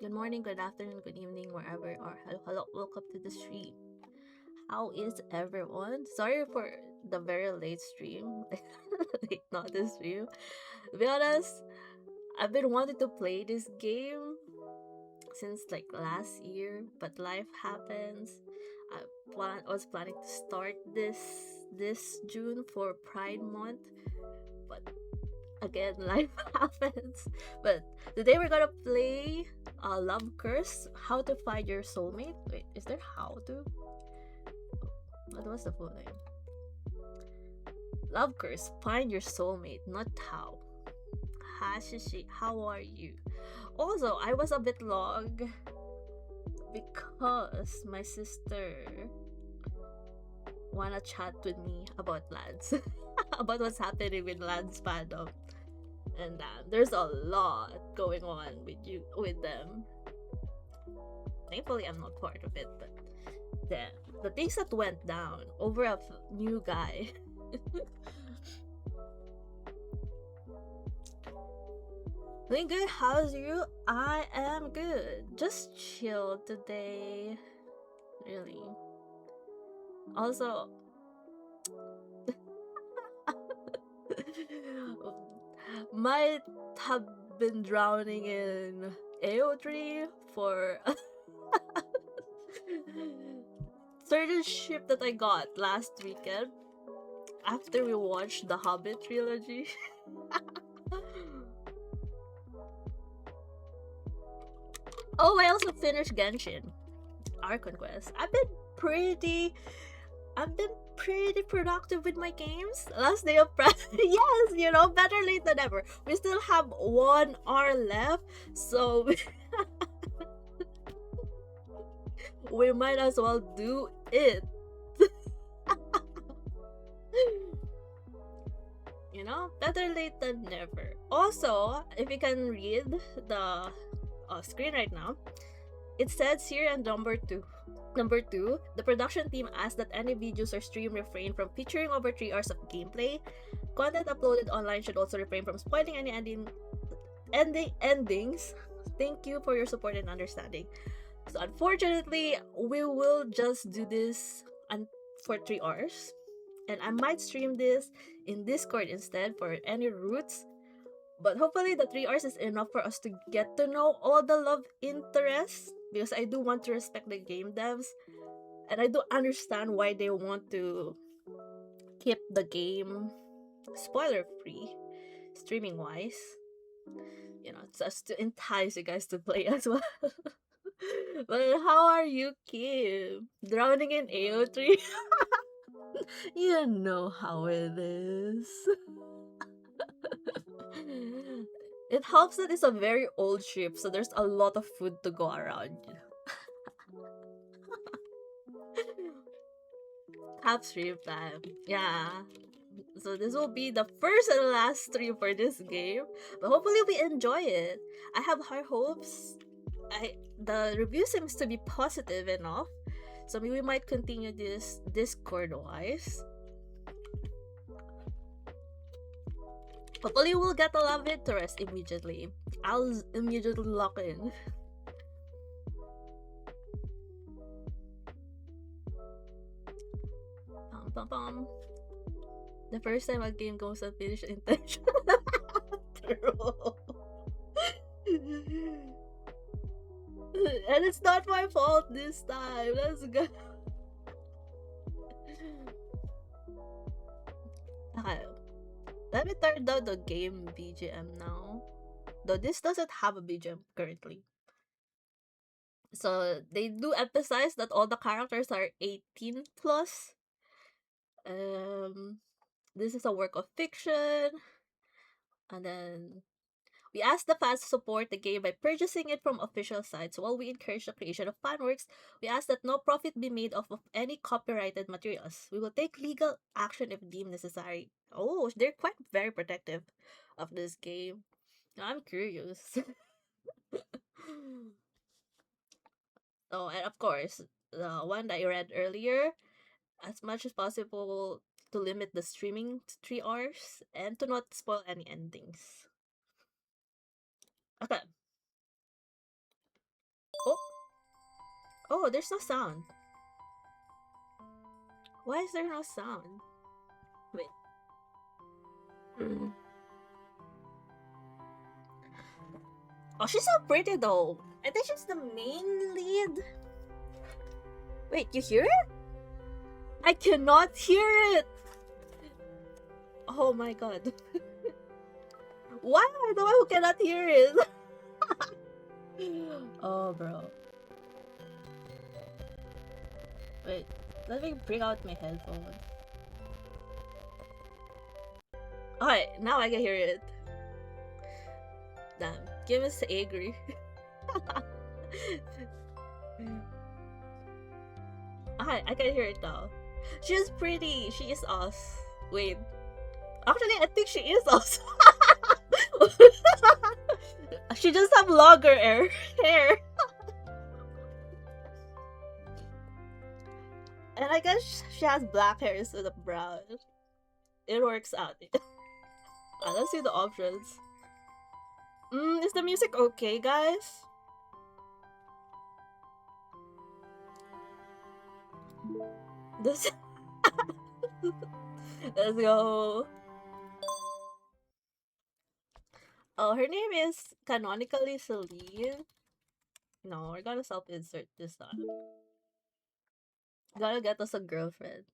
Good morning, good afternoon, good evening, wherever you are. Hello, hello, welcome to the stream. How is everyone? Sorry for the very late stream. Late notice stream. To be honest, I've been wanting to play this game since like last year, but life happens. Was planning to start this June for Pride Month, but again life happens. But today we're gonna play Love Curse, How to Find Your Soulmate. Wait, is there how to? What was the full name? Love Curse, Find Your Soulmate, not how. Hashishi, how are you? Also, I was a bit long because my sister wanna chat with me about lads. About what's happening with lads fandom. And there's a lot going on with them. Thankfully, I'm not part of it, but the things that went down over a new guy. Doing good. How's you? I am good. Just chill today. Really. Also, might have been drowning in AO3 for certain ship that I got last weekend after we watched the Hobbit trilogy. Oh, I also finished Genshin, Archon Quest. I've been pretty productive with my games. Last day of practice. Yes, better late than never. We still have 1 hour left, so we might as well do it. Better late than never. Also, if you can read the screen right now, it says here in Number two, the production team asked that any videos or stream refrain from featuring over 3 hours of gameplay. Content uploaded online should also refrain from spoiling any endings. Thank you for your support and understanding. So unfortunately, we will just do this for 3 hours. And I might stream this in Discord instead for any roots. But hopefully the 3 hours is enough for us to get to know all the love interests, because I do want to respect the game devs, and I do understand why they want to keep the game spoiler free, streaming wise. Just to entice you guys to play as well. But how are you, Kim? Drowning in AO3? You know how it is. It helps that it's a very old ship, so there's a lot of food to go around. Half stream time. Yeah. So this will be the first and last stream for this game. But hopefully we enjoy it. I have high hopes. The review seems to be positive enough. So maybe we might continue this Discord wise. Hopefully we'll get a love interest immediately. I'll immediately lock in. Bum, bum, bum. The first time a game goes unfinished intention. True. And it's not my fault this time. Let's go. Okay. Let me turn down the game BGM now. Though this doesn't have a BGM currently. So they do emphasize that all the characters are 18 plus. This is a work of fiction. And then we ask the fans to support the game by purchasing it from official sites. While we encourage the creation of fanworks, we ask that no profit be made off of any copyrighted materials. We will take legal action if deemed necessary. Oh, they're quite very protective of this game. I'm curious. Oh, and of course, the one that I read earlier, as much as possible to limit the streaming to 3 hours and to not spoil any endings. Okay. Oh, there's no sound. Why is there no sound? Wait. Mm. Oh, she's so pretty though. I think she's the main lead. Wait, you hear it? I cannot hear it. Oh my god. Why am I the one who cannot hear it? Oh, bro. Wait, let me bring out my headphones. Alright, now I can hear it. Damn, Kim is angry. Alright, I can hear it now. She's pretty. She is us. Wait. Actually, I think she is us. She just have longer hair. And I guess she has black hair instead of brown. It works out. Let's see the options. Is the music okay, guys? This. Let's go. Oh, her name is canonically Celine. No, we're gonna self-insert this time. Gotta get us a girlfriend.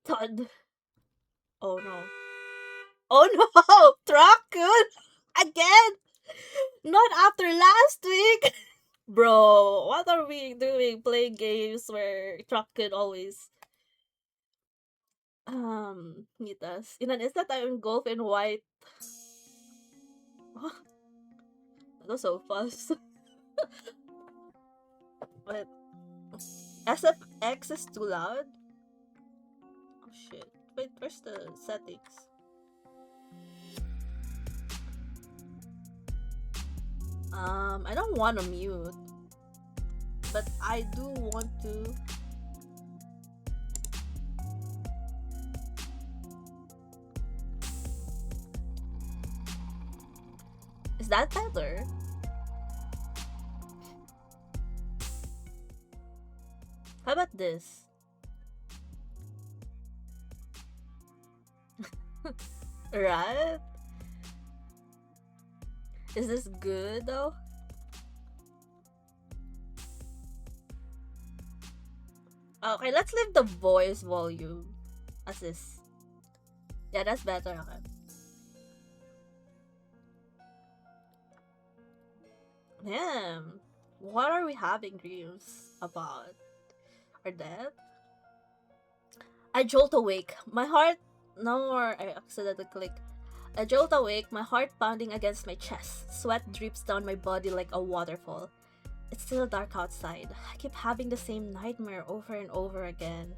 Todd. Oh no. Oh no! Truckun! Again! Not after last week! Bro, what are we doing? Playing games where Truckun always meet us. In an instant I'm engulfed in white. That was so fast. But SFX is too loud? Oh shit. Wait, where's the settings? I don't want to mute. But I do want to. Is that better? How about this? Right? Is this good though? Okay, let's leave the voice volume as this. Yeah, that's better. Okay. Damn. What are we having dreams about? Our death? I jolt awake. My heart. No more. I accidentally click. I jolt awake, my heart pounding against my chest. Sweat drips down my body like a waterfall. It's still dark outside. I keep having the same nightmare over and over again.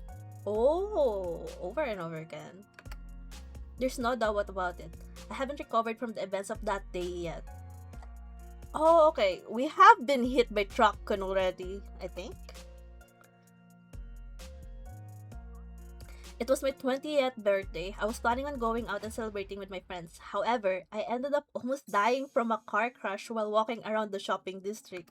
Oh, over and over again. There's no doubt about it. I haven't recovered from the events of that day yet. Oh, okay. We have been hit by Truckun already, I think. It was my 20th birthday. I was planning on going out and celebrating with my friends. However, I ended up almost dying from a car crash while walking around the shopping district.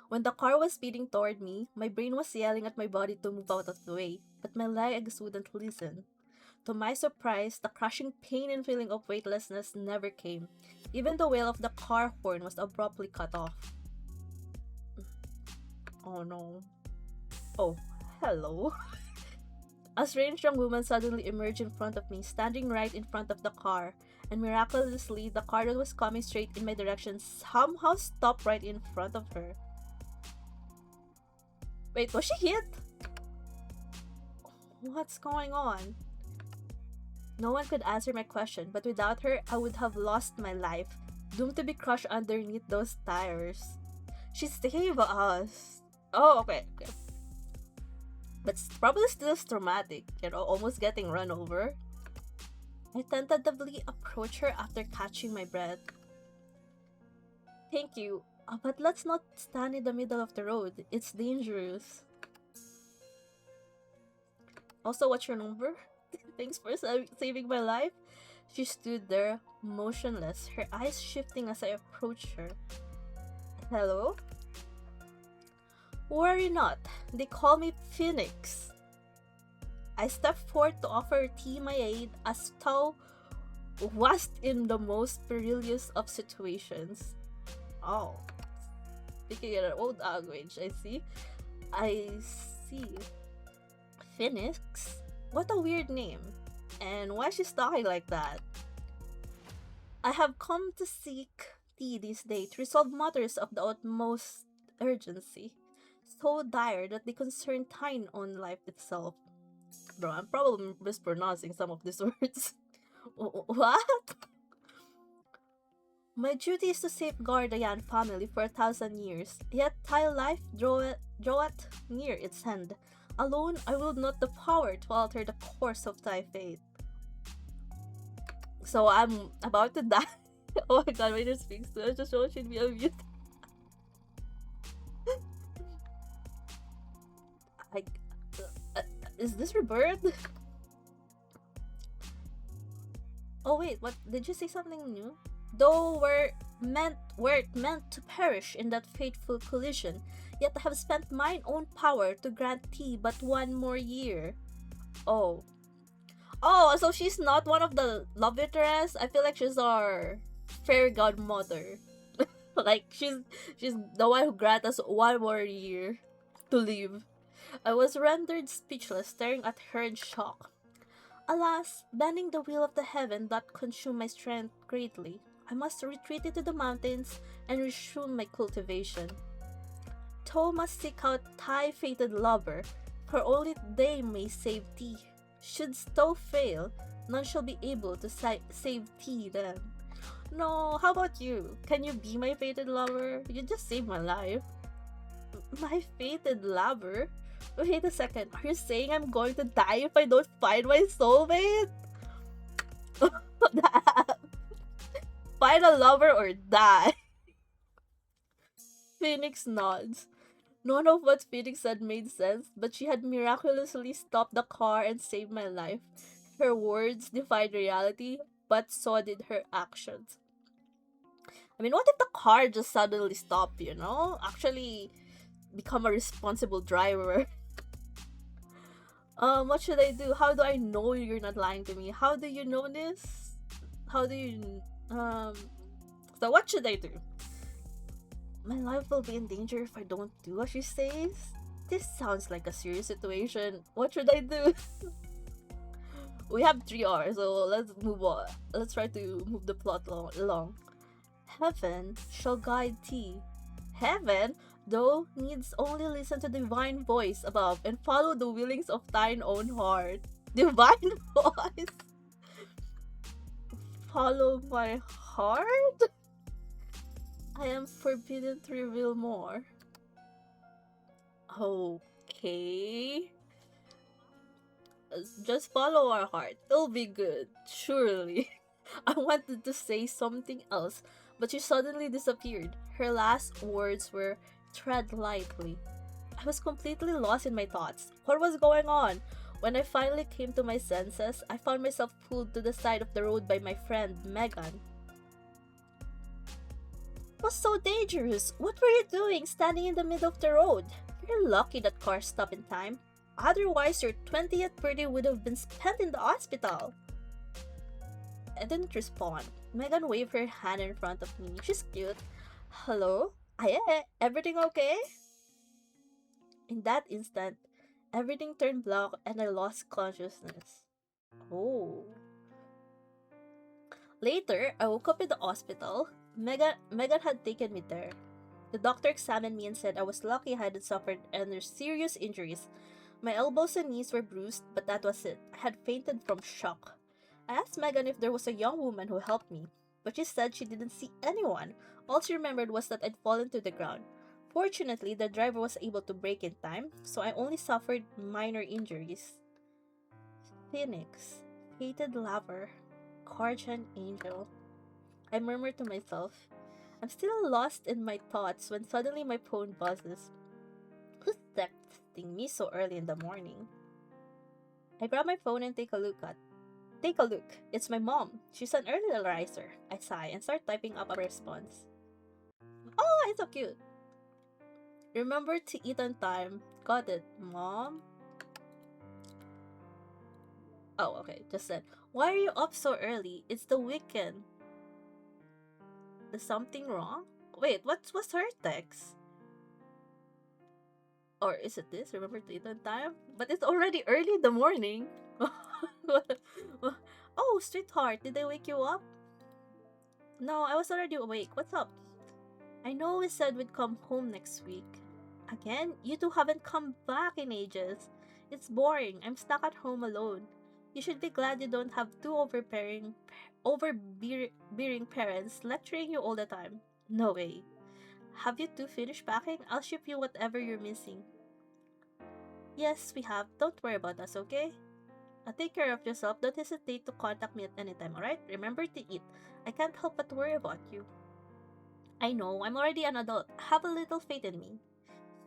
When the car was speeding toward me, my brain was yelling at my body to move out of the way, but my legs wouldn't listen. To my surprise, the crushing pain and feeling of weightlessness never came. Even the wail of the car horn was abruptly cut off. Oh no. Oh, hello. A strange young woman suddenly emerged in front of me, standing right in front of the car, and miraculously, the car that was coming straight in my direction somehow stopped right in front of her. Wait, was she hit? What's going on? No one could answer my question, but without her, I would have lost my life, doomed to be crushed underneath those tires. She saved us. Oh, okay. But probably still traumatic, almost getting run over. I tentatively approached her after catching my breath. Thank you, but let's not stand in the middle of the road. It's dangerous. Also, what's your number? Thanks for saving my life. She stood there, motionless, her eyes shifting as I approached her. Hello? Worry not, they call me Phoenix. I stepped forth to offer T my aid as thou wast in the most perilous of situations. Oh, speaking in an old language, I see. I see. Phoenix? What a weird name. And why is she talking like that? I have come to seek thee this day to resolve matters of the utmost urgency, so dire that they concern thine own life itself. Bro, I'm probably mispronouncing some of these words. What? My duty is to safeguard the Yan family for 1,000 years, yet thy life draweth near its end. Alone I will not the power to alter the course of thy fate. So I'm about to die. Oh my god, when it speaks to us, just show should be a mute. I, is this rebirth? Oh wait, what? Did you say something new? Though were it meant to perish in that fateful collision, yet I have spent mine own power to grant thee but one more year. Oh. Oh, so she's not one of the love interests? I feel like she's our fairy godmother. Like she's the one who grant us one more year to live. I was rendered speechless, staring at her in shock. Alas, bending the wheel of the heaven that consumed my strength greatly, I must retreat into the mountains and resume my cultivation. Thou must seek out thy fated lover, for only they may save thee. Shouldst thou fail, none shall be able to save thee then. No, how about you? Can you be my fated lover? You just saved my life. My fated lover? Wait a second, are you saying I'm going to die if I don't find my soulmate? Find a lover or die. Phoenix nods. None of what Phoenix said made sense, but she had miraculously stopped the car and saved my life. Her words defied reality, but so did her actions. I mean, what if the car just suddenly stopped, you know? Actually become a responsible driver. What should I do? How do I know you're not lying to me? How do you know this? How do you, so what should I do? My life will be in danger if I don't do what she says? This sounds like a serious situation. What should I do? We have 3 hours, so let's move on. Let's try to move the plot along. Heaven shall guide thee. Heaven, thou needs only listen to the divine voice above and follow the willings of thine own heart. Divine voice? Follow my heart? I am forbidden to reveal more. Okay. Just follow our heart. It'll be good. Surely. I wanted to say something else, but she suddenly disappeared. Her last words were, "Tread lightly." I was completely lost in my thoughts. What was going on? When I finally came to my senses, I found myself pulled to the side of the road by my friend, Megan. It was so dangerous. What were you doing standing in the middle of the road? You're lucky that car stopped in time. Otherwise, your 20th birthday would have been spent in the hospital. I didn't respond. Megan waved her hand in front of me. She's cute. Hello? Everything okay? In that instant, everything turned black and I lost consciousness. Oh. Later, I woke up in the hospital. Megan had taken me there. The doctor examined me and said I was lucky I hadn't suffered any serious injuries. My elbows and knees were bruised, but that was it. I had fainted from shock. I asked Megan if there was a young woman who helped me, but she said she didn't see anyone. All she remembered was that I'd fallen to the ground. Fortunately, the driver was able to brake in time, so I only suffered minor injuries. Phoenix, fated lover, guardian angel. I murmured to myself. I'm still lost in my thoughts when suddenly my phone buzzes. Who's texting me so early in the morning? I grab my phone and take a look at. Take a look. It's my mom. She's an early riser. I sigh and start typing up a response. Oh, it's so cute. Remember to eat on time. Got it, Mom? Oh, okay. Just said. Why are you up so early? It's the weekend. Is something wrong? Wait, what's her text? Or is it this? Remember to eat on time? But it's already early in the morning. Oh, sweetheart, did I wake you up? No, I was already awake. What's up? I know we said we'd come home next week. Again? You two haven't come back in ages. It's boring. I'm stuck at home alone. You should be glad you don't have two overbearing parents lecturing you all the time. No way. Have you two finished packing? I'll ship you whatever you're missing. Yes, we have. Don't worry about us, okay? Take care of yourself. Don't hesitate to contact me at any time, alright? Remember to eat. I can't help but worry about you. I know, I'm already an adult. Have a little faith in me.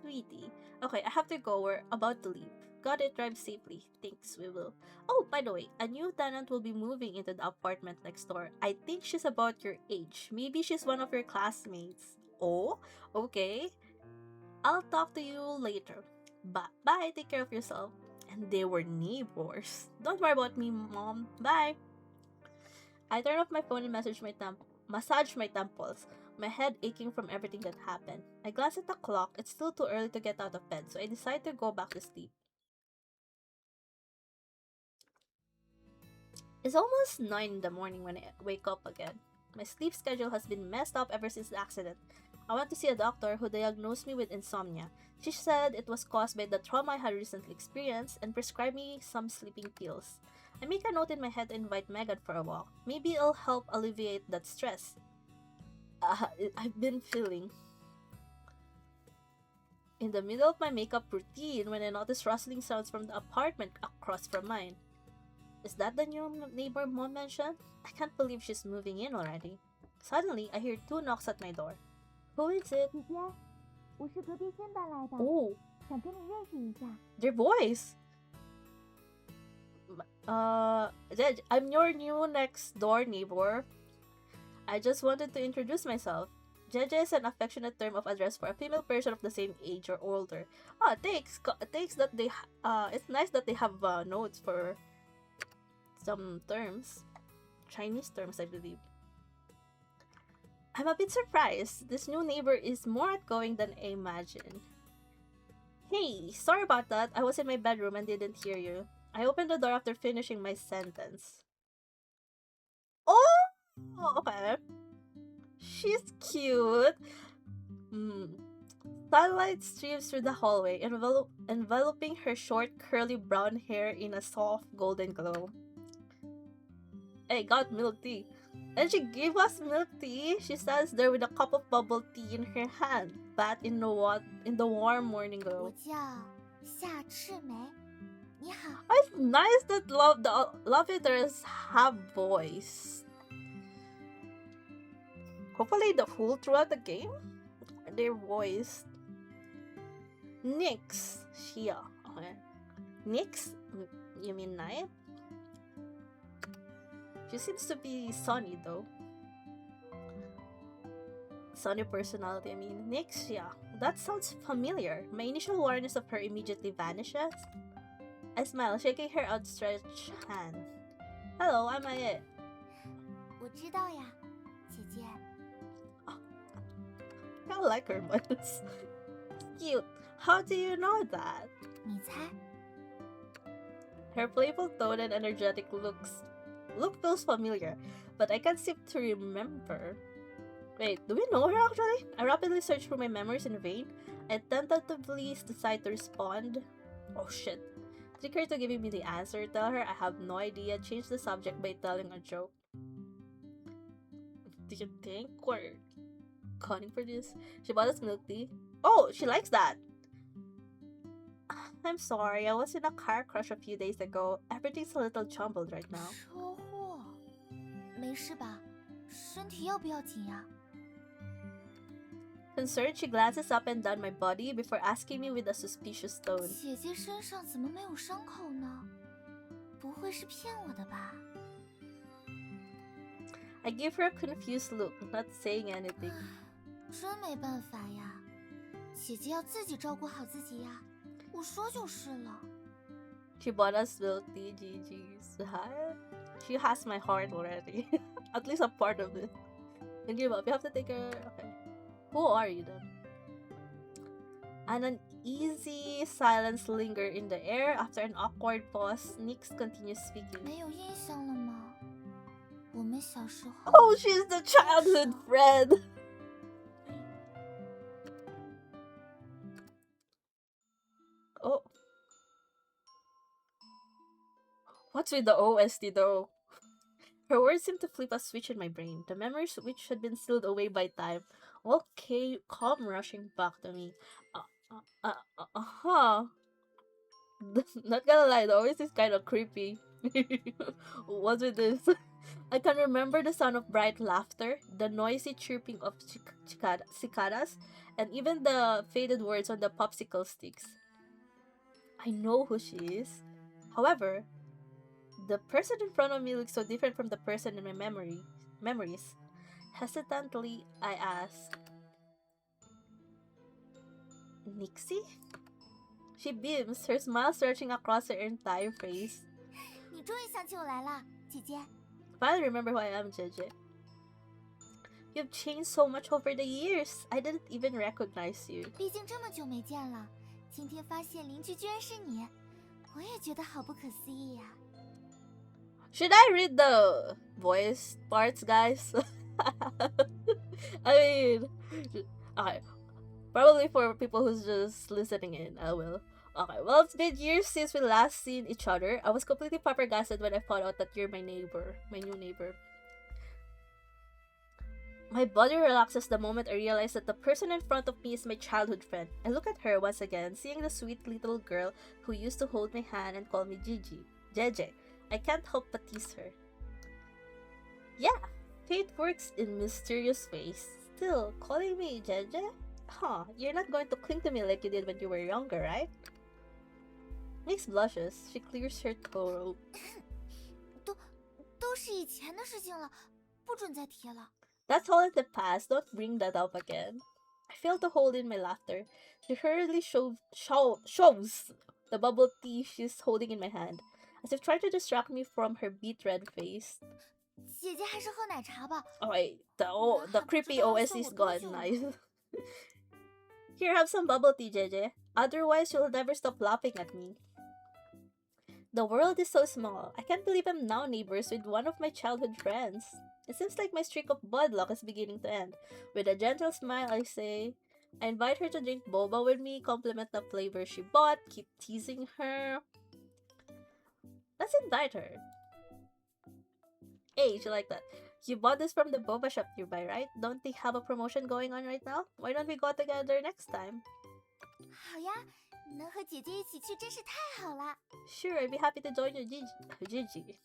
Sweetie. Okay, I have to go. We're about to leave. Got it, drive safely. Thanks, we will. Oh, by the way, a new tenant will be moving into the apartment next door. I think she's about your age. Maybe she's one of your classmates. Oh, okay. I'll talk to you later. Bye, take care of yourself. And they were neighbors. Don't worry about me, Mom. Bye. I turn off my phone and massage my temples, my head aching from everything that happened. I glance at the clock. It's still too early to get out of bed, so I decide to go back to sleep. It's almost 9 in the morning when I wake up again. My sleep schedule has been messed up ever since the accident. I went to see a doctor who diagnosed me with insomnia. She said it was caused by the trauma I had recently experienced and prescribed me some sleeping pills. I make a note in my head to invite Megan for a walk. Maybe it'll help alleviate that stress I've been feeling. In the middle of my makeup routine when I noticed rustling sounds from the apartment across from mine. Is that the new neighbor Mom mentioned? I can't believe she's moving in already. Suddenly, I hear two knocks at my door. Who is it? 姐姐，我是隔壁新搬来的， Oh, 想跟你认识一下。 their voice. Jed, I'm your new next door neighbor. I just wanted to introduce myself. Jeje is an affectionate term of address for a female person of the same age or older. Thanks that it's nice that they have notes for some terms. Chinese terms, I believe. I'm a bit surprised. This new neighbor is more outgoing than I imagined. Hey, sorry about that. I was in my bedroom and didn't hear you. I opened the door after finishing my sentence. Oh, okay. She's cute. Sunlight streams through the hallway, enveloping her short, curly brown hair in a soft golden glow. I got milk tea. And she gave us milk tea. She stands there with a cup of bubble tea in her hand, bathed in the warm morning 我 glow. 叫夏赤梅，你好。 It's nice that the love letters have voice. Hopefully the whole throughout the game, they're voiced. Nyx, Shia. Okay. Nyx, you mean night? She seems to be sunny though. Sunny personality, I mean. Nyx, yeah. That sounds familiar. My initial awareness of her immediately vanishes. I smile, shaking her outstretched hand. Hello, I'm Aye. 我知道呀，姐姐。 I like her voice. Cute. How do you know that? 你猜？ Her playful tone and energetic look feels familiar, but I can't seem to remember. Wait, do we know her actually? I rapidly search through my memories in vain. I tentatively decide to respond. Oh shit. Trick her to giving me the answer. Tell her I have no idea. Change the subject by telling a joke. Do you think we're gunning for this? She bought us milk tea. Oh, she likes that. I'm sorry, I was in a car crash a few days ago. Everything's a little jumbled right now. 车祸？没事吧？身体要不要紧呀？ Concerned, she glances up and down my body before asking me with a suspicious tone. 姐姐身上怎么没有伤口呢？不不会是骗我的吧？ I give her a confused look, not saying anything. 真没办法呀，姐姐要自己照顾好自己呀，我说就是了。 She bought us milk tea, GG's. She has my heart already. At least a part of it. And give up. You have to take her. Okay. Who are you then? An uneasy silence lingered in the air. After an awkward pause, Nyx continues speaking. 没有印象了吗？我们小时候。 Oh, she's the childhood friend! Oh. What's with the OST though? Her words seemed to flip a switch in my brain. The memories which had been sealed away by time all come rushing back to me. Uh-huh. Not gonna lie, the OST is kind of creepy. What's with this? I can remember the sound of bright laughter, the noisy chirping of cicadas, and even the faded words on the popsicle sticks. I know who she is. However, the person in front of me looks so different from the person in my memories. Hesitantly, I ask, Nixie? She beams, her smile stretching across her entire face. 你终于想起我来了，姐姐。 Finally remember who I am, JJ. You've changed so much over the years. I didn't even recognize you. 毕竟这么久没见了，今天发现邻居居然是你，我也觉得好不可思议呀。 Should I read the voice parts, guys? I mean, okay. Probably for people who's just listening in, I will. Okay, well, it's been years since we last seen each other. I was completely flabbergasted when I found out that you're my neighbor, my new neighbor. My body relaxes the moment I realize that the person in front of me is my childhood friend. I look at her once again, seeing the sweet little girl who used to hold my hand and call me Gigi, Jeje. I can't help but tease her. Yeah, fate works in mysterious ways. Still, calling me Jeje? Huh, you're not going to cling to me like you did when you were younger, right? Nyx blushes. She clears her throat. 都是以前的事情了，不准再提了。 That's all in the past. Don't bring that up again. I failed to hold in my laughter. She hurriedly shoves the bubble tea she's holding in my hand, as if trying to distract me from her beet red face. 姐姐还是喝奶茶吧。 Oh wait, the creepy OSC is gone. Nice. Here, have some bubble tea, JJ. Otherwise, you'll never stop laughing at me. The world is so small. I can't believe I'm now neighbors with one of my childhood friends. It seems like my streak of bad luck is beginning to end. With a gentle smile, I say, I invite her to drink boba with me, compliment the flavor she bought, keep teasing her. Let's invite her. Hey, she like that. You bought this from the boba shop nearby, right? Don't they have a promotion going on right now? Why don't we go together next time? 好呀，能和姐姐一起去真是太好了。 Sure, I'd be happy to join you, Gigi.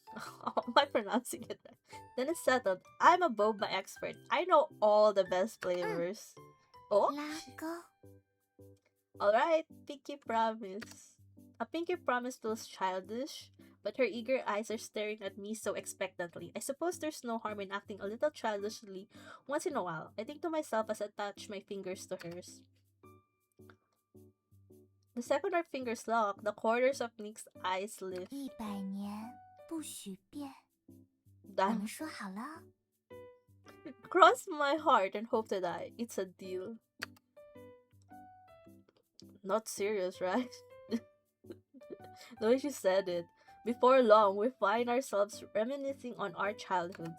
Oh, am I pronouncing it right? Then it's settled. I'm a boba expert. I know all the best flavors. Oh, 拉钩。 alright, pinky promise. A pinky promise feels childish, but her eager eyes are staring at me so expectantly. I suppose there's no harm in acting a little childishly once in a while. I think to myself as I touch my fingers to hers. The second our fingers lock, the corners of Nick's eyes lift. 100年不许变，我 Damn. 们说好了。 Cross my heart and hope to die. It's a deal. Not serious, right? The way she said it. Before long, we find ourselves reminiscing on our childhoods.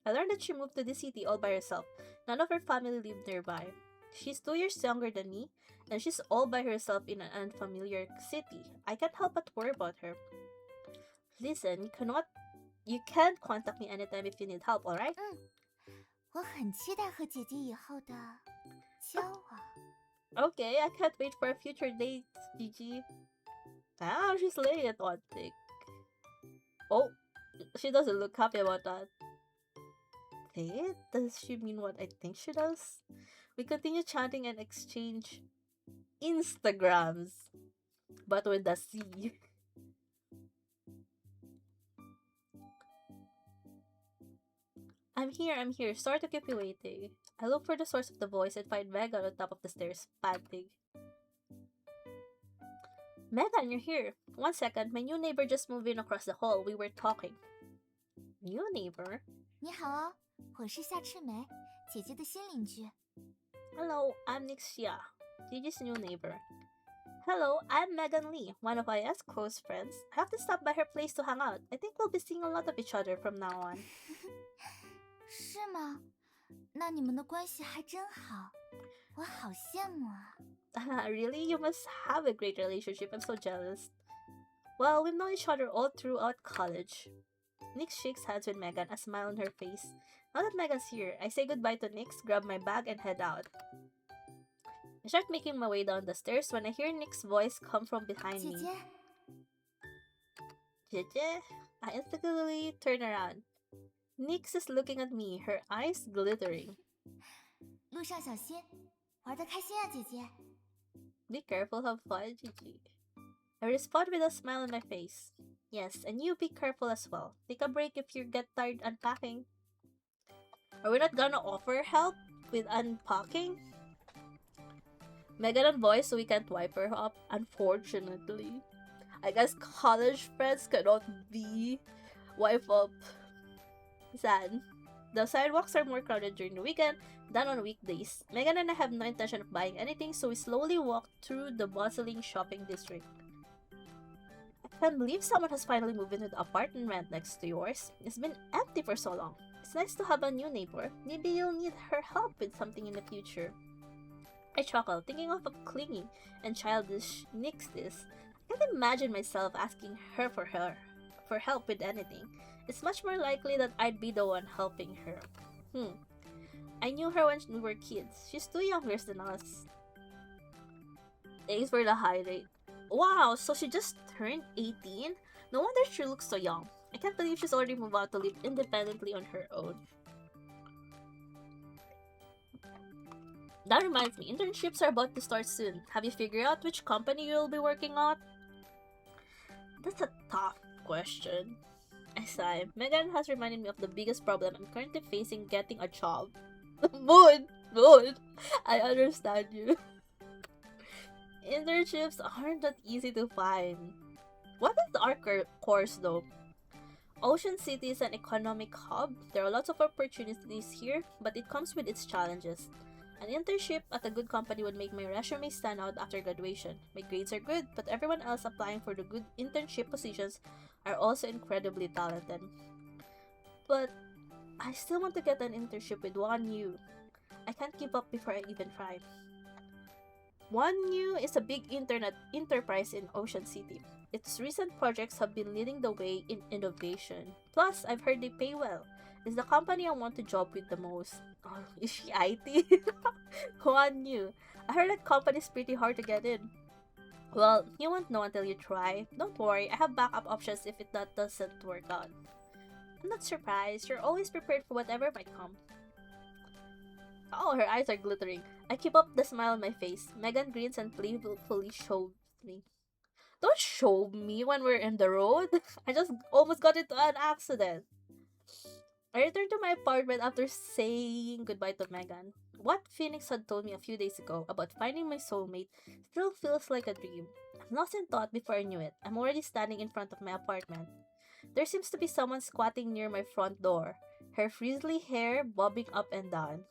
I learned that she moved to the city all by herself. None of her family lived nearby. She's 2 years younger than me, and she's all by herself in an unfamiliar city. I can't help but worry about her. Listen, you can contact me anytime if you need help, alright? 我很期待和姐姐以后的交往。 Okay, I can't wait for a future date, Gigi. Ah, she's laying it on thick. Oh, she doesn't look happy about that. Wait, does she mean what I think she does? We continue chatting and exchange Instagrams, but with a C. I'm here. Sorry to keep you waiting. I look for the source of the voice and find Megan on top of the stairs, panting. Megan, you're here. 1 second, my new neighbor just moved in across the hall. We were talking. New neighbor? 你好啊，我是夏赤梅，姐姐的新邻居。Hello, I'm Nixia, Gigi's new neighbor. Hello, I'm Megan Lee, one of IS close friends. I have to stop by her place to hang out. I think we'll be seeing a lot of each other from now on. 是吗？那你们的关系还真好，我好羡慕啊。Really? You must have a great relationship. I'm so jealous. Well, we've known each other all throughout college. Nix shakes hands with Megan, a smile on her face. Now that Megan's here, I say goodbye to Nix, grab my bag, and head out. I start making my way down the stairs when I hear Nick's voice come from behind 姐 me. 姐， Jeje? I instantly turn around. Nix is looking at me, her eyes glittering. 路上小心，玩得开心啊，姐姐。 Be careful, have fun, Gigi. I respond with a smile on my face. Yes, and you be careful as well. Take a break if you get tired unpacking. Are we not gonna offer help with unpacking? Megan and voice so we can't wipe her up, unfortunately. I guess college friends cannot be wipe up. Sad. The sidewalks are more crowded during the weekend than on weekdays. Megan and I have no intention of buying anything, so we slowly walk through the bustling shopping district. I can't believe someone has finally moved into the apartment next to yours. It's been empty for so long. It's nice to have a new neighbor. Maybe you'll need her help with something in the future. I chuckle, thinking of a clingy and childish Nix this. I can't imagine myself asking her for help with anything. It's much more likely that I'd be the one helping her. I knew her when we were kids. She's 2 younger than us. Thanks for the highlight. Wow, so she just turned 18? No wonder she looks so young. I can't believe she's already moved out to live independently on her own. That reminds me, internships are about to start soon. Have you figured out which company you'll be working on? That's a tough question. I sigh. Megan has reminded me of the biggest problem I'm currently facing getting a job. Moon! I understand you. Internships aren't that easy to find. What is our course though? Ocean City is an economic hub. There are lots of opportunities here, but it comes with its challenges. An internship at a good company would make my resume stand out after graduation. My grades are good, but everyone else applying for the good internship positions are also incredibly talented. But I still want to get an internship with 1U. I can't give up before I even try. 1U is a big internet enterprise in Ocean City. Its recent projects have been leading the way in innovation. Plus, I've heard they pay well. It's the company I want to job with the most. Oh, is she IT? 1U. I heard that company is pretty hard to get in. Well, you won't know until you try. Don't worry, I have backup options if that doesn't work out. I'm not surprised. You're always prepared for whatever might come. Oh, her eyes are glittering. I keep up the smile on my face. Megan grins and playfully shows me. Don't show me when we're in the road. I just almost got into an accident. I returned to my apartment after saying goodbye to Megan. What Phoenix had told me a few days ago about finding my soulmate still feels like a dream. I'm lost in thought before I knew it. I'm already standing in front of my apartment. There seems to be someone squatting near my front door, her frizzly hair bobbing up and down.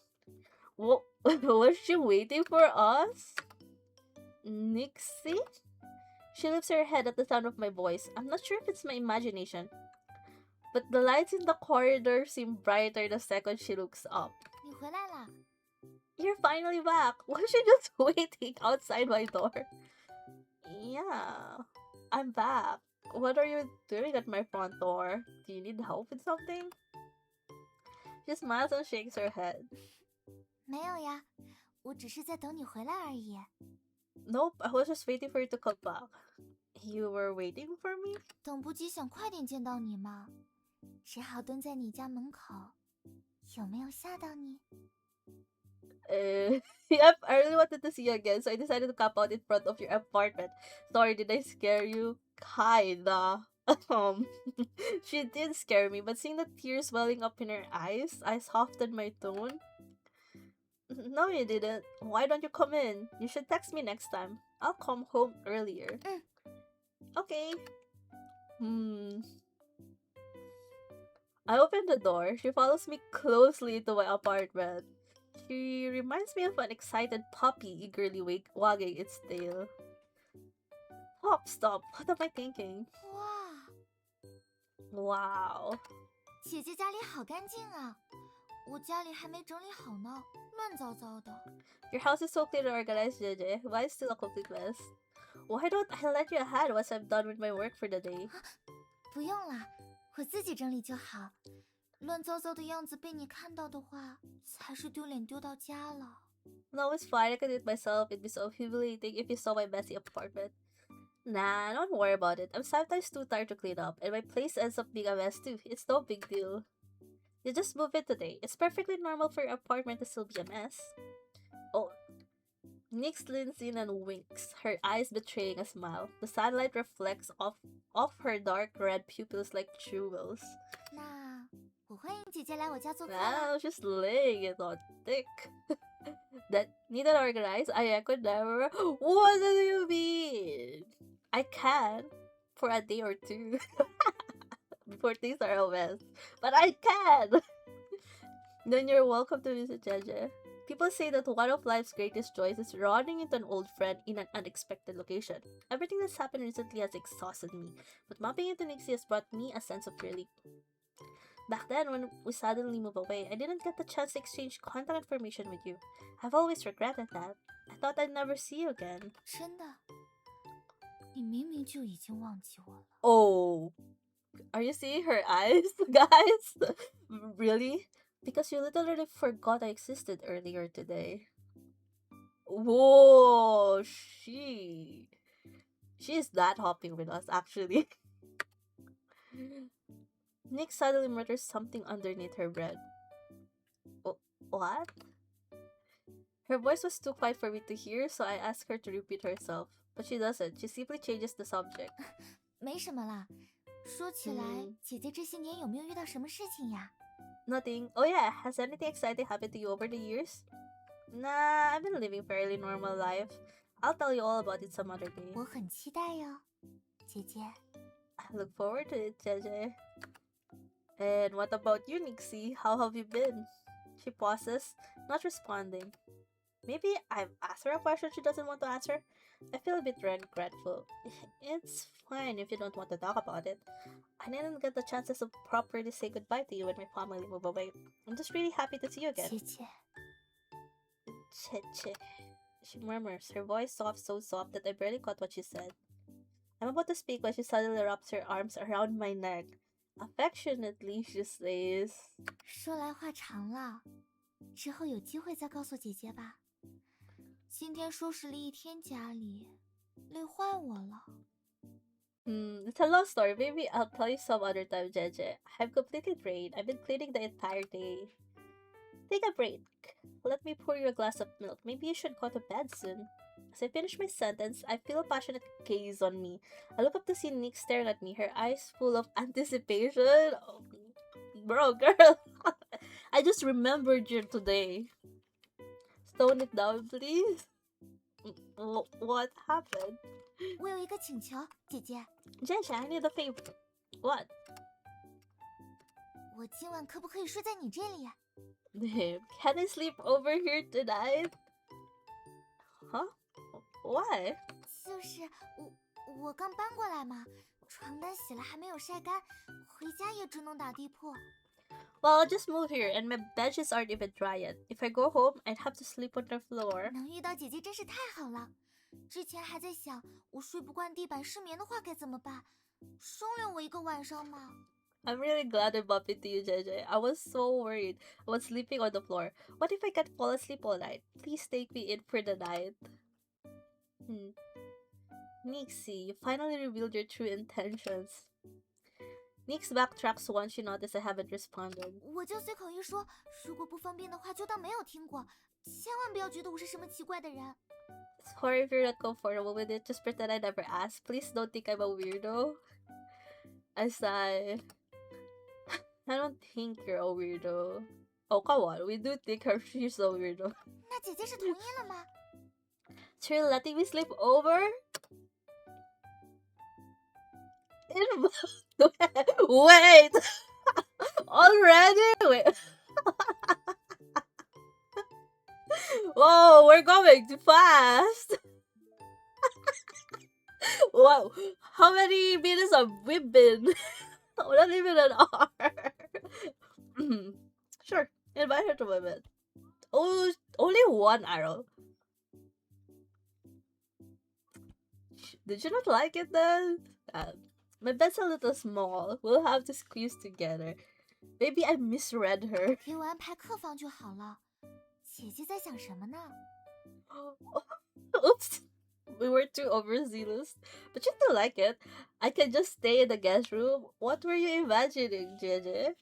Was she waiting for us? Nixie? She lifts her head at the sound of my voice. I'm not sure if it's my imagination, but the lights in the corridor seem brighter the second she looks up. 你回来啦？ You're finally back. Was she just waiting outside my door? Yeah, I'm back. What are you doing at my front door? Do you need help with something? She smiles and shakes her head. 没有呀，我只是在等你回来而已。 Nope, I was just waiting for you to come back. You were waiting for me? 等不及想快点见到你嘛，只好蹲在你家门口。有没有吓到你？ Yep, I really wanted to see you again, so I decided to camp out in front of your apartment. Sorry, did I scare you? Kinda. Um, she did scare me, but seeing the tears welling up in her eyes, I softened my tone. No, you didn't. Why don't you come in? You should text me next time. I'll come home earlier. Okay. Hmm. I open the door. She follows me closely to my apartment. She reminds me of an excited puppy eagerly wagging its tail. Stop. What am I thinking? 哇， Wow. 姐姐家里好干净啊，我家里还没整理好呢，乱糟糟的。 Your house is so clean and organized, JJ. Why is still a complete mess? Why don't I let you ahead once I'm done with my work for the day? 不用啦，我自己整理就好。乱糟糟的样子被你看到的话，才是丢脸丢到家了。 No, it's fine. I can do it myself. It'd be so humiliating if you saw my messy apartment. Nah, don't worry about it. I'm sometimes too tired to clean up, and my place ends up being a mess too. It's no big deal. You just move in today. It's perfectly normal for your apartment to still be a mess. Oh. Nyx leans in and winks, her eyes betraying a smile. The sunlight reflects off her dark red pupils like jewels. 那我欢迎姐姐来我家做客啦。 Wow, she's laying it on thick. That neat and organized? I could never. What do you mean? I can for a day or two before things are a mess, but I can. Then you're welcome to visit Jeje. People say that one of life's greatest joys is running into an old friend in an unexpected location. Everything that's happened recently has exhausted me, but bumping into Nixie has brought me a sense of relief. Back then, when we suddenly moved away, I didn't get the chance to exchange contact information with you. I've always regretted that. I thought I'd never see you again. 真的，你明明就已经忘记我了。 Oh, are you seeing her eyes, guys? Really? Because you literally forgot I existed earlier today. Whoa, she's that hopping with us, actually. Nick suddenly mutters something underneath her breath. What? Her voice was too quiet for me to hear, so I asked her to repeat herself. But she doesn't. She simply changes the subject. 没什么啦。说起来，姐姐这些年有没有遇到什么事情呀？ Nothing. Oh yeah, has anything exciting happened to you over the years? Nah, I've been living fairly normal life. I'll tell you all about it some other day. 我很期待哟，姐姐。 I look forward to it, Jeje. And what about you, Nixie? How have you been? She pauses, not responding. Maybe I've asked her a question she doesn't want to answer. I feel a bit regretful. It's fine if you don't want to talk about it. I didn't get the chances to properly say goodbye to you when my family moved away. I'm just really happy to see you again. 姐姐， Che. She murmurs, her voice so soft that I barely caught what she said. I'm about to speak when she suddenly wraps her arms around my neck. Affectionately, she says, 说来话长了，之后有机会再告诉姐姐吧。今天收拾了一天家里，累坏我了。 it's a long story. Maybe I'll tell you some other time, Jeje. I'm completely drained. I've been cleaning the entire day. Take a break. Let me pour you a glass of milk. Maybe you should go to bed soon. As I finish my sentence, I feel a passionate gaze on me. I look up to see Nick staring at me, her eyes full of anticipation. Oh, bro, girl. I just remembered you today. Tone it down, please. What happened? 我有一个请求，姐姐， Jeje, I need a favor. What? 我今晚可不可以睡在你这里呀？ Babe, can I sleep over here tonight? Huh? Why? 就是我刚搬过来嘛，床单洗了还没有晒干，回家也只能打地铺。 Well, I'll just move here, and my bedsheets aren't even dry yet. If I go home, I'd have to sleep on the floor. 能遇到姐姐真是太好了。之前还在想，我睡不惯地板失眠的话该怎么办？收留我一个晚上嘛。 I'm really glad I bumped into you, JJ. I was so worried about sleeping on the floor. What if I can't fall asleep all night? Please take me in for the night. Nixie, you finally revealed your true intentions. Nix backtracks once she notices I haven't responded. 我就随口一说，如果不方便的话，就当没有听过，千万不要觉得我是什么奇怪的人。 Sorry if you're not comfortable with it. Just pretend I never asked. Please don't think I'm a weirdo. I sigh. I don't think you're a weirdo. Oh, come on. We do think she's a weirdo. 那姐姐是同意了吗？ So you're letting me sleep over? Wait! Already? Wait. Whoa, we're going too fast. Wow, how many minutes have we been? Not even an hour. Sure, invite her to my bed. Oh, only one arrow. Did you not like it then? My bed's a little small. We'll have to squeeze together. Maybe I misread her. 给我安排客房就好了。姐姐在想什么呢？ Oops. We were too overzealous. But you still like it. I can just stay in the guest room. What were you imagining, JJ?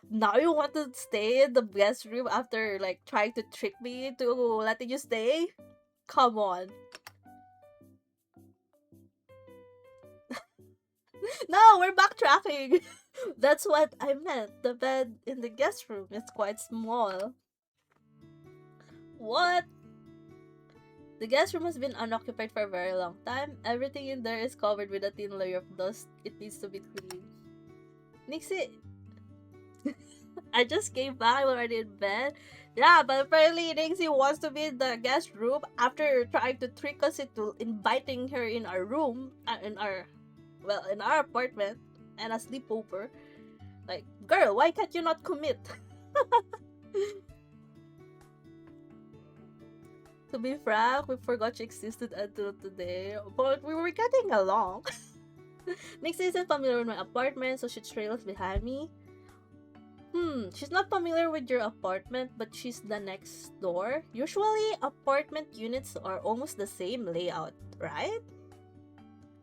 Now you want to stay in the guest room after like trying to trick me into letting you stay? Come on. No, we're backtracking. That's what I meant. The bed in the guest room is quite small. What? The guest room has been unoccupied for a very long time. Everything in there is covered with a thin layer of dust. It needs to be cleaned. Nixie! I just came back. I'm already in bed. Yeah, but apparently Nixie wants to be in the guest room after trying to trick us into inviting her in our room, in our apartment, and a sleepover. Like, girl, why can't you not commit? To be frank, we forgot she existed until today, but we were getting along. Nixie isn't familiar with my apartment, so she trails behind me. She's not familiar with your apartment, but she's the next door. Usually, apartment units are almost the same layout, right?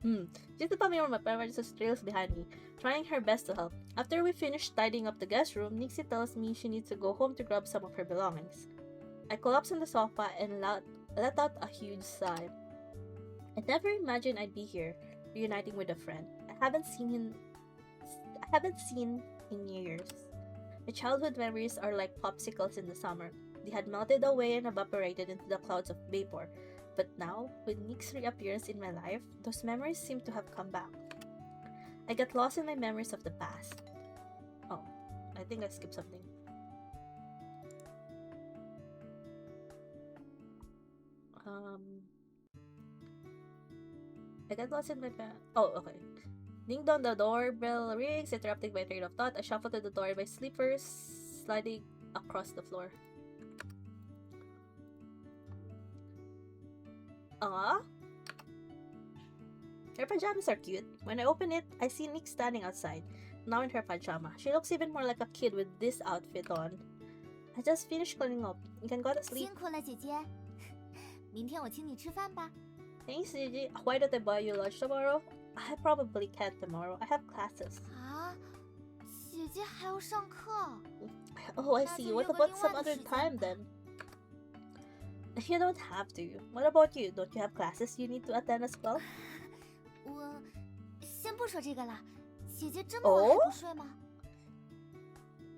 She's not familiar with my apartment, so she trails behind me, trying her best to help. After we finish tidying up the guest room, Nixie tells me she needs to go home to grab some of her belongings. I collapse on the sofa and let out a huge sigh. I never imagined I'd be here, reuniting with a friend I haven't seen in years. My childhood memories are like popsicles in the summer. They had melted away and evaporated into the clouds of vapor. But now, with Nick's reappearance in my life, those memories seem to have come back. I get lost in my memories of the past. Oh, I think I skipped something. I got lost in my oh, okay. Ding dong, the doorbell rings, interrupting my train of thought. I shuffle to the door in my slippers, sliding across the floor. Her pajamas are cute. When I open it, I see Nick standing outside, now in her pajama. She looks even more like a kid with this outfit on. I just finished cleaning up. You can go to sleep. 辛苦了，姐姐。明天我请你吃饭吧。 Thanks, Gigi. Why don't I buy you lunch tomorrow? I probably can't tomorrow. I have classes. 啊，姐姐还要上课。 Oh, I see. What about some other time then? You don't have to. What about you? Don't you have classes you need to attend as well? 我先不说这个了。姐姐这么晚还不睡吗？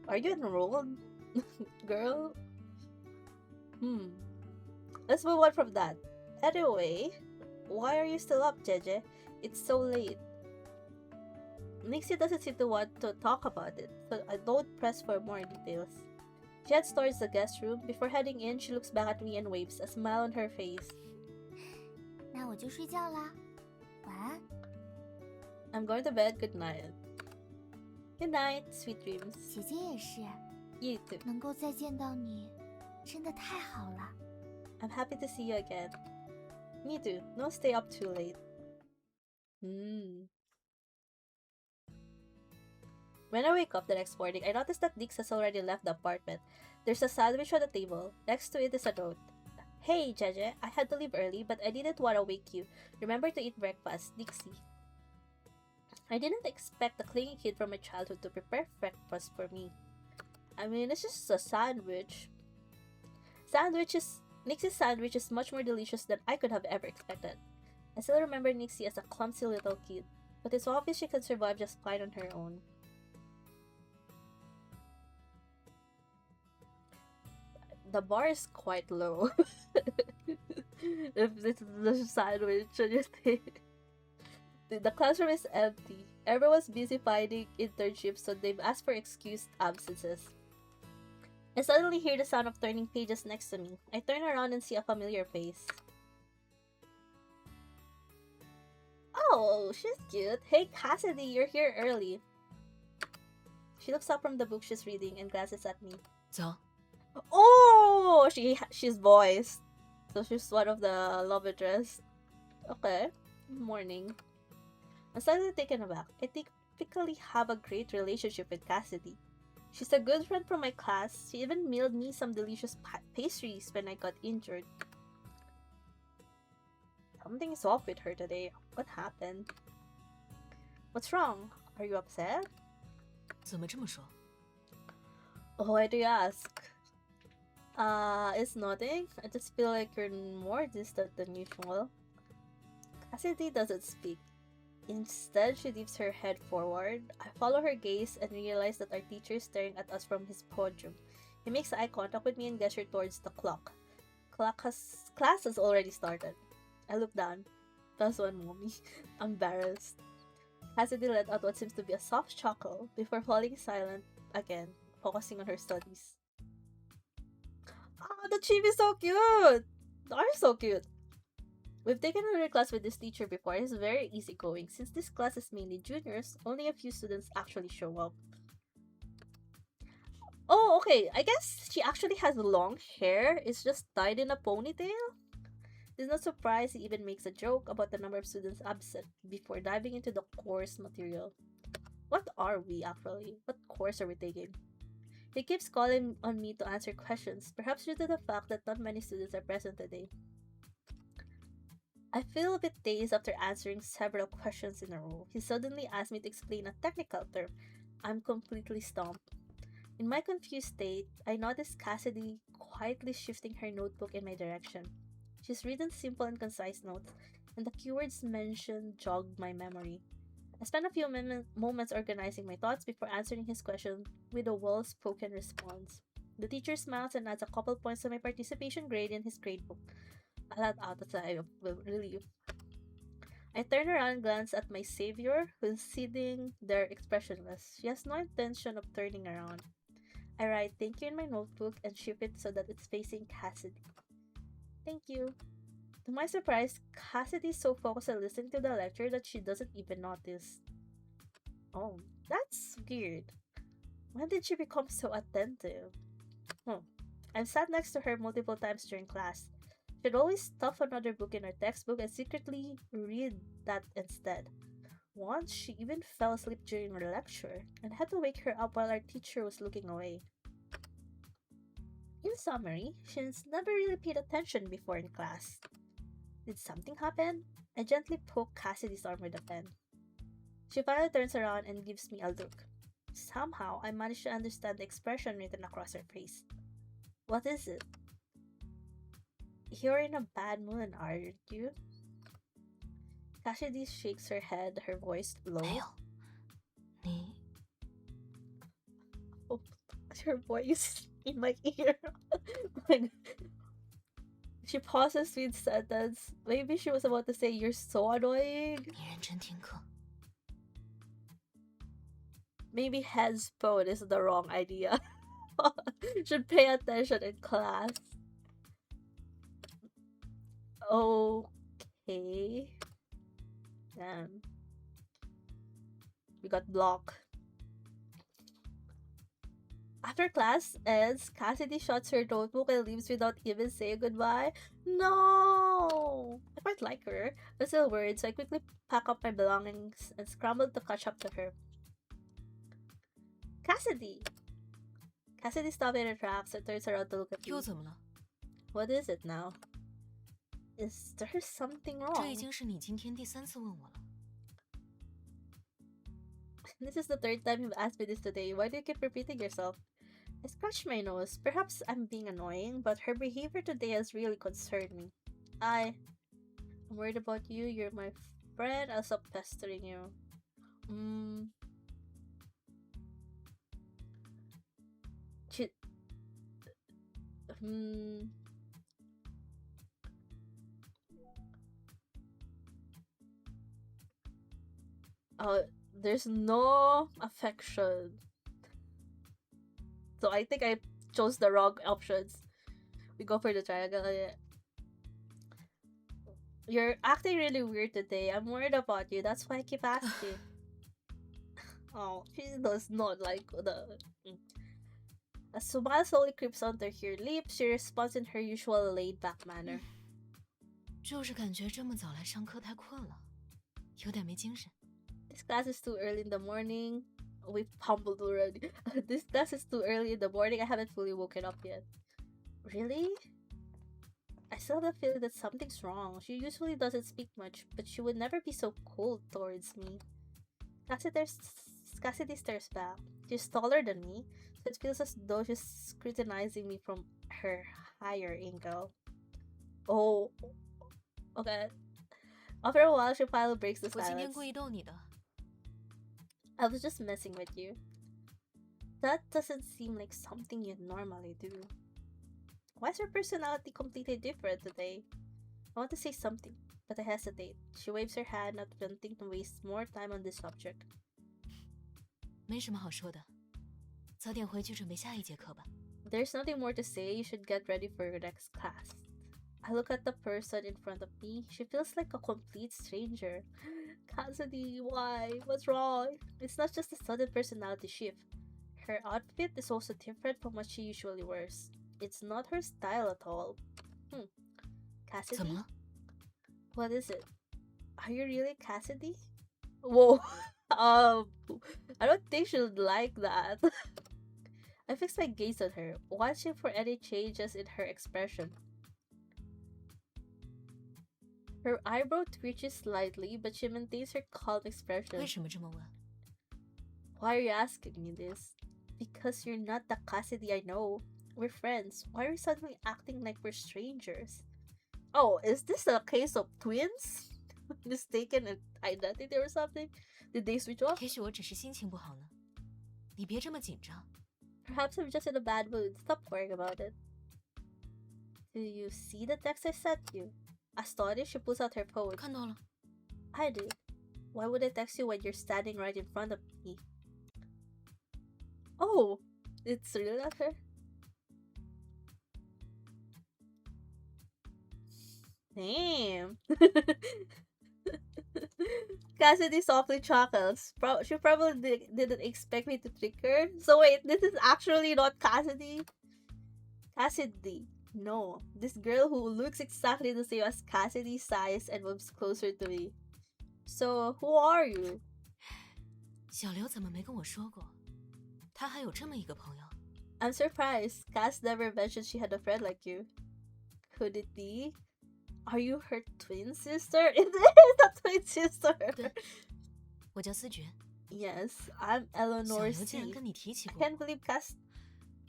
Are you enrolled? Girl? Let's move on from that. Anyway, why are you still up, Jeje? It's so late. Nixie doesn't seem to want to talk about it, so I don't press for more details. She heads towards the guest room. Before heading in, she looks back at me and waves, a smile on her face. 那我就睡觉啦，晚安。 I'm going to bed. Good night. Good night, sweet dreams. 姐姐也是， You too. 能够再见到你，真的太好了。 I'm happy to see you again. Me too. Don't stay up too late. When I wake up the next morning, I notice that Dix has already left the apartment. There's a sandwich on the table. Next to it is a note. Hey, Jeje, I had to leave early, but I didn't want to wake you. Remember to eat breakfast, Dixie. I didn't expect the clingy kid from my childhood to prepare breakfast for me. I mean, it's just a sandwich. Nixie's sandwich is much more delicious than I could have ever expected. I still remember Nixie as a clumsy little kid. but it's obvious she can survive just fine on her own. The bar is quite low. If it's the sandwich and you think. The classroom is empty. Everyone's busy finding internships, so they've asked for excused absences. I suddenly hear the sound of turning pages next to me. I turn around and see a familiar face. Oh, she's cute. Hey, Cassidy, you're here early. She looks up from the book she's reading and glances at me. 走， Oh, she's voiced. So she's one of the love interests. Okay. Morning. I'm suddenly taken aback. I typically have a great relationship with Cassidy. She's a good friend from my class. She even mailed me some delicious pastries when I got injured. Something's off with her today. What happened? What's wrong? Are you upset? 怎么这么说？ Oh, why do you ask? It's nothing. I just feel like you're more distant than usual. Cassidy doesn't speak. Instead, she leaves her head forward. I follow her gaze and realize that our teacher is staring at us from his podium. He makes eye contact with me and gestures towards the clock. Class has already started. I look down. That's one mommy. Embarrassed. Cassidy let out what seems to be a soft chuckle before falling silent again, focusing on her studies. Ah, the chief is so cute! They are so cute! We've taken another class with this teacher before. He's very easygoing. Since this class is mainly juniors, only a few students actually show up. Oh, okay. I guess she actually has long hair. It's just tied in a ponytail. It's not surprised he even makes a joke about the number of students absent before diving into the course material. What are we actually? What course are we taking? He keeps calling on me to answer questions, perhaps due to the fact that not many students are present today. I feel a bit dazed after answering several questions in a row. He suddenly asked me to explain a technical term. I'm completely stumped. In my confused state, I noticed Cassidy quietly shifting her notebook in my direction. She's written simple and concise notes, and the keywords mentioned jogged my memory. I spent a few moments organizing my thoughts before answering his question with a well-spoken response. The teacher smiles and adds a couple points to my participation grade in his gradebook. I let out a sigh of relief. I turn around and glance at my savior, who's sitting there expressionless. She has no intention of turning around. I write thank you in my notebook and shift it so that it's facing Cassidy. Thank you. To my surprise, Cassidy is so focused on listening to the lecture that she doesn't even notice. Oh, that's weird. When did she become so attentive? I've sat next to her multiple times during class. She'd always stuff another book in her textbook and secretly read that instead. Once, she even fell asleep during her lecture and had to wake her up while our teacher was looking away. In summary, she's never really paid attention before in class. Did something happen? I gently poke Cassidy's arm with a pen. She finally turns around and gives me a look. Somehow, I manage to understand the expression written across her face. What is it? You're in a bad mood, aren't you? Cassidy shakes her head, her voice low. 没有，你 Oh, her voice in my ear. Like, she pauses mid-sentence. Maybe she was about to say, "You're so annoying." 你认真听课。 Maybe headphone is the wrong idea. Should pay attention in class. Okay. Damn. We got blocked. After class ends, Cassidy shuts her notebook and leaves without even saying goodbye. No! I quite like her. I'm still worried, so I quickly pack up my belongings and scramble to catch up to her. Cassidy! Cassidy stops in her tracks and turns around to look at me. 又怎么了？ What is it now? Is there something 这 wrong? 已经是你今天第3次问我了。 This is the 3rd time you've asked me this today. Why do you keep repeating yourself? I scratch my nose. Perhaps I'm being annoying, but her behavior today has really concerned me. I'm worried about you. You're my friend. I'll stop pestering you. Mm, she, hmm. Oh, there's no affection. So I think I chose the wrong options. We go for the triangle. You're acting really weird today. I'm worried about you. That's why I keep asking. Oh, she does not like the. A smile slowly creeps onto her lips. She responds in her usual laid-back manner. 就是感觉这么早来上课太困了，有点没精神。This class is too early in the morning. We've humbled already. This class is too early in the morning. I haven't fully woken up yet. Really? I still have a feeling that something's wrong. She usually doesn't speak much, but she would never be so cold towards me. Cassidy stares back. She's taller than me, so it feels as though she's scrutinizing me from her higher angle. Oh, okay. After a while, she finally breaks the 我今天 silence. 故意逗你的。 I was just messing with you. That doesn't seem like something you normally do. Why is her personality completely different today? I want to say something, but I hesitate. She waves her hand, not wanting to waste more time on this subject. 没什么好说的，早点回去准备下一节课吧。 There's nothing more to say. You should get ready for your next class. I look at the person in front of me. She feels like a complete stranger. Cassidy, why? What's wrong? It's not just a sudden personality shift. Her outfit is also different from what she usually wears. It's not her style at all. 怎么 Cassidy? 了？ What is it? Are you really Cassidy? Whoa. I don't think she'll like that. I fix my gaze on her, watching for any changes in her expression. Her eyebrow twitches slightly, but she maintains her calm 为 expression. 什么这么问？ Why are you asking me this? Because you're not the Cassidy I know. We're friends. Why are you suddenly acting like we're strangers? Oh, is this a case of twins? Mistaken identity or something? Did they switch off? 也许我只是心情不好呢。你别这么紧张。 Perhaps I'm just in a bad mood. Stop worrying about it. Do you see the text I sent you? Astonished, she pulls out her phone. 看到了， I did. Why would I text you when you're standing right in front of me? Oh, it's really not her? Damn. Cassidy softly chuckles. She probably didn't expect me to trick her. So wait, this is actually not Cassidy? Cassidy. No, this girl who looks exactly the same as Cassidy sighs and moves closer to me. So, who are you? 小刘怎么没跟我说过？他还有这么一个朋友？ I'm surprised. Cass never mentioned she had a friend like you. Could it be? Are you her twin sister? It is a twin sister. 对，我叫思觉。 Yes, I'm 小 Eleanor 刘竟然 C. 跟你提起 I 过， can't believe Cass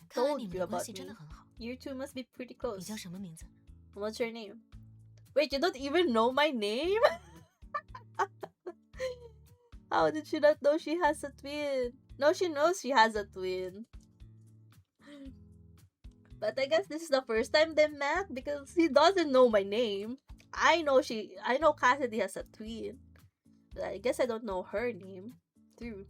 看来 told 你 you 们的关 about 系真 me. 的很好。 You two must be pretty 你 close. 叫什么名字？ What's your name? Wait, you don't even know my name? How did she not know she has a twin? No, she knows she has a twin. But I guess this is the first time they met because he doesn't know my name. I know Cassidy has a twin. But I guess I don't know her name. True.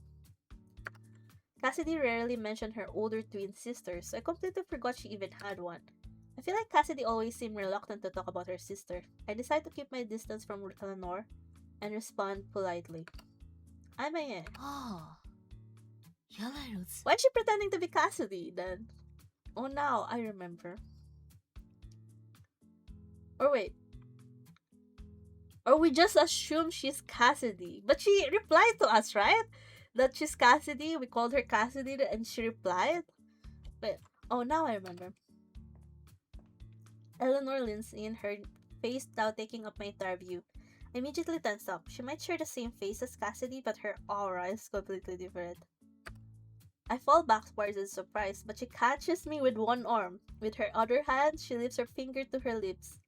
Cassidy rarely mentioned her older twin sister, so I completely forgot she even had one. I feel like Cassidy always seemed reluctant to talk about her sister. I decide to keep my distance from Eleanor and respond politely. I'm Ayan. 哦，原来如此。 Why is she pretending to be Cassidy then? Oh, now I remember. Or wait. Or we just assume she's Cassidy. But she replied to us, right? That she's Cassidy. We called her Cassidy and she replied. Wait. Oh, now I remember. Eleanor leans in, her face now taking up my entire view. I immediately tense up. She might share the same face as Cassidy, but her aura is completely different. I fall backwards in surprise, but she catches me with one arm. With her other hand, she lifts her finger to her lips,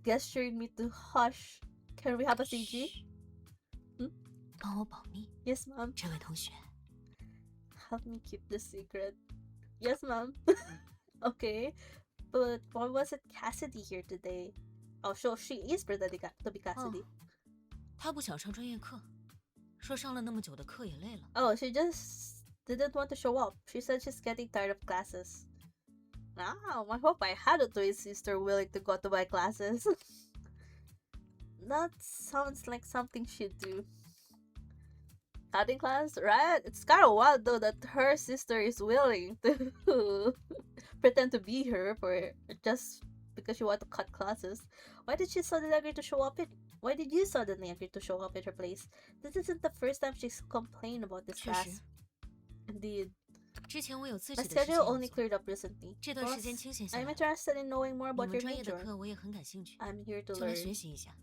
gesturing me to hush. Can we have a CG? 帮我保密。 Yes, ma'am. 这位同学， Help me keep the secret. Yes, ma'am. Okay. But why wasn't Cassidy here today? Oh, so she is pretending to be Cassidy. 他不想上专业课，说上了那么久的课也累了。 Oh, she just didn't want to show up. She said she's getting tired of classes. Wow, I hope I had a twin sister willing to go to my classes. That sounds like something she'd do. Cutting class, right? It's kind of wild though that her sister is willing to pretend to be her for just because she want to cut classes. Why did she suddenly agree to show up in? Why did you suddenly agree to show up at her place? This isn't the first time she's complained about this 确 class. 实， Indeed. 之前我有自 My 己的事情 schedule 要 only 做， cleared up recently. 这段时 Plus, 间清闲下 I'm 来了。 interested in knowing more 你 about 们 your 专业的 major. 课我也很感兴趣， I'm here to 就来 learn. 学习一下。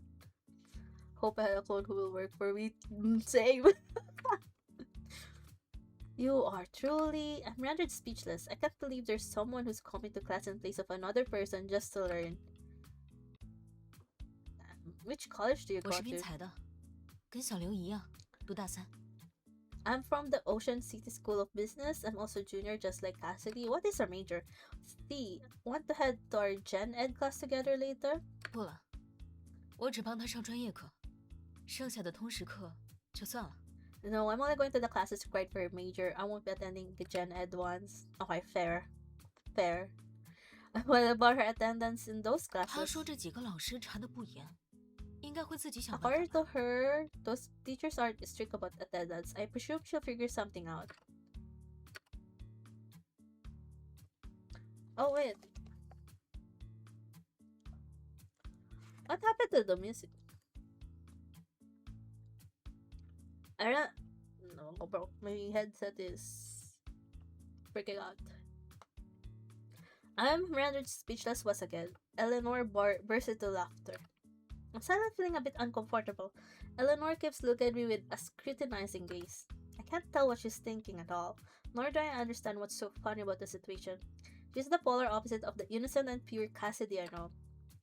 Hope I have a clone who will work for me. Same. You are truly. I'm rendered speechless. I can't believe there's someone who's coming to class in place of another person just to learn. Which college do you 我 go 是滨 to? 财的，跟小刘一样，读大三。 I'm from the Ocean City School of Business. I'm also junior, just like Cassidy. What is our major? C. Want to head to our Gen Ed class together later? 不了，我只帮他上专业课，剩下的通识课就算了。 No, I'm only going to the classes required for a major. I won't be attending the Gen Ed ones. Okay, fair. Fair. What about her attendance in those 他 classes? 说这几个老师查的不严，应该会自己想办法 According 吧。 to her, those teachers aren't strict about attendance. I presume she'll figure something out. Oh, wait. What happened to the music? I don't... No, bro. My headset is freaking out. I'm rendered speechless once again. Eleanor burst into laughter. I'm suddenly feeling a bit uncomfortable. Eleanor keeps looking at me with a scrutinizing gaze. I can't tell what she's thinking at all, nor do I understand what's so funny about the situation. She's the polar opposite of the innocent and pure Cassidy I know.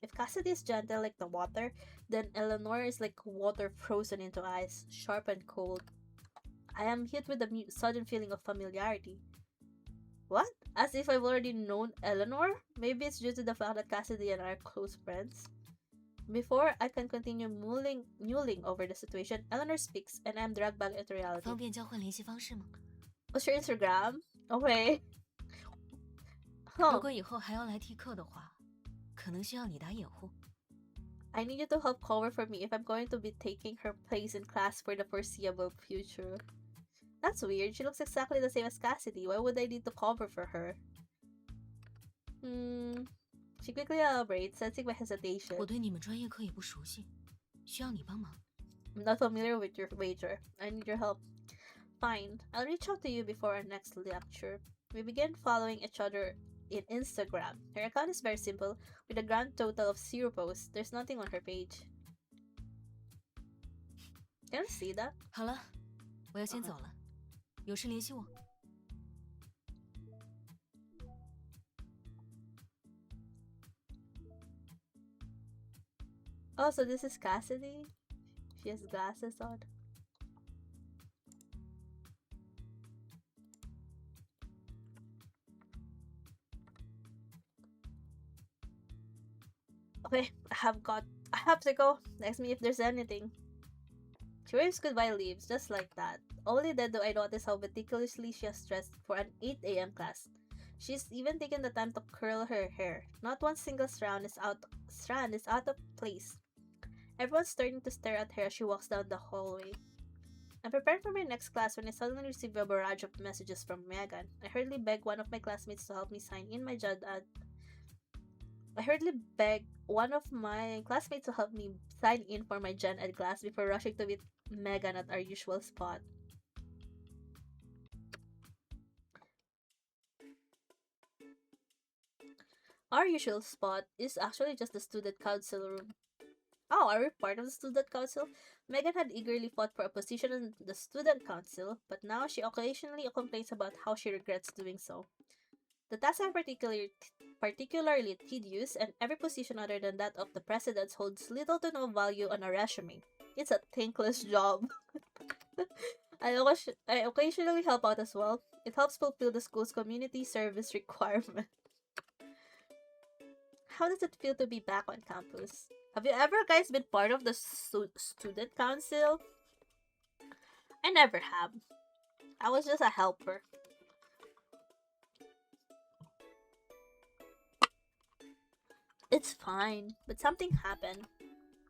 If Cassidy is gentle like the water, then Eleanor is like water frozen into ice, sharp and cold. I am hit with a sudden feeling of familiarity. What? As if I've already known Eleanor? Maybe it's due to the fact that Cassidy and I are close friends. Before I can continue mulling over the situation, Eleanor speaks and I am dragged back into reality. 方便交换联系方式吗？ What's your Instagram? Okay. 如 Huh. 果以后还要来替课的话，可能需要你打掩护。 I need you to help cover for me if I'm going to be taking her place in class for the foreseeable future. That's weird. She looks exactly the same as Cassidy. Why would I need to cover for her? She quickly elaborates, sensing my hesitation. 我对你们专业课也不熟悉，需要你帮忙。 I'm not familiar with your major. I need your help. Fine. I'll reach out to you before our next lecture. We begin following each other in Instagram. Her account is very simple, with a grand total of 0 posts. There's nothing on her page. Can you see that? 好了，我要先走了，有事联系我。 Oh, so this is Cassidy? She has glasses on. Okay, I have to go. Ask me if there's anything. She waves goodbye, leaves, just like that. Only then do I notice how meticulously she has dressed for an 8 a.m. class. She's even taken the time to curl her hair. Not one single strand is out of place. Everyone's starting to stare at her as she walks down the hallway. I'm preparing for my next class when I suddenly receive a barrage of messages from Megan. I hurriedly beg one of my classmates to help me sign in my Gen Ed. I hurriedly beg one of my classmates to help me sign in for my Gen Ed class before rushing to meet Megan at our usual spot. Our usual spot is actually just the student council room. Oh, are we part of the student council? Megan had eagerly fought for a position in the student council, but now she occasionally complains about how she regrets doing so. The tasks are particularly tedious, and every position other than that of the presidents holds little to no value on a resume. It's a thankless job. I occasionally help out as well. It helps fulfill the school's community service requirement. How does it feel to be back on campus? Have you ever guys been part of the student council? I never have. I was just a helper. It's fine, but something happened.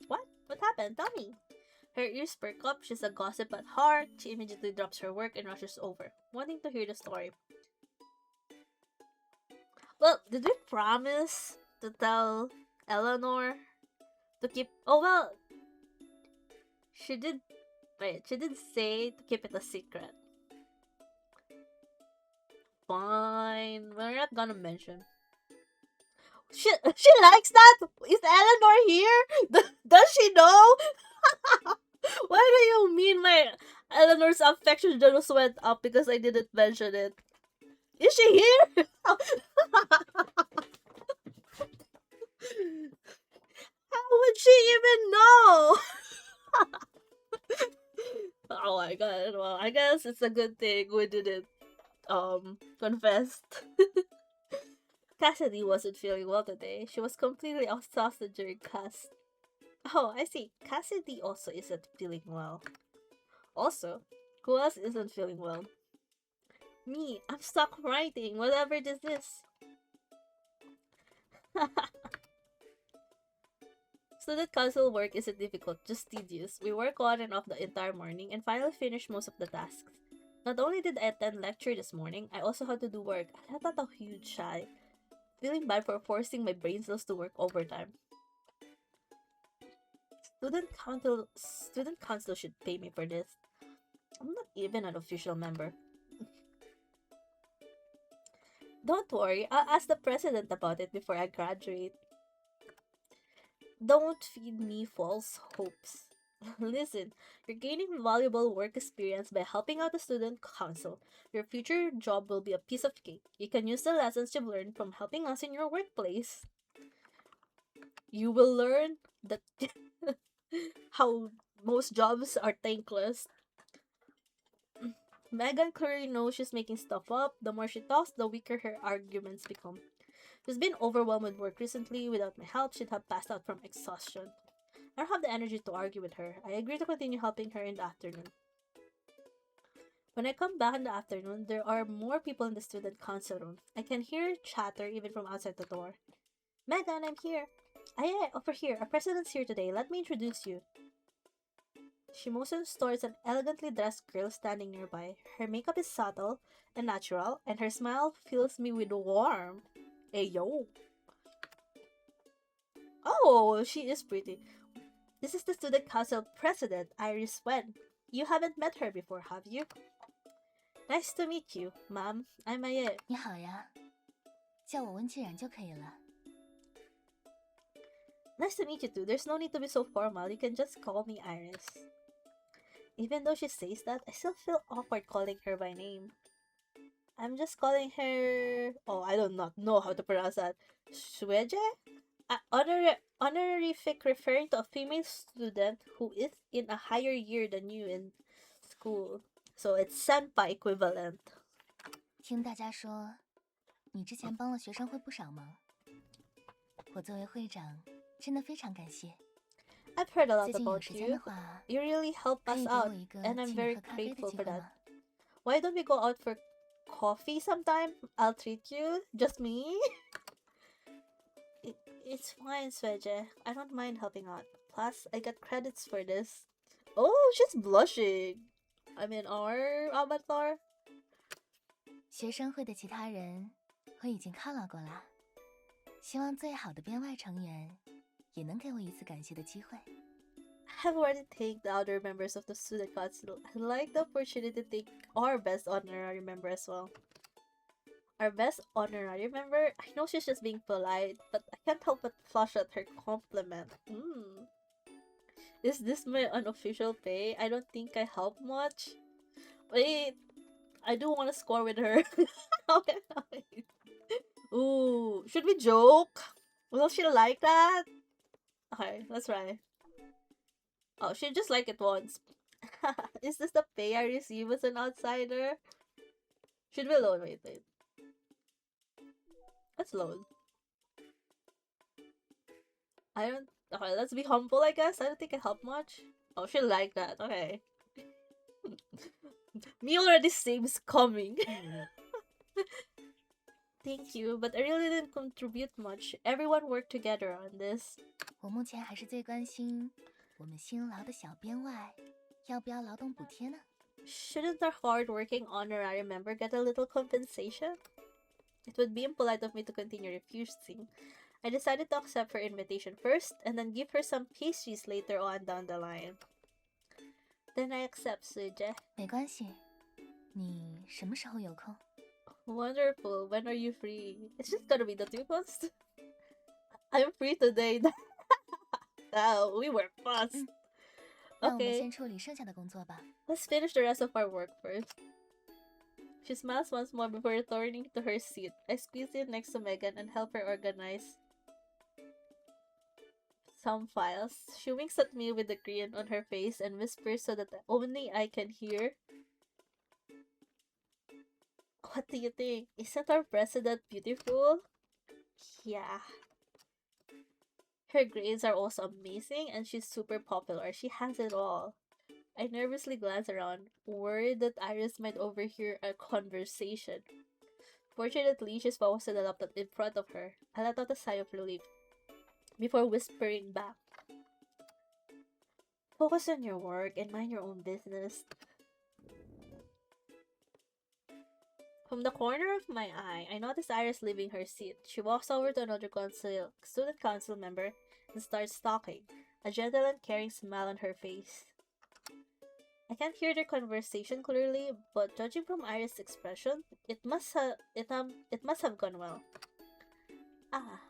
What? What happened? Tell me. Her ears perk up. She's a gossip at heart. She immediately drops her work and rushes over, wanting to hear the story. Well, did we promise to tell Eleanor to keep? Oh well, she did. Wait, she did say to keep it a secret. Fine, we're not gonna mention. She likes that. Is Eleanor here? Does she know? What do you mean my Eleanor's affection just went up because I didn't mention it? Is she here? How would she even know? Oh my god. Well, I guess it's a good thing we didn't confess. Cassidy wasn't feeling well today. She was completely exhausted during class. Oh, I see. Cassidy also isn't feeling well. Also, who else isn't feeling well? Me. I'm stuck writing, whatever this is. Student council work isn't difficult, just tedious. We work on and off the entire morning and finally finish most of the tasks. Not only did I attend lecture this morning, I also had to do work. I had a huge shy. Feeling bad for forcing my brain cells to work overtime. Student council should pay me for this. I'm not even an official member. Don't worry, I'll ask the president about it before I graduate. Don't feed me false hopes. Listen, you're gaining valuable work experience by helping out the student council. Your future job will be a piece of cake. You can use the lessons you've learned from helping us in your workplace. You will learn that how most jobs are thankless. Megan clearly knows she's making stuff up. The more she talks, the weaker her arguments become. She's been overwhelmed with work recently. Without my help, she'd have passed out from exhaustion. I don't have the energy to argue with her. I agree to continue helping her in the afternoon. When I come back in the afternoon, there are more people in the student council room. I can hear chatter even from outside the door. Megan, I'm here. Aye, over here. Our president's here today. Let me introduce you. She motions towards an elegantly dressed girl standing nearby. Her makeup is subtle and natural, and her smile fills me with warmth. Hey, yo. Oh, she is pretty. This is the student council president, Iris Wen. You haven't met her before, have you? Nice to meet you, ma'am. I'm Aye. 你好呀，叫我温既然就可以了。Nice to meet you too. There's no need to be so formal. You can just call me Iris. Even though she says that, I still feel awkward calling her by name. I'm just calling her... Oh, I do not know how to pronounce that. Shueje? Honorific referring to a female student who is in a higher year than you in school. So it's senpai equivalent. 听大家说，你之前帮了学生会不少忙，我作为会长，真的非常感谢。 I've heard a lot 最近有 about 时间的 you. 话， You really help 可 us 以给 out, 我一个 and I'm 请你 very 喝咖啡的 grateful 机 for 会 that. 吗？ Why don't we go out for coffee sometime? I'll treat you. Just me? It's fine, Sveje. I don't mind helping out. Plus, I got credits for this. Oh, she's blushing. I'm in our avatar. 学生会的其他人，我已经犒劳过了。希望最好的编外成员，也能给我一次感谢的机会。 I've already thanked the other members of the student council. I'd like the opportunity to thank our best honorary member as well. Our best honorary member? I know she's just being polite, but I can't help but flush at her compliment. Is this my unofficial pay? I don't think I help much. Wait, I do want to score with her. Okay. Ooh, should we joke? Will she like that? Okay, let's try. Oh, she just liked it once. Is this the pay I receive as an outsider? Should we load? Wait. Let's load. I don't. Okay, let's be humble, I guess. I don't think it helped much. Oh, she like that. Okay. Me already seems coming. Thank you, but I really didn't contribute much. Everyone worked together on this. 我目前还是最关心我们辛劳的小编外，要不要劳动补贴呢？ Shouldn't our hard-working honorary member get a little compensation? It would be impolite of me to continue refusing. I decided to accept her invitation first, and then give her some pastries later on down the line. Then I accept, Suje. 没关系，你什么时候有空？ Wonderful. When are you free? It's just gonna be the two of us. I'm free today. Oh, we were fast. 让我们 Okay, 先处理剩下的工作吧。 let's finish the rest of our work first. She smiles once more before returning to her seat. I squeeze in next to Megan and help her organize some files. She winks at me with a grin on her face and whispers so that only I can hear. What do you think? Isn't our president beautiful? Yeah. Her grades are also amazing and she's super popular. She has it all. I nervously glance around, worried that Iris might overhear our conversation. Fortunately, she's focused on the laptop in front of her. I let out a sigh of relief before whispering back. Focus on your work and mind your own business. From the corner of my eye, I notice Iris leaving her seat. She walks over to another student council member and starts talking, a gentle and caring smile on her face. I can't hear their conversation clearly, but judging from Iris' expression, it must have gone well. Ah,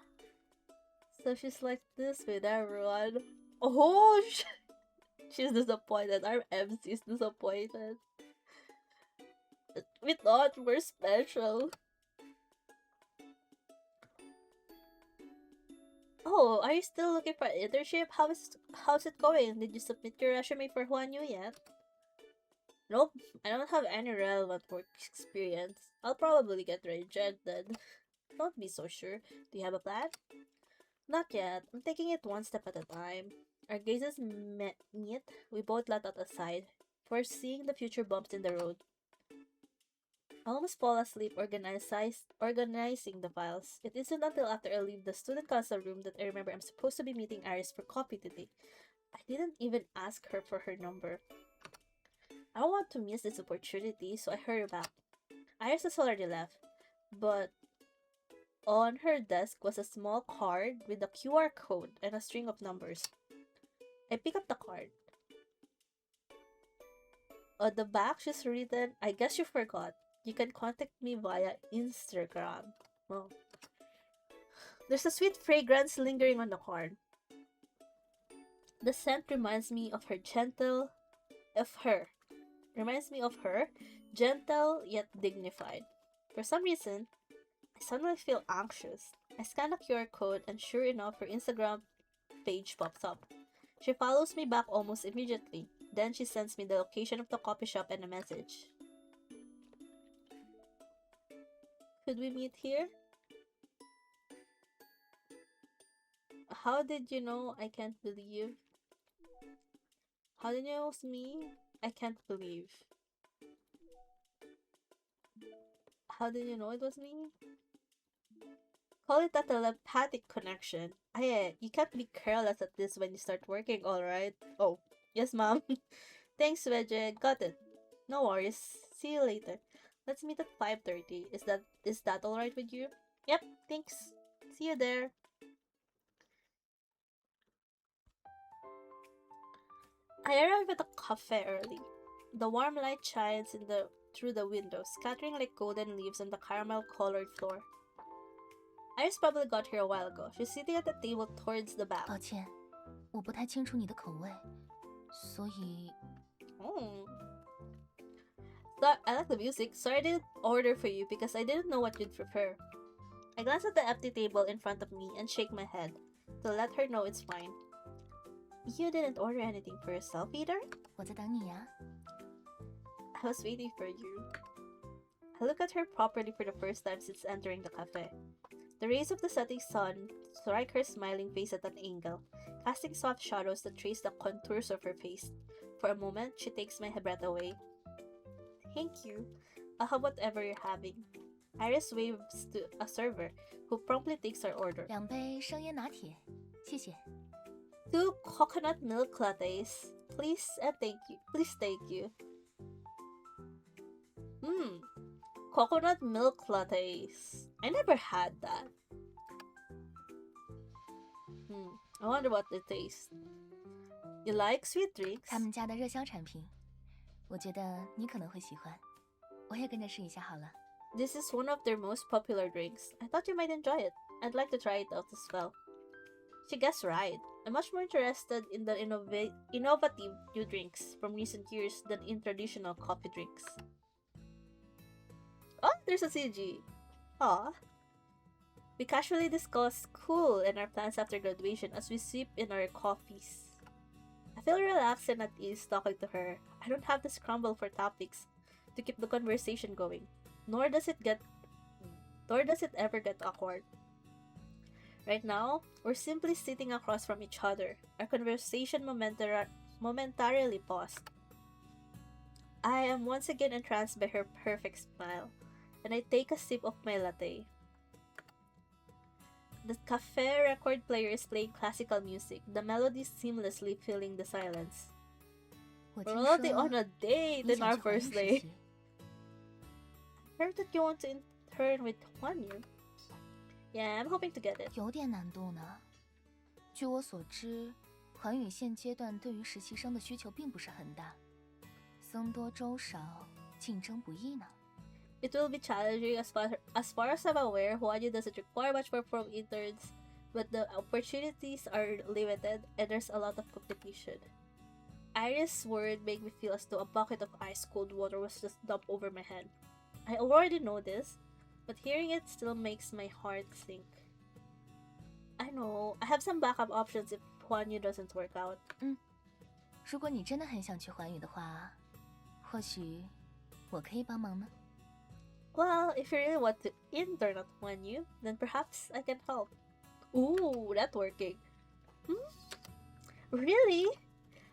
so she's like this with everyone. Oh, she's disappointed. Our MC is disappointed. We thought we're special. Oh, are you still looking for an internship? How's it going? Did you submit your resume for Huanyu yet? Nope, I don't have any relevant work experience. I'll probably get rejected. Don't be so sure. Do you have a plan? Not yet. I'm taking it one step at a time. Our gazes meet. We both let out a sigh, foreseeing the future bumps in the road. I almost fall asleep organizing the files. It isn't until after I leave the student council room that I remember I'm supposed to be meeting Iris for coffee today. I didn't even ask her for her number. I don't want to miss this opportunity, so I hurry back. Iris has already left, but on her desk was a small card with a QR code and a string of numbers. I pick up the card. On the back, she's written, "I guess you forgot. You can contact me via Instagram." Oh. There's a sweet fragrance lingering on the card. The scent reminds me of her, gentle yet dignified. For some reason, I suddenly feel anxious. I scan the QR code and sure enough, her Instagram page pops up. She follows me back almost immediately. Then she sends me the location of the coffee shop and a message. Could we meet here? How did you know? I can't believe. How did you know it's me? I can't believe. How did you know it was me? Call it a telepathic connection. You can't be careless at this when you start working, alright? Oh, yes, ma'am. Thanks, Wedge. Got it. No worries. See you later. Let's meet at 5:30. Is that alright with you? Yep, thanks. See you there. I arrive at the cafe early. The warm light shines through the window, scattering like golden leaves on the caramel-colored floor. Iris probably got here a while ago. She's sitting at the table towards the back. 抱歉，我不太清楚你的口味，所以 Oh. So, I like the music. Sorry I didn't order for you because I didn't know what you'd prefer. I glance at the empty table in front of me and shake my head to let her know it's fine. You didn't order anything for yourself either? 我在等你呀。I was waiting for you. I look at her properly for the first time since entering the cafe. The rays of the setting sun strike her smiling face at an angle, casting soft shadows that trace the contours of her face. For a moment, she takes my breath away. Thank you. I'll have whatever you're having. Iris waves to a server, who promptly takes our order. 2杯生椰拿铁，谢谢。 2 coconut milk lattes. Please and thank you. Please thank you. Coconut milk lattes. I never had that. I wonder what they taste. You like sweet drinks? 他们家的热销产品，我觉得你可能会喜欢。我也跟着试一下好了。 This is one of their most popular drinks. I thought you might enjoy it. I'd like to try it out as well. She guessed right. I'm much more interested in the innovative new drinks from recent years than in traditional coffee drinks. Oh, there's a CG. Aw. We casually discuss school and our plans after graduation as we sip in our coffees. I feel relaxed and at ease talking to her. I don't have to scramble for topics to keep the conversation going. Nor does it ever get awkward. Right now, we're simply sitting across from each other. Our conversation momentarily paused. I am once again entranced by her perfect smile, and I take a sip of my latte. The cafe record player is playing classical music, the melody seamlessly filling the silence. 我 We're 听 already 说 on a date 你 in 想 our 去华 first 语实 day. 习， Heard that you want to intern with Huanyu. Yeah, I'm hoping to get it. 有点难度呢。据我所知，环宇现阶段对于实习生的需求并不是很大，僧多粥少，竞争不易呢。 It will be challenging as far as I'm aware. Huanyu doesn't require much more from interns, but the opportunities are limited and there's a lot of competition. Iris' word made me feel as though a bucket of ice cold water was just dumped over my head. I already know this, but hearing it still makes my heart sink. I know, I have some backup options if Huanyu doesn't work out. 如果你真的很想去环宇的话，或许我可以帮忙呢。 Well, if you really want to intern at Huanyu, then perhaps I can help. Ooh, networking. Really?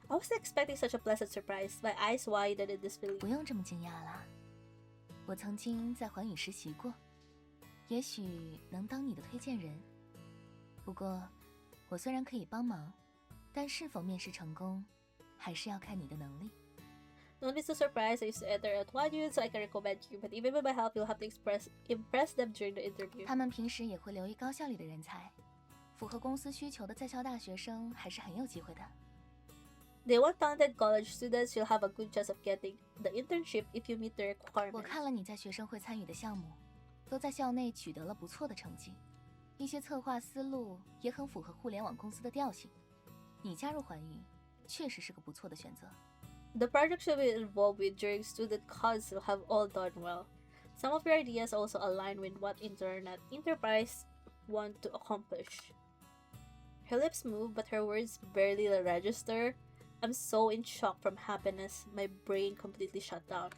I wasn't expecting such a pleasant surprise. My eyes widened in disbelief. 不用这么惊讶啦，我曾经在环宇实习过，也许能当你的推荐人。不过，我虽然可以帮忙，但是否面试成功，还是要看你的能力。 Don't be so surprised I used to enter at Huanyu, so I can recommend you. But even with my help, you'll have to impress them during the interview. 他们平时也会留意高效率的人才，符合公司需求的在校大学生还是很有机会的。 They want talented college students. You'll have a good chance of getting the internship if you meet the 我 requirements. 看了你在学生会参与的项目，都在校内取得了不错的成绩，一些策划思路也很符合互联网公司的调性。你加入环宇，确实是个不错的选择。 The projects you'll be involved with during student council have all done well. Some of your ideas also align with what Internet Enterprise want to accomplish. Her lips move, but her words barely register. I'm so in shock from happiness, my brain completely shut down.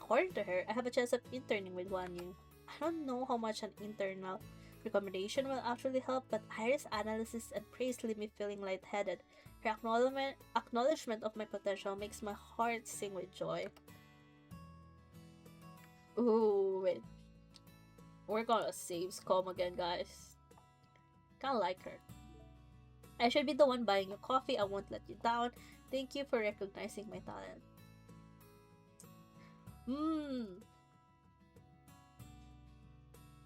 According to her, I have a chance of interning with Wanyu. I don't know how much an internal recommendation will actually help, but Iris' analysis and praise leave me feeling lightheaded. Her acknowledgement of my potential makes my heart sing with joy. Ooh, wait. We're gonna save Scum again, guys. Kinda like her. I should be the one buying you coffee. I won't let you down. Thank you for recognizing my talent.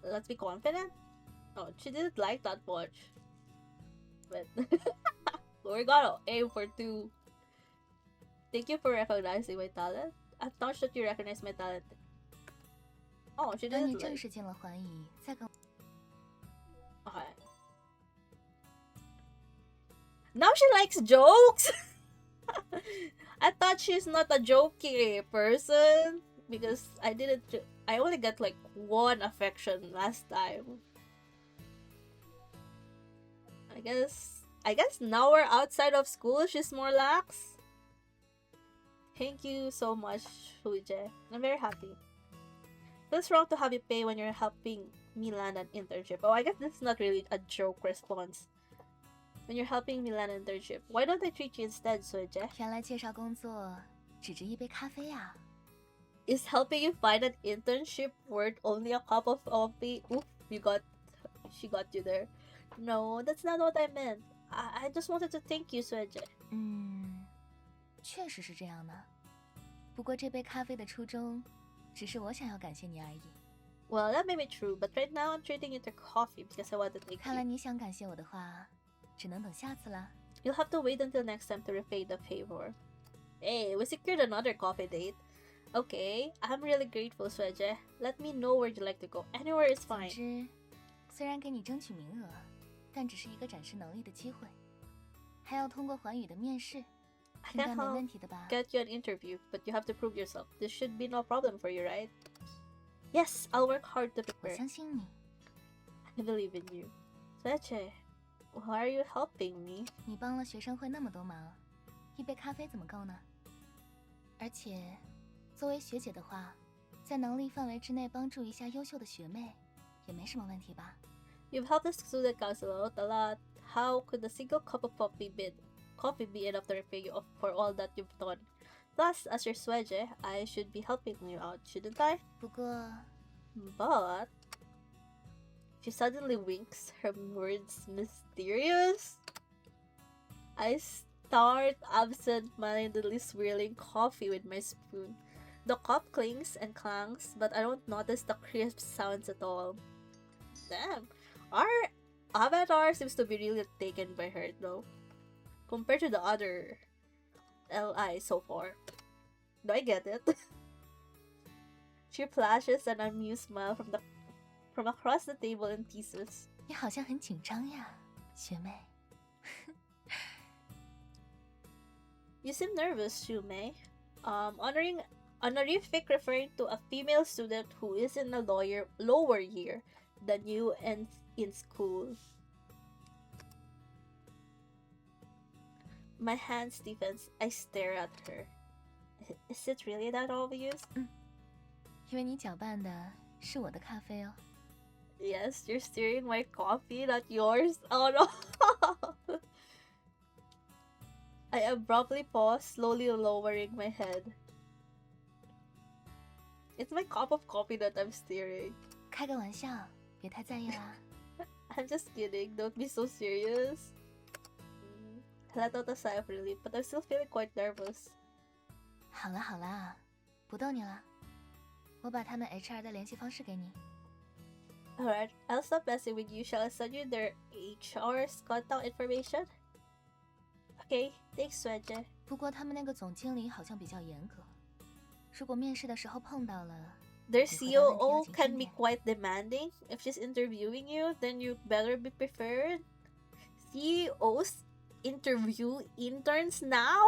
Let's be confident. Oh, she didn't like that much. But we're gonna aim for 2. Thank you for recognizing my talent. I'm touched that you recognize my talent. Oh, she 等你 didn't 正 like. 式进了环宇，再跟 Okay. Now she likes jokes. I thought she's not a jokey person because I only got like one affection last time. I guess now we're outside of school, she's more lax. Thank you so much, Shuije. I'm very happy. Feels wrong to have you pay when you're helping me land an internship. Oh, I guess this is not really a joke response. When you're helping me land an internship, why don't I treat you instead, Shuije? 原来介绍工作只值一杯咖啡呀、Is helping you find an internship worth only a cup of coffee? Oof, she got you there. No, that's not what I meant. I just wanted to thank you, Shuije. 确实是这样的。不过这杯咖啡的初衷，只是我想要感谢你而已。Well, that may be true, but right now I'm treating you to coffee because I want to thank 看来 you. 你想感谢我的话，只能等下次了。You'll have to wait until next time to repay the favor. Hey, we secured another coffee date. Okay, I'm really grateful, Shuije. Let me know where you'd like to go. Anywhere is 总 fine. 之，虽然给你争取名额，但只是一个展示能力的机会，还要通过环宇的面试， I 应该 can't 没 help 问题的吧？ get you an interview, but you have to prove yourself. This should be no problem for you, right? Yes, I'll work hard to 我 prepare. 相信你。 I believe in you. Shuije, why are you helping me? 你帮了学生会那么多忙，一杯咖啡怎么够呢？而且，作为学姐的话，在能力范围之内帮助一下优秀的学妹，也没什么问题吧？ You've helped the student council out a lot. How could a single cup of coffee be enough to repay you for all that you've done? Plus, as your Shuije, I should be helping you out, shouldn't I? 不过， But she suddenly winks, her words mysterious. I start absent-mindedly swirling coffee with my spoon. The cup clings and clangs, but I don't notice the crisp sounds at all. Damn, our avatar seems to be really taken by her though, compared to the other LI so far. Do I get it? She flashes an amused smile from across the table and teases. 你好像很紧张呀，学妹。 You seem nervous, Shumei. Honorific referring to a female student who is in a lower year than you and in school. My hand stiffens. I stare at her. Is it really that obvious? 因为你搅拌的是我的咖啡哦。 Yes, you're stirring my coffee, not yours. Oh no! I abruptly pause, slowly lowering my head. It's my cup of coffee that I'm stirring. 开个玩笑，别太在意啦。 I'm just kidding, don't be so serious. I let out a sigh of relief, but I'm still feeling quite nervous. 好啦好啦，不逗你了。我把他们 HR 的联系方式给你。 Alright, I'll stop messing with you. Shall I send you their HR's contact information? Okay, thanks, Shuije. 不过他们那个总经理好像比较严格，如果面试的时候碰到了， Their Ikaw daw COO ang can be tinatingnan. quite demanding. If she's interviewing you, then you better be prepared. CEOs interview interns now?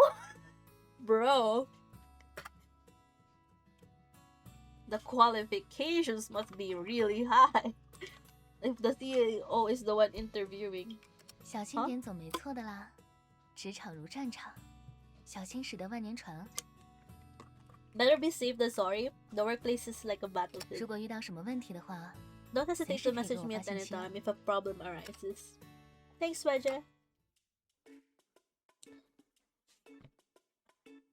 Bro. The qualifications must be really high. If the CEO is the one interviewing. 小心点总没错的啦。职场如战场，小心驶得万年船。 Better be safe than sorry. The workplace is like a battlefield. 如果遇到什么问题的话， Don't hesitate to message me at any time if a problem arises. Thanks, Shuije.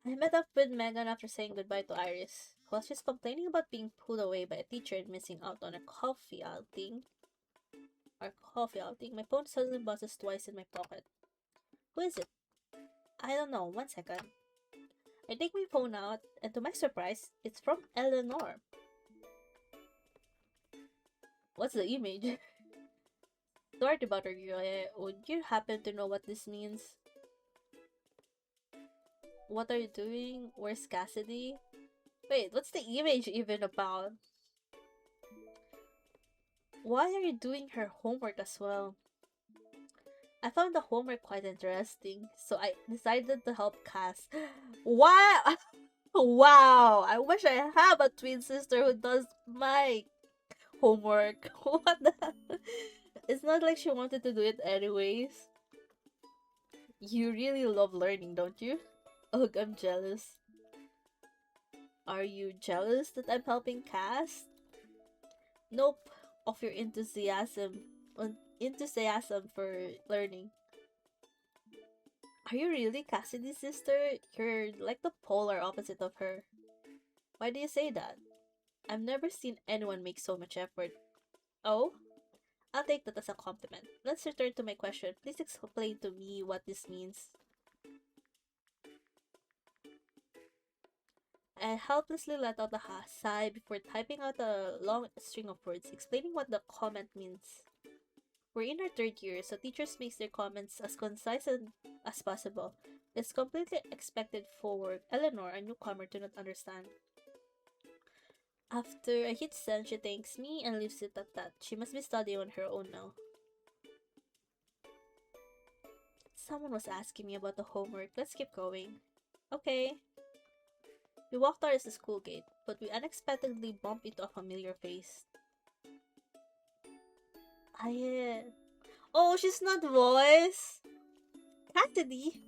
I met up with Megan after saying goodbye to Iris. While she's complaining about being pulled away by a teacher and missing out on a coffee outing, my phone suddenly buzzes twice in my pocket. Who is it? I don't know. 1 second. I take my phone out, and to my surprise, it's from Eleanor. What's the image? Sorry about her, girl. Would you happen to know what this means? What are you doing? Where's Cassidy? Wait, what's the image even about? Why are you doing her homework as well? I found the homework quite interesting, so I decided to help Cass. Wow! Wow! I wish I have a twin sister who does my homework. What the? It's not like she wanted to do it anyways. You really love learning, don't you? Ugh, I'm jealous. Are you jealous that I'm helping Cass? Nope. Of your enthusiasm for learning. Are you really Cassidy's sister? You're like the polar opposite of her. Why do you say that? I've never seen anyone make so much effort. Oh? I'll take that as a compliment. Let's return to my question. Please explain to me what this means. I helplessly let out a sigh before typing out a long string of words explaining what the comment means. We're in our third year, so teachers make their comments as concise as possible. It's completely expected for Eleanor, a newcomer, to not understand. After I hit send, she thanks me and leaves it at that. She must be studying on her own now. Someone was asking me about the homework. Let's keep going. Okay. We walk towards the school gate, but we unexpectedly bump into a familiar face. Oh, she's not Voice! Cassidy!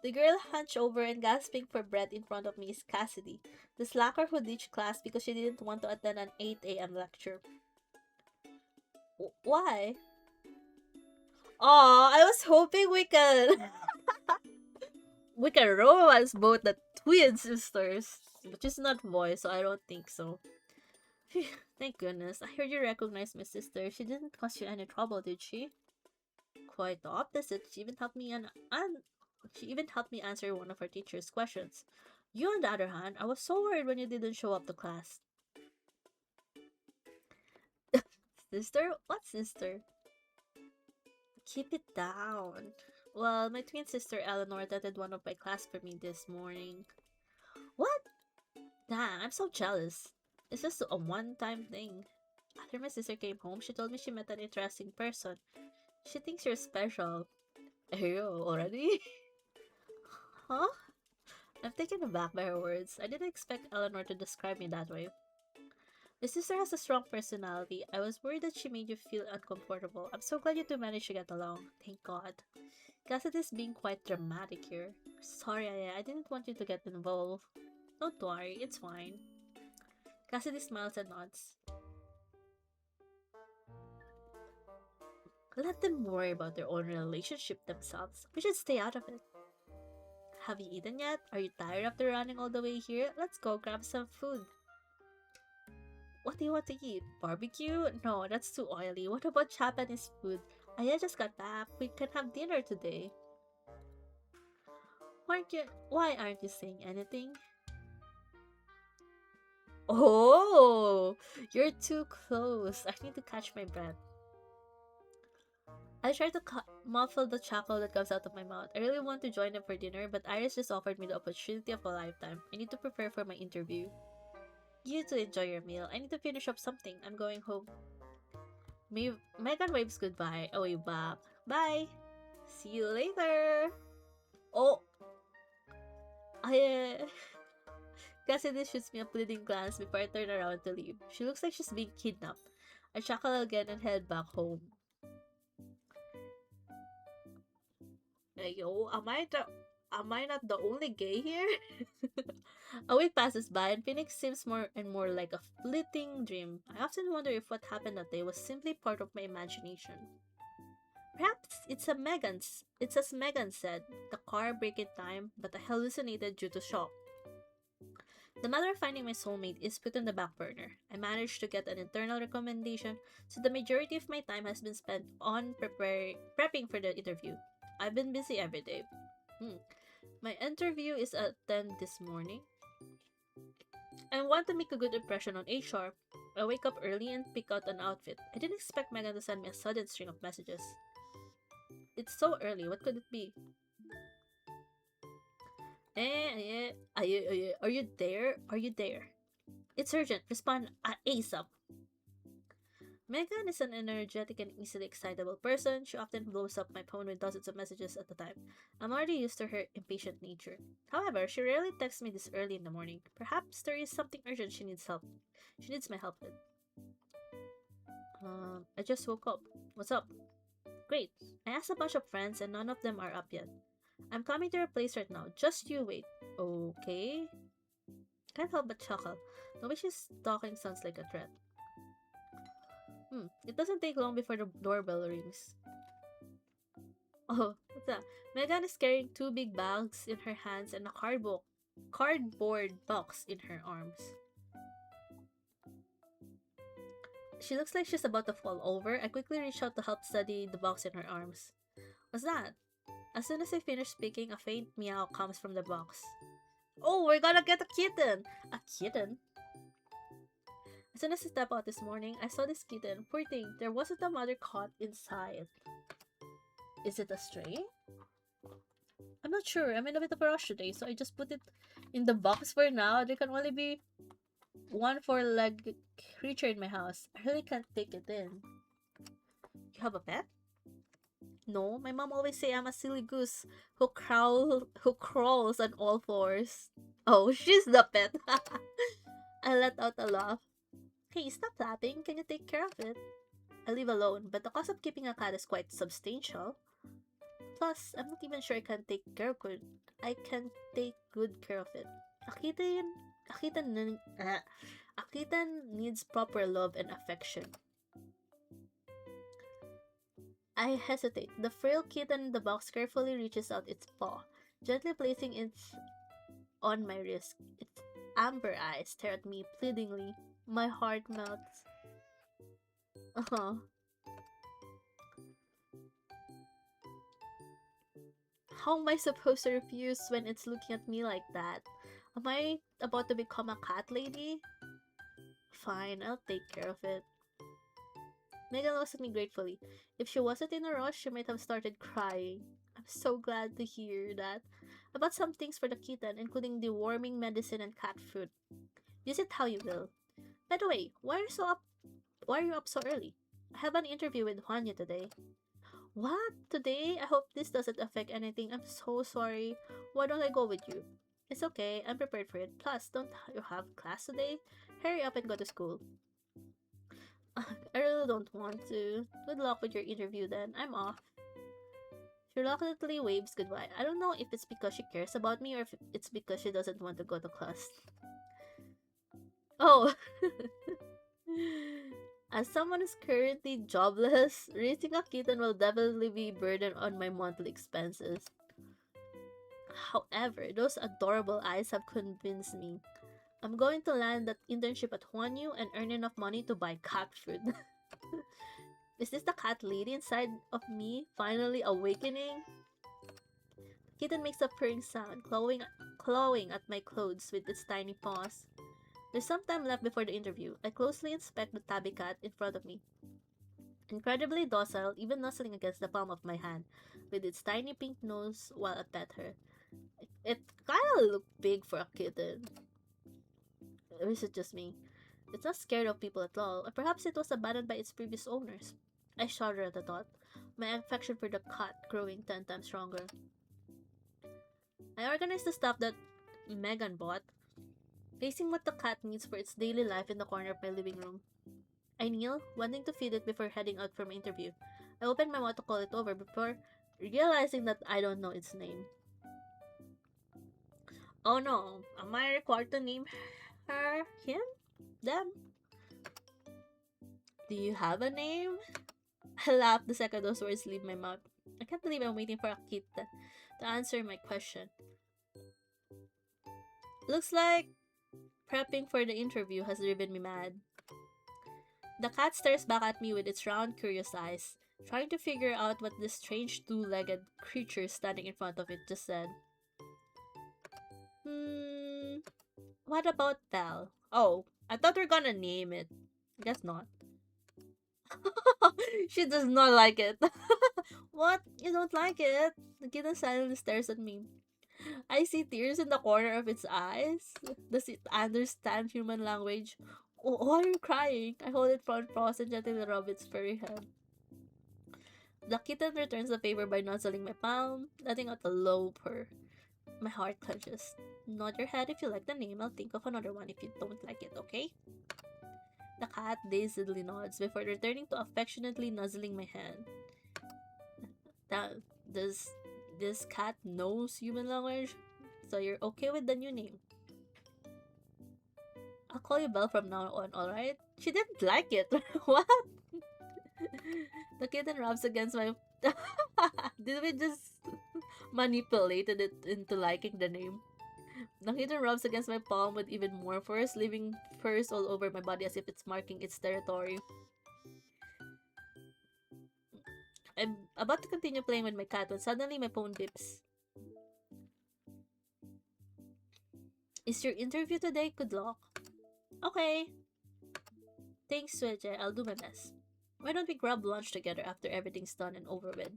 The girl hunched over and gasping for breath in front of me is Cassidy, the slacker who ditched class because she didn't want to attend an 8 a.m. lecture. Why? Aw, I was hoping we can we can romance both the twin sisters. But she's not Voice, so I don't think so. Phew, thank goodness. I heard you recognize my sister. She didn't cause you any trouble, did she? Quite the opposite. She even helped me answer one of her teacher's questions. You, on the other hand, I was so worried when you didn't show up to class. Sister? What sister? Keep it down. Well, my twin sister Eleanor attended one of my class for me this morning. What? Damn, I'm so jealous. It's just a one-time thing. After my sister came home, she told me she met an interesting person. She thinks you're special. Ew, already? Huh? I'm taken aback by her words. I didn't expect Eleanor to describe me that way. My sister has a strong personality. I was worried that she made you feel uncomfortable. I'm so glad you two managed to get along. Thank God. Cassidy is being quite dramatic here. Sorry, I didn't want you to get involved. Don't worry, it's fine. Cassidy smiles and nods. Let them worry about their own relationship themselves. We should stay out of it. Have you eaten yet? Are you tired after running all the way here? Let's go grab some food. What do you want to eat? Barbecue? No, that's too oily. What about Japanese food? I just got back. We can have dinner today. Why aren't you saying anything? Oh, you're too close. I need to catch my breath. I try to muffle the chuckle that comes out of my mouth. I really want to join them for dinner, but Iris just offered me the opportunity of a lifetime. I need to prepare for my interview. You two enjoy your meal. I need to finish up something. I'm going home. Megan waves goodbye. Away back. Bye. See you later. Oh. Cassidy shoots me a pleading glance before I turn around to leave. She looks like she's being kidnapped. I chuckle again and head back home. Yo, am I not the only gay here? A week passes by and Phoenix seems more and more like a fleeting dream. I often wonder if what happened that day was simply part of my imagination. Perhaps it's as Megan said, the car break in time, but I hallucinated due to shock. The matter of finding my soulmate is put on the back burner. I managed to get an internal recommendation, so the majority of my time has been spent on prepping for the interview. I've been busy every day. My interview is at 10 this morning. I want to make a good impression on HR. I wake up early and pick out an outfit. I didn't expect Megan to send me a sudden string of messages. It's so early, what could it be? Are you there? Are you there? It's urgent. Respond ASAP. Megan is an energetic and easily excitable person. She often blows up my phone with dozens of messages at a time. I'm already used to her impatient nature. However, she rarely texts me this early in the morning. Perhaps there is something urgent she needs my help with. I just woke up. What's up? Great. I asked a bunch of friends and none of them are up yet. I'm coming to your place right now. Just you wait. Okay. Can't help but chuckle. The way she's talking sounds like a threat. It doesn't take long before the doorbell rings. Oh, what's that? Megan is carrying two big bags in her hands and a cardboard box in her arms. She looks like she's about to fall over. I quickly reach out to help steady the box in her arms. What's that? As soon as I finish speaking, a faint meow comes from the box. Oh, we're gonna get a kitten! A kitten? As soon as I stepped out this morning, I saw this kitten. Poor thing, there wasn't a mother caught inside. Is it a stray? I'm not sure. I'm in a bit of a rush today, so I just put it in the box for now. There can only be one four-legged creature in my house. I really can't take it in. You have a pet? No, my mom always say I'm a silly goose who crawls on all fours. Oh, she's the pet. I let out a laugh. Hey, stop laughing. Can you take care of it? I live alone, but the cost of keeping a cat is quite substantial. Plus, I'm not even sure I can take good care of it. A kitten needs proper love and affection. I hesitate. The frail kitten in the box carefully reaches out its paw, gently placing it on my wrist. Its amber eyes stare at me pleadingly. My heart melts. How am I supposed to refuse when it's looking at me like that? Am I about to become a cat lady? Fine, I'll take care of it. Megan looks at me gratefully. If she wasn't in a rush, she might have started crying. I'm so glad to hear that. I bought some things for the kitten, including deworming medicine and cat food. Use it how you will. By the way, why are you up so early? I have an interview with Juanya today. What? Today? I hope this doesn't affect anything. I'm so sorry. Why don't I go with you? It's okay. I'm prepared for it. Plus, don't you have class today? Hurry up and go to school. I really don't want to. Good luck with your interview then. I'm off. She reluctantly waves goodbye. I don't know if it's because she cares about me or if it's because she doesn't want to go to class. Oh! As someone who's currently jobless, raising a kitten will definitely be a burden on my monthly expenses. However, those adorable eyes have convinced me. I'm going to land that internship at Huanyu and earn enough money to buy cat food. Is this the cat lady inside of me finally awakening? The kitten makes a purring sound, clawing at my clothes with its tiny paws. There's some time left before the interview. I closely inspect the tabby cat in front of me. Incredibly docile, even nuzzling against the palm of my hand, with its tiny pink nose while I pet her. It kinda looked big for a kitten. Or is it just me? It's not scared of people at all, or perhaps it was abandoned by its previous owners. I shudder at the thought, my affection for the cat growing 10 times stronger. I organized the stuff that Megan bought, placing what the cat needs for its daily life in the corner of my living room. I kneel, wanting to feed it before heading out for my interview. I open my mouth to call it over before realizing that I don't know its name. Oh no, am I required to name her, him, them? Do you have a name? I laugh the second those words leave my mouth. I can't believe I'm waiting for a kitten to answer my question. Looks like prepping for the interview has driven me mad. The cat stares back at me with its round, curious eyes, trying to figure out what this strange two-legged creature standing in front of it just said. What about Belle? Oh, I thought we were gonna name it. Guess not. She does not like it. What? You don't like it? The kitten silently stares at me. I see tears in the corner of its eyes. Does it understand human language? Why are you crying? I hold it front paws and gently rub its furry head. The kitten returns the favor by nuzzling my palm, letting out a low purr. My heart clenches. Nod your head if you like the name. I'll think of another one if you don't like it, okay? The cat dazedly nods before returning to affectionately nuzzling my hand. Does this cat knows human language? So you're okay with the new name? I'll call you Belle from now on, alright? She didn't like it. What? The kitten rubs against my. Did we just manipulated it into liking the name? The kitten rubs against my palm with even more force, leaving furs all over my body as if it's marking its territory. I'm about to continue playing with my cat when suddenly my phone beeps. Is your interview today? Good luck. Okay. Thanks, Swedge. I'll do my best. Why don't we grab lunch together after everything's done and over with?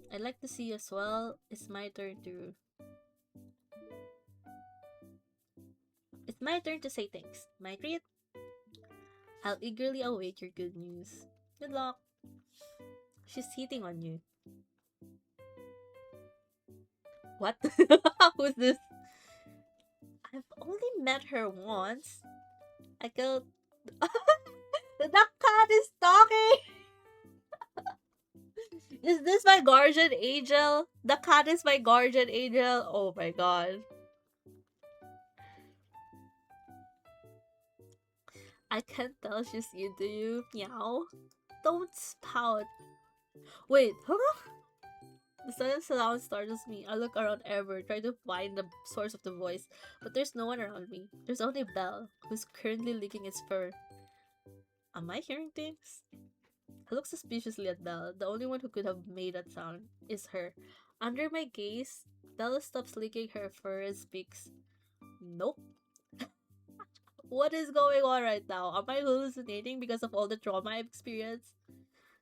I'd like to see you as well. It's my turn to say thanks. My treat. I'll eagerly await your good news. Good luck. She's hitting on you. What? Who's this? I've only met her once. I killed. The cat is talking! Is this my guardian angel? The cat is my guardian angel. Oh my god. I can tell she's into you. Meow. Don't spout. Wait, huh? The sudden sound startles me. I look around everywhere, trying to find the source of the voice, but there's no one around me. There's only Belle, who's currently licking its fur. Am I hearing things? I look suspiciously at Belle. The only one who could have made that sound is her. Under my gaze, Belle stops licking her fur and speaks. Nope. What is going on right now? Am I hallucinating because of all the trauma I've experienced?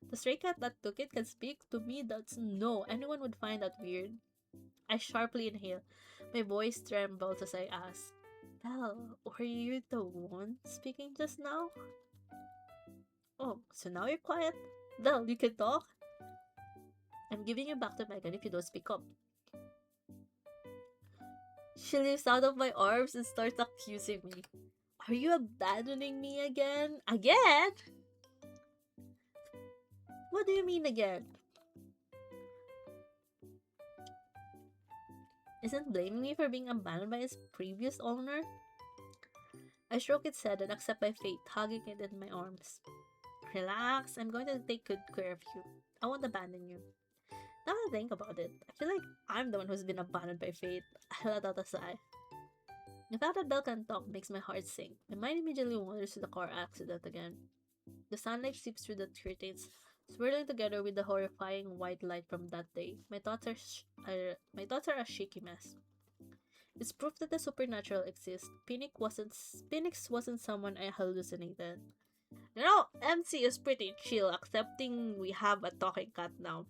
The stray cat that took it can speak to me. That's no. Anyone would find that weird. I sharply inhale. My voice trembles as I ask, Belle, were you the one speaking just now? Oh, so now you're quiet? Belle, you can talk? I'm giving you back to Megan if you don't speak up. She leaps out of my arms and starts accusing me. Are you abandoning me again? Again? What do you mean again? Isn't blaming me for being abandoned by its previous owner? I stroke its head and accept my fate, hugging it in my arms. Relax, I'm going to take good care of you. I won't abandon you. Now that I think about it, I feel like I'm the one who's been abandoned by fate. I let out a sigh. The fact that Belle can talk makes my heart sink. My mind immediately wanders to the car accident again. The sunlight seeps through the curtains, swirling together with the horrifying white light from that day. My thoughts are a shaky mess. It's proof that the supernatural exists. Phoenix wasn't someone I hallucinated. You know, MC is pretty chill, accepting we have a talking cat now.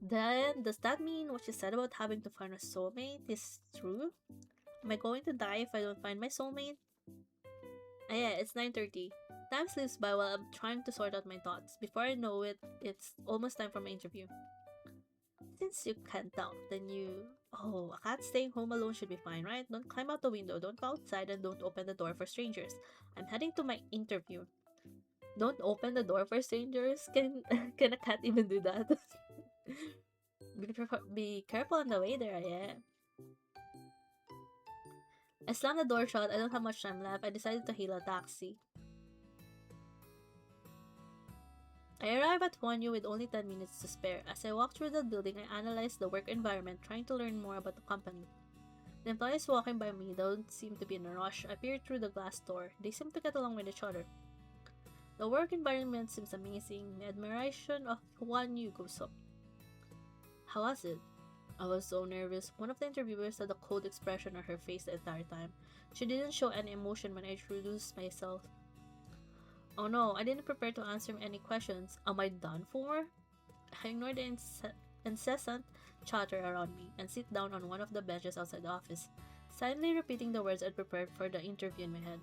Then, does that mean what she said about having to find a soulmate is true? Am I going to die if I don't find my soulmate? Ah yeah, it's 9:30. Time slips by while I'm trying to sort out my thoughts. Before I know it, it's almost time for my interview. Since you can't tell, then you... Oh, a cat staying home alone should be fine, right? Don't climb out the window, don't go outside, and don't open the door for strangers. I'm heading to my interview. Don't open the door for strangers? Can a cat even do that? Be careful on the way there, yeah. I slammed the door shut. I don't have much time left. I decided to hail a taxi. I arrived at Wanyu with only 10 minutes to spare. As I walked through the building, I analyzed the work environment, trying to learn more about the company. The employees walking by me don't seem to be in a rush. I peered through the glass door. They seem to get along with each other. The work environment seems amazing. My admiration of Wanyu goes up. How was it? I was so nervous. One of the interviewers had a cold expression on her face the entire time. She didn't show any emotion when I introduced myself. Oh no, I didn't prepare to answer any questions. Am I done for? I ignored the incessant chatter around me and sit down on one of the benches outside the office, silently repeating the words I'd prepared for the interview in my head.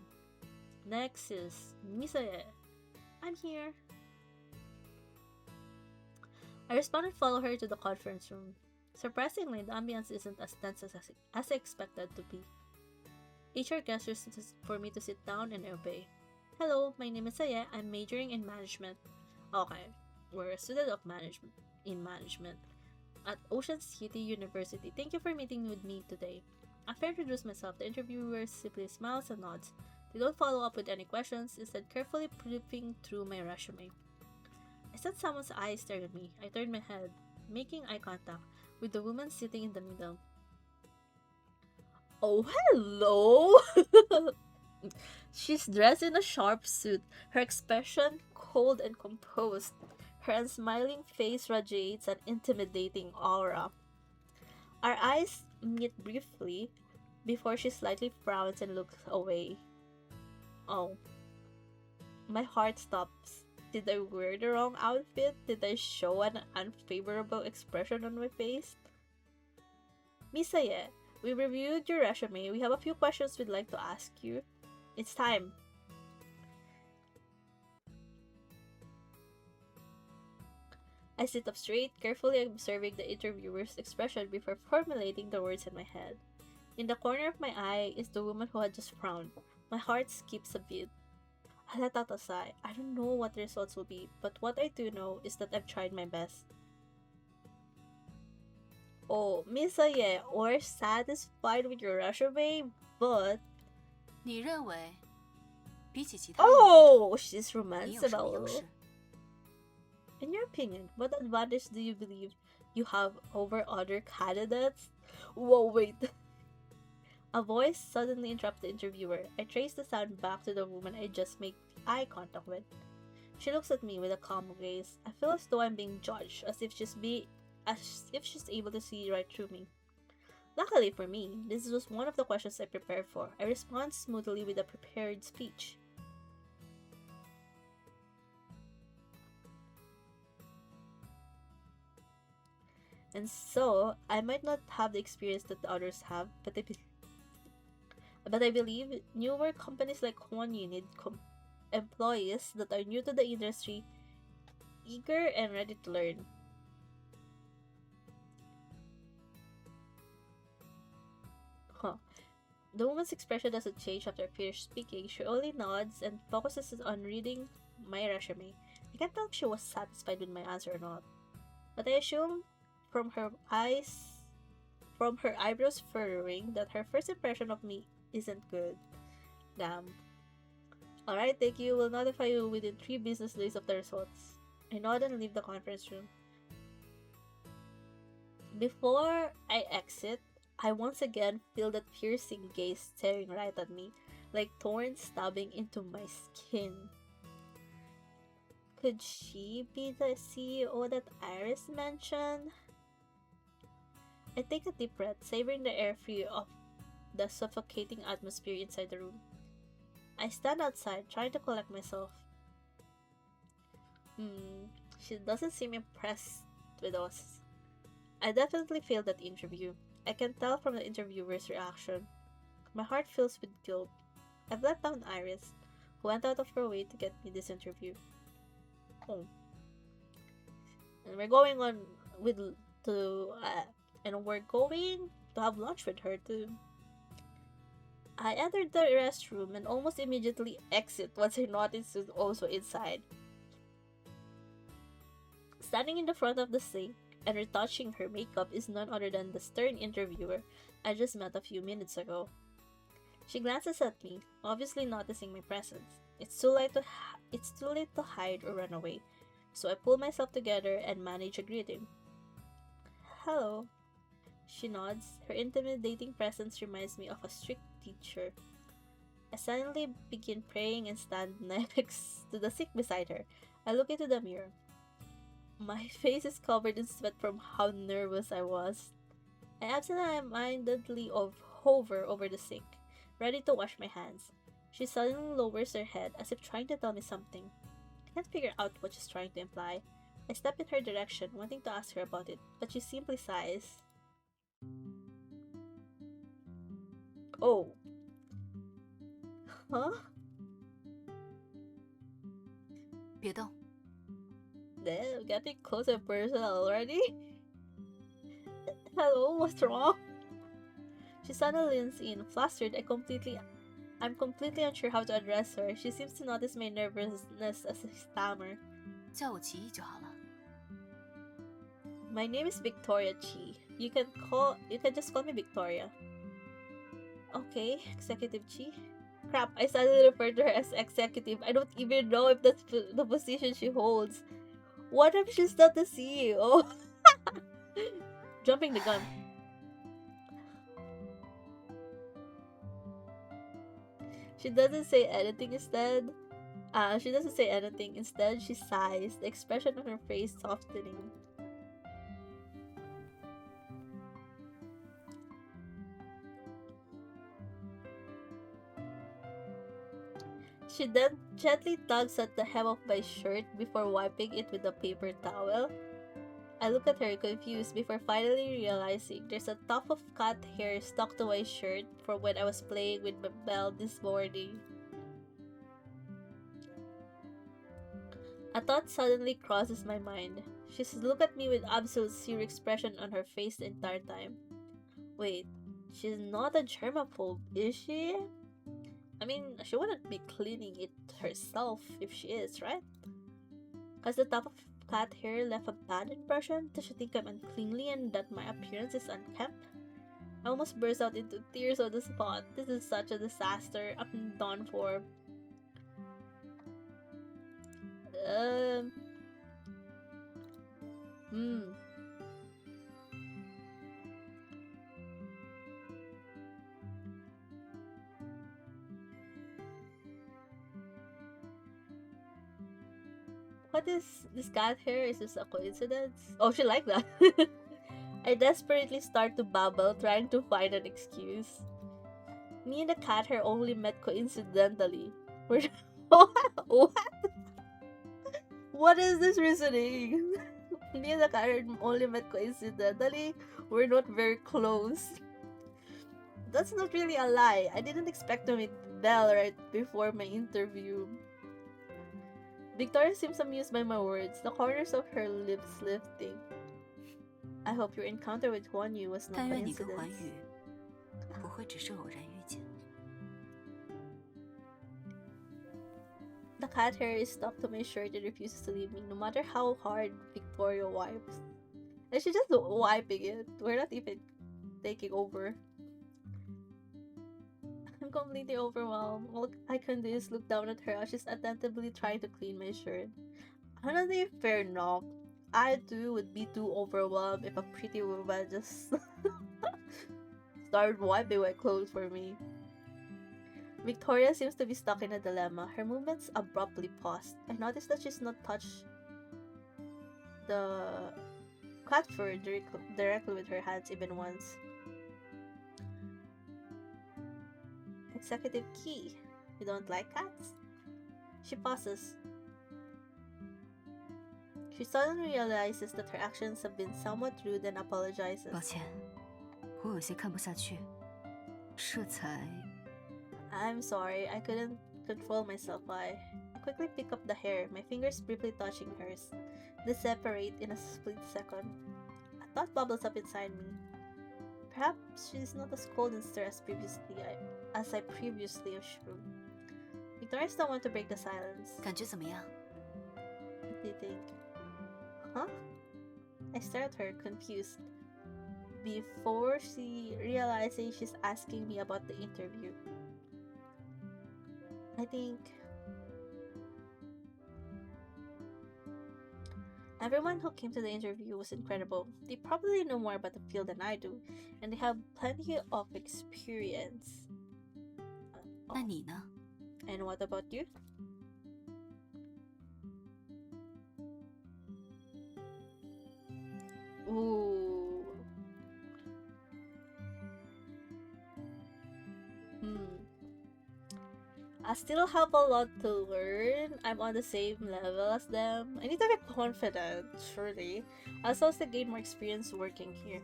Next is Misae. I'm here. I responded and followed her to the conference room. Surprisingly, the ambience isn't as tense as I expected to be. HR gestures for me to sit down and obey. Hello, my name is Saya. I'm majoring in management. Okay, we're a student of management at Ocean City University. Thank you for meeting with me today. After I introduce myself, the interviewer simply smiles and nods. They don't follow up with any questions, instead carefully flipping through my resume. I saw someone's eyes staring at me. I turned my head, making eye contact with the woman sitting in the middle. Oh, hello! She's dressed in a sharp suit, her expression cold and composed. Her unsmiling face radiates an intimidating aura. Our eyes meet briefly before she slightly frowns and looks away. Oh, my heart stops. Did I wear the wrong outfit? Did I show an unfavorable expression on my face? Misaye, we reviewed your resume. We have a few questions we'd like to ask you. It's time. I sit up straight, carefully observing the interviewer's expression before formulating the words in my head. In the corner of my eye is the woman who had just frowned. My heart skips a beat. I let out a sigh. I don't know what the results will be, but what I do know is that I've tried my best. Oh, Misaye, we're satisfied with your resume, but... 你认为，比起其他人， Oh, she's 你有什么优 romanceable. 势？ In your opinion, what advantage do you believe you have over other candidates? Whoa, wait. A voice suddenly interrupted the interviewer. I traced the sound back to the woman I just made eye contact with. She looks at me with a calm gaze. I feel as though I'm being judged, as if she's able to see right through me. Luckily for me, this was one of the questions I prepared for. I respond smoothly with a prepared speech. And so, I might not have the experience that the others have, but I believe newer companies like Hwonyu need employees that are new to the industry, eager and ready to learn. Huh. The woman's expression doesn't change after I finish speaking. She only nods and focuses on reading my resume. I can't tell if she was satisfied with my answer or not, but I assume from her eyebrows furrowing, that her first impression of me isn't good. Damn. Alright, thank you. We'll notify you within 3 business days of the results. I nod and leave the conference room. Before I exit, I once again feel that piercing gaze staring right at me, like thorns stabbing into my skin. Could she be the CEO that Iris mentioned? I take a deep breath, savoring the air free of the suffocating atmosphere inside the room. I stand outside, trying to collect myself. She doesn't seem impressed with us. I definitely failed that interview. I can tell from the interviewer's reaction. My heart fills with guilt. I've let down Iris, who went out of her way to get me this interview. Oh. And we're going to have lunch with her too. I entered the restroom and almost immediately exit once I noticed who's also inside. Standing in the front of the sink and retouching her makeup is none other than the stern interviewer I just met a few minutes ago. She glances at me, obviously noticing my presence. It's too late to hide or run away, so I pull myself together and manage a greeting. Hello. She nods. Her intimidating presence reminds me of a strict teacher. I suddenly begin praying and stand next to the sink beside her. I look into the mirror. My face is covered in sweat from how nervous I was. I absentmindedly hover over the sink, ready to wash my hands. She suddenly lowers her head as if trying to tell me something. I can't figure out what she's trying to imply. I step in her direction, wanting to ask her about it, but she simply sighs. Oh. Huh? 别动， Damn, getting close and personal already? Hello, what's wrong? She suddenly leans in, flustered. I'm completely unsure how to address her. She seems to notice my nervousness as I stammer. 叫我奇异就好了。 My name is Victoria Chi. You can just call me Victoria. Okay, Executive Chi. Crap, I suddenly refer to her as executive. I don't even know if that's the position she holds. What if she's not the CEO? Jumping the gun. She doesn't say anything instead. She doesn't say anything. Instead, she sighs, the expression on her face softening. She then gently tugs at the hem of my shirt before wiping it with a paper towel. I look at her confused before finally realizing there's a tuft of cat hair stuck to my shirt from when I was playing with my bell this morning. A thought suddenly crosses my mind. She's looked at me with absolute zero expression on her face the entire time. Wait, she's not a germaphobe, is she? I mean, she wouldn't be cleaning it herself if she is, right? Has the top of cat hair left a bad impression? Does she think I'm uncleanly and that my appearance is unkempt? I almost burst out into tears on the spot. This is such a disaster. I'm done for. Um. Hmm. What is this cat hair? Is this a coincidence? Oh, she like that. I desperately start to babble, trying to find an excuse. Me and the cat hair only met coincidentally. We're what? What is this reasoning? Me and the cat hair only met coincidentally. We're not very close. That's not really a lie. I didn't expect to meet Belle right before my interview. Victoria seems amused by my words, the corners of her lips lifting. I hope your encounter with Huan Yu was no 但愿你跟环 coincidence. 宇不会只是偶然遇见。 The cat hair is stuck to my shirt and refuses to leave me, no matter how hard Victoria wipes. And she's just wiping it. We're not even taking over. I'm completely overwhelmed. All I can do is look down at her as she's attentively trying to clean my shirt. Honestly, fair enough. I too would be too overwhelmed if a pretty woman just started wiping my clothes for me. Victoria seems to be stuck in a dilemma. Her movements abruptly paused. I noticed that she's not touched the cat fur directly with her hands even once. Executive Key. You don't like cats? She pauses. She suddenly realizes that her actions have been somewhat rude and apologizes. 抱歉，我有些看不下去，这才 I'm sorry, I couldn't control myself. I quickly pick up the hair, my fingers briefly touching hers. They separate in a split second. A thought bubbles up inside me. Perhaps she's not as cold and stern as I previously assumed. Victoria still want to break the silence. 感觉怎么样？ What do you think? Huh? I stare at her, confused. Before she realizing she's asking me about the interview. I think everyone who came to the interview was incredible. They probably know more about the field than I do, and they have plenty of experience. 那你呢？ And what about you? Ooh. I still have a lot to learn. I'm on the same level as them. I need to be confident, surely. I also have to gain more experience working here.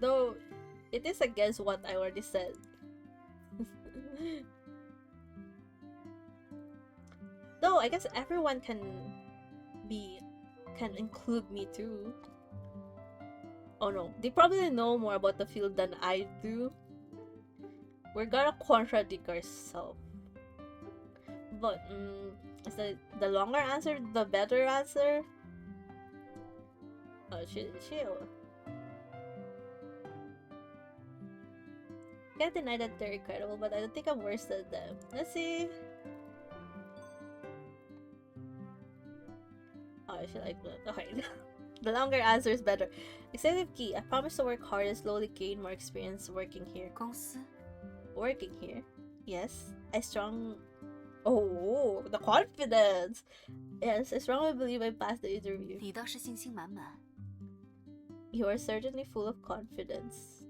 Though, it is against what I already said. Though, I guess everyone can include me too. Oh no, they probably know more about the field than I do. We're gonna contradict ourselves. But, is the longer answer the better answer? Oh, chill. Can't deny that they're incredible, but I don't think I'm worse than them. Let's see. Oh, I should like that. Okay. The longer answer is better. Executive key. I promise to work hard and slowly gain more experience working here. 公司 Working here? Yes. Oh, the confidence! Yes, I strongly believe I passed the interview. 你倒是信心满满。 You are certainly full of confidence.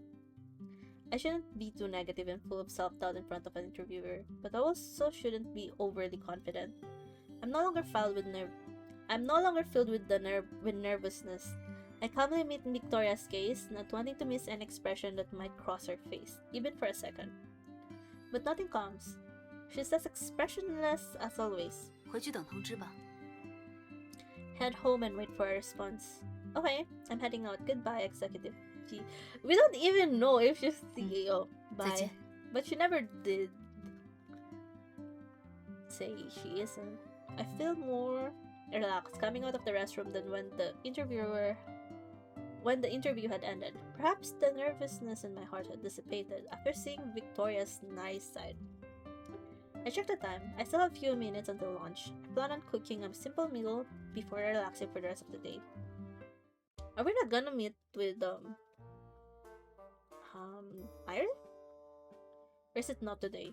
I shouldn't be too negative and full of self-doubt in front of an interviewer, but I also shouldn't be overly confident. I'm no longer filled with nervousness. I calmly meet Victoria's gaze, not wanting to miss an expression that might cross her face, even for a second. But nothing comes. She's as expressionless as always. 回去等通知吧。 Head home and wait for a response. Okay, I'm heading out. Goodbye, Executive G. We don't even know if she's CEO. 再 Bye. 见。 But she never did say she isn't. I feel more relaxed coming out of the restroom than when the interview had ended. Perhaps the nervousness in my heart had dissipated after seeing Victoria's nice side. I checked the time. I still have a few minutes until lunch. I plan on cooking a simple meal before relaxing for the rest of the day. Are we not gonna meet with Iron? Or is it not today?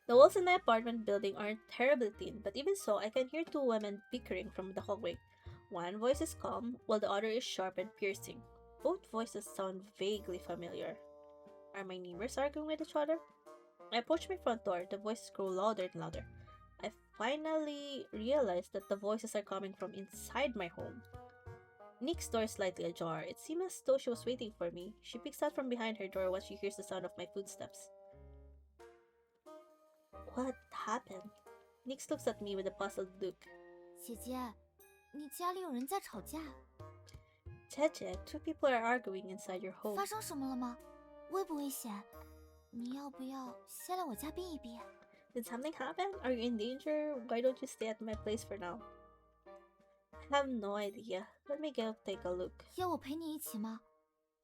The walls in my apartment building aren't terribly thin, but even so, I can hear two women bickering from the hallway. One voice is calm, while the other is sharp and piercing. Both voices sound vaguely familiar. Are my neighbors arguing with each other? I approach my front door, the voices grow louder and louder. I finally realize that the voices are coming from inside my home. Nick's door is slightly ajar. It seemed as though she was waiting for me. She peeks out from behind her door once she hears the sound of my footsteps. What happened? Nix looks at me with a puzzled look. 姐姐，你家里有人在吵架， Cheche, two people are arguing inside your home. 发生什么了吗？危不危险？你要不要先来我家避一避？ Did something happen? Are you in danger? Why don't you stay at my place for now? I have no idea. Let me go take a look. 要我陪你一起吗？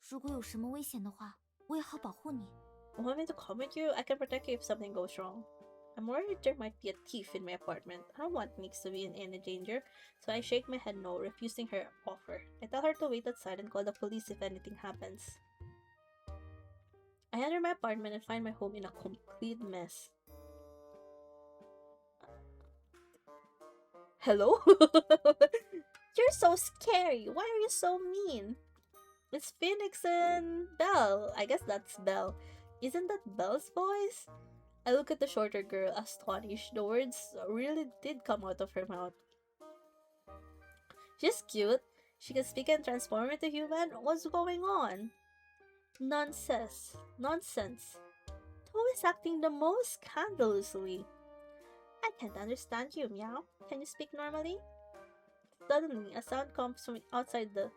如果有什么危险的话，我也好保护你。 Want me to come with you? I can protect you if something goes wrong. I'm worried there might be a thief in my apartment. I don't want Nix to be in any danger, so I shake my head no, refusing her offer. I tell her to wait outside and call the police if anything happens. I enter my apartment and find my home in a complete mess. Hello? You're so scary. Why are you so mean? It's Phoenix and Belle. I guess that's Belle. Isn't that Belle's voice? I look at the shorter girl, astonished. The words really did come out of her mouth. She's cute. She can speak and transform into human. What's going on? Nonsense. Nonsense. Who is acting the most scandalously? I can't understand you, Meow. Can you speak normally? Suddenly, a sound comes from outside the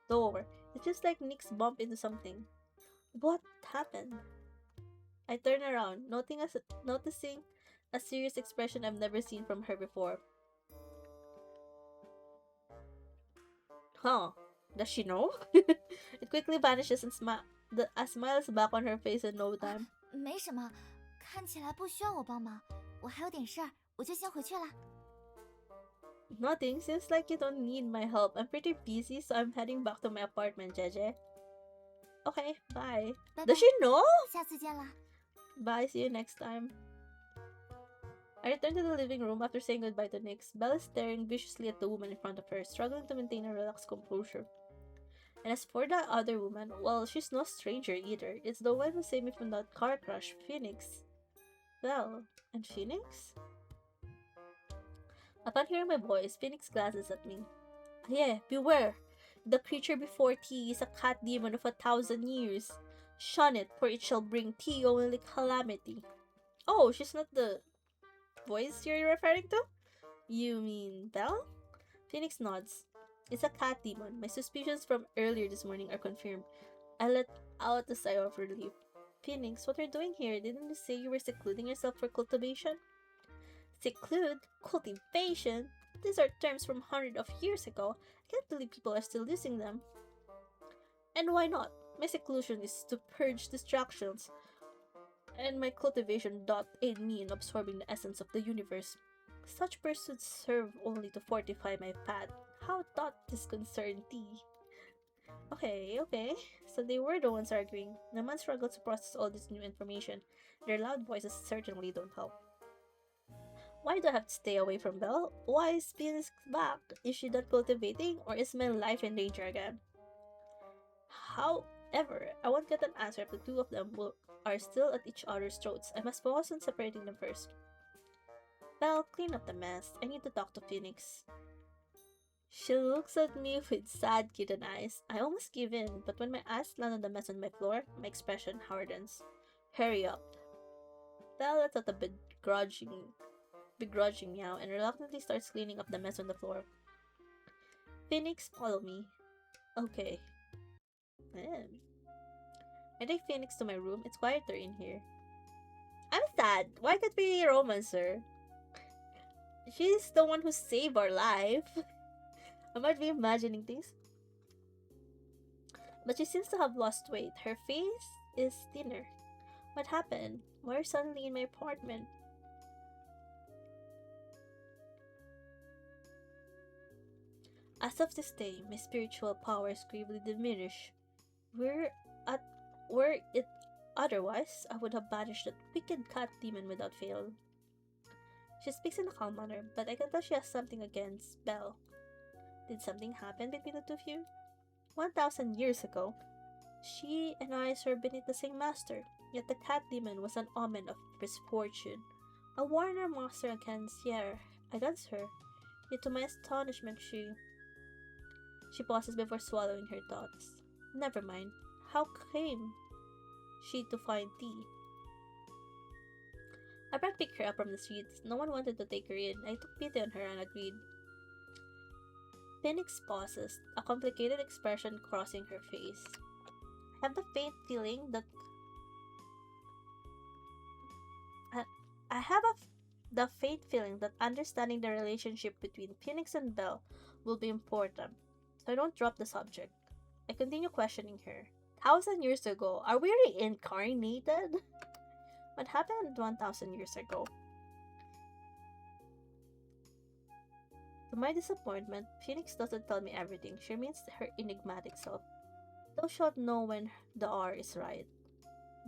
door. It's just like Nix bumped into something. What happened? I turn around, noticing a serious expression I've never seen from her before. Huh? Does she know? It quickly vanishes and a smile is back on her face in no time. 没什么，看起来不需要我帮忙，我还有点事儿，我就先回去啦。 Nothing. Seems like you don't need my help. I'm pretty busy, so I'm heading back to my apartment, Jeje. Okay, bye. 拜拜 Does she know? 下次见啦。 Bye, see you next time. I return to the living room after saying goodbye to Nix. Belle is staring viciously at the woman in front of her, struggling to maintain a relaxed composure. And as for the other woman, well, she's no stranger either. It's the one who saved me from that car crash, Phoenix. Belle, and Phoenix? Upon hearing my voice, Phoenix glances at me. Yeah, beware! The creature before thee is a cat demon of 1,000 years. Shun it, for it shall bring thee only calamity. Oh, she's not the voice you're referring to? You mean Belle? Phoenix nods. It's a cat demon. My suspicions from earlier this morning are confirmed. I let out a sigh of relief. Phoenix, what are you doing here? Didn't you say you were secluding yourself for cultivation? Seclude? Cultivation? These are terms from hundreds of years ago. I can't believe people are still using them. And why not? My seclusion is to purge distractions, and my cultivation doth aid me in absorbing the essence of the universe. Such pursuits serve only to fortify my path. How doth this concern thee? Okay. So they were the ones arguing. The man struggled to process all this new information. Their loud voices certainly don't help. Why do I have to stay away from Belle? Why is Phoenix back? Is she not cultivating, or is my life in danger again? However, I won't get an answer if the two of them are still at each other's throats. I must focus on separating them first. Belle, clean up the mess. I need to talk to Phoenix. She looks at me with sad kitten eyes. I almost give in, but when my eyes land on the mess on my floor, my expression hardens. Hurry up. Belle lets out a begrudging meow and reluctantly starts cleaning up the mess on the floor. Phoenix, follow me. Okay. I take Phoenix to my room. It's quieter in here. I'm sad. Why can't we romance her? She's the one who saved our life. I might be imagining things. But she seems to have lost weight. Her face is thinner. What happened? Why are you suddenly in my apartment? As of this day, my spiritual powers gravely diminish. Were it otherwise, I would have banished that wicked cat demon without fail. She speaks in a calm manner, but I can tell she has something against Belle. Did something happen between the two of you? 1,000 years ago, she and I served beneath the same master, yet the cat demon was an omen of misfortune. A warner master against her, yet to my astonishment She pauses before swallowing her thoughts. Never mind. How came she to find thee? I brought picked her up from the streets. No one wanted to take her in. I took pity on her and agreed. Phoenix pauses, a complicated expression crossing her face. I have the faint feeling that the faint feeling that understanding the relationship between Phoenix and Belle will be important, so I don't drop the subject. I continue questioning her. 1,000 years ago, are we reincarnated? What happened 1,000 years ago? To my disappointment, Phoenix doesn't tell me everything. She remains her enigmatic self. Thou shalt know when the hour is right.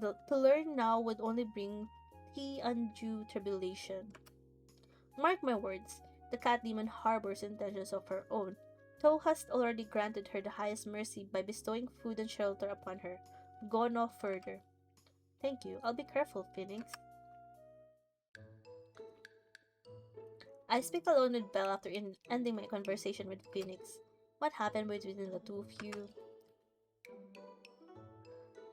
To learn now would only bring thee undue tribulation. Mark my words, the cat demon harbors intentions of her own. Thou hast already granted her the highest mercy by bestowing food and shelter upon her. Go no further. Thank you. I'll be careful, Phoenix. I speak alone with Belle after ending my conversation with Phoenix. What happened between the two of you?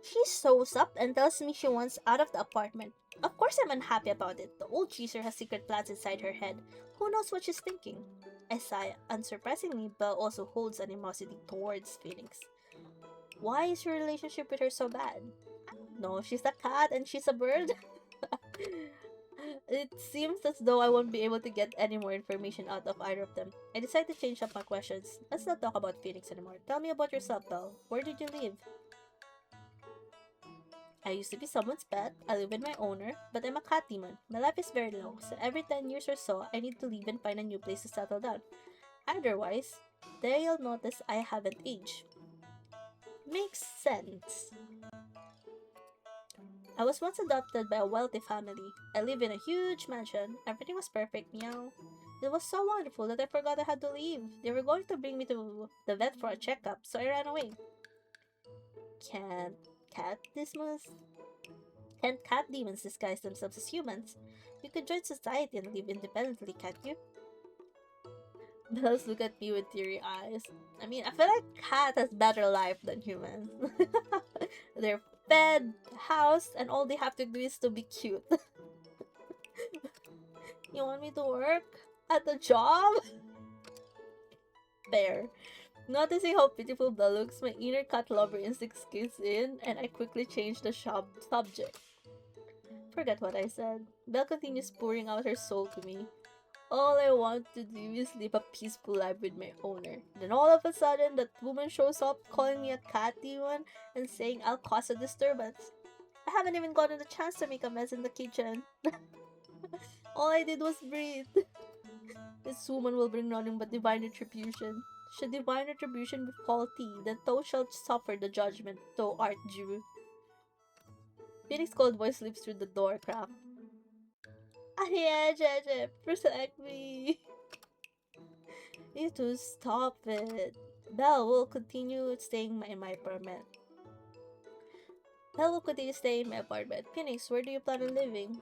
She shows up and tells me she wants out of the apartment. Of course I'm unhappy about it. The old cheeser has secret plans inside her head. Who knows what she's thinking? I sigh. Unsurprisingly, Belle also holds animosity towards Phoenix. Why is your relationship with her so bad? I don't know. She's a cat and she's a bird. It seems as though I won't be able to get any more information out of either of them. I decide to change up my questions. Let's not talk about Phoenix anymore. Tell me about yourself, Belle. Where did you live? I used to be someone's pet. I live with my owner, but I'm a cat demon. My life is very long, so every 10 years or so, I need to leave and find a new place to settle down. Otherwise, there you'll notice I haven't aged. Makes sense. I was once adopted by a wealthy family. I live in a huge mansion. Everything was perfect, meow. It was so wonderful that I forgot I had to leave. They were going to bring me to the vet for a checkup, so I ran away. Can't cat demons disguise themselves as humans? You could join society and live independently, can't you? Bells look at me with teary eyes. I mean, I feel like cat has better life than humans. They're fed, housed, and all they have to do is to be cute. You want me to work at the job? Fair. Noticing how pitiful Belle looks, my inner cat lover instinct kicks in, and I quickly change the subject. Forget what I said. Belle continues pouring out her soul to me. All I want to do is live a peaceful life with my owner. Then all of a sudden, that woman shows up calling me a cat demon and saying I'll cause a disturbance. I haven't even gotten the chance to make a mess in the kitchen. All I did was breathe. This woman will bring nothing but divine retribution. Should divine retribution befall thee, then thou shalt suffer the judgment thou art due. Phoenix's cold voice slips through the door crack. Ariadne, protect me. You two stop it. Belle will continue staying in my apartment. Belle will continue staying in my apartment. Phoenix, where do you plan on living?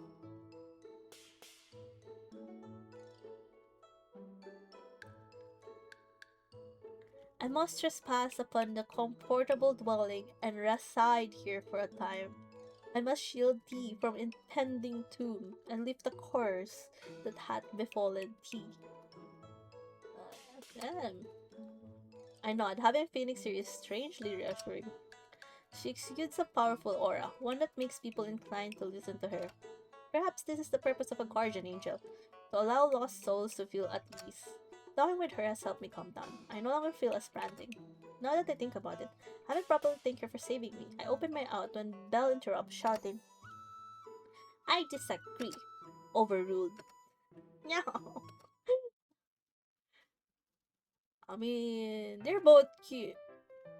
I must trespass upon the comfortable dwelling and reside here for a time. I must shield thee from impending doom and lift the curse that hath befallen thee. Damn. I nod. Having Phoenix here is strangely reassuring. She exudes a powerful aura, one that makes people inclined to listen to her. Perhaps this is the purpose of a guardian angel, to allow lost souls to feel at ease. Talking with her has helped me calm down. I no longer feel as frantic. Now that I think about it, I haven't properly thanked her for saving me. I open my mouth when Belle interrupts, shouting, I disagree. Overruled. Meow. I mean, they're both cute.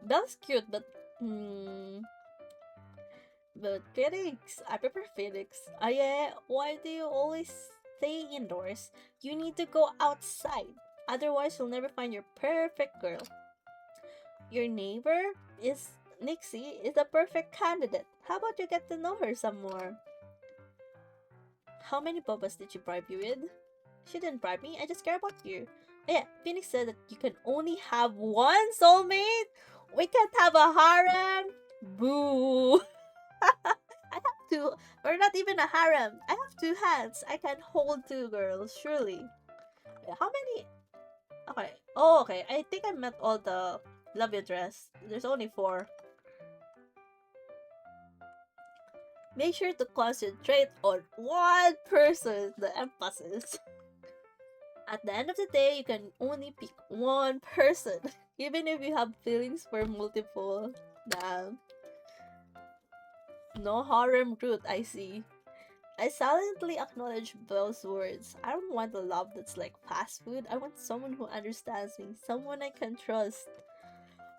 Belle's cute, but Phoenix, I prefer Phoenix. Ah yeah, why do you always stay indoors? You need to go outside. Otherwise, you'll never find your perfect girl. Your neighbor is Nixie is the perfect candidate. How about you get to know her some more? How many bobas did she bribe you with? She didn't bribe me, I just care about you. Oh yeah, Phoenix said that you can only have one soulmate? We can't have a harem? Boo! I have two, or not even a harem. I have two hands. I can hold two girls, surely. How many? Okay. Oh, okay. I think I met all the love interest. There's only 4. Make sure to concentrate on one person, the emphasis. At the end of the day, you can only pick one person, even if you have feelings for multiple. Damn. No harem route, I see. I silently acknowledge Belle's words. I don't want a love that's like fast food. I want someone who understands me, someone I can trust.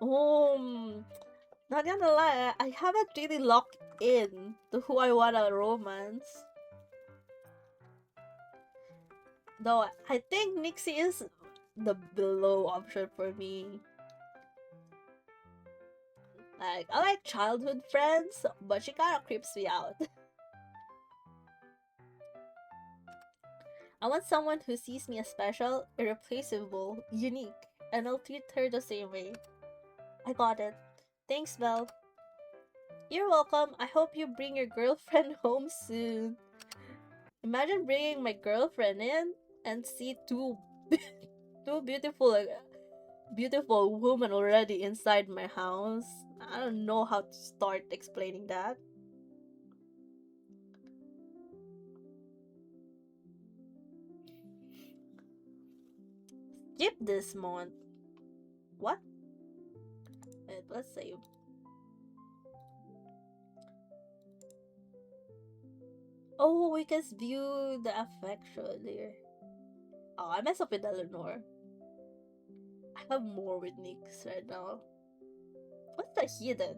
Not gonna lie, I haven't really locked in to who I want a romance. Though I think Nixie is the below option for me. Like, I like childhood friends, but she kinda creeps me out. I want someone who sees me as special, irreplaceable, unique, and I'll treat her the same way. I got it. Thanks, Belle. You're welcome. I hope you bring your girlfriend home soon. Imagine bringing my girlfriend in and see two beautiful women already inside my house. I don't know how to start explaining that. Skip this month. What? Wait, let's save. Oh, we can view the affection here. Oh, I messed up with Eleanor. I have more with Nyx right now. What's the hidden?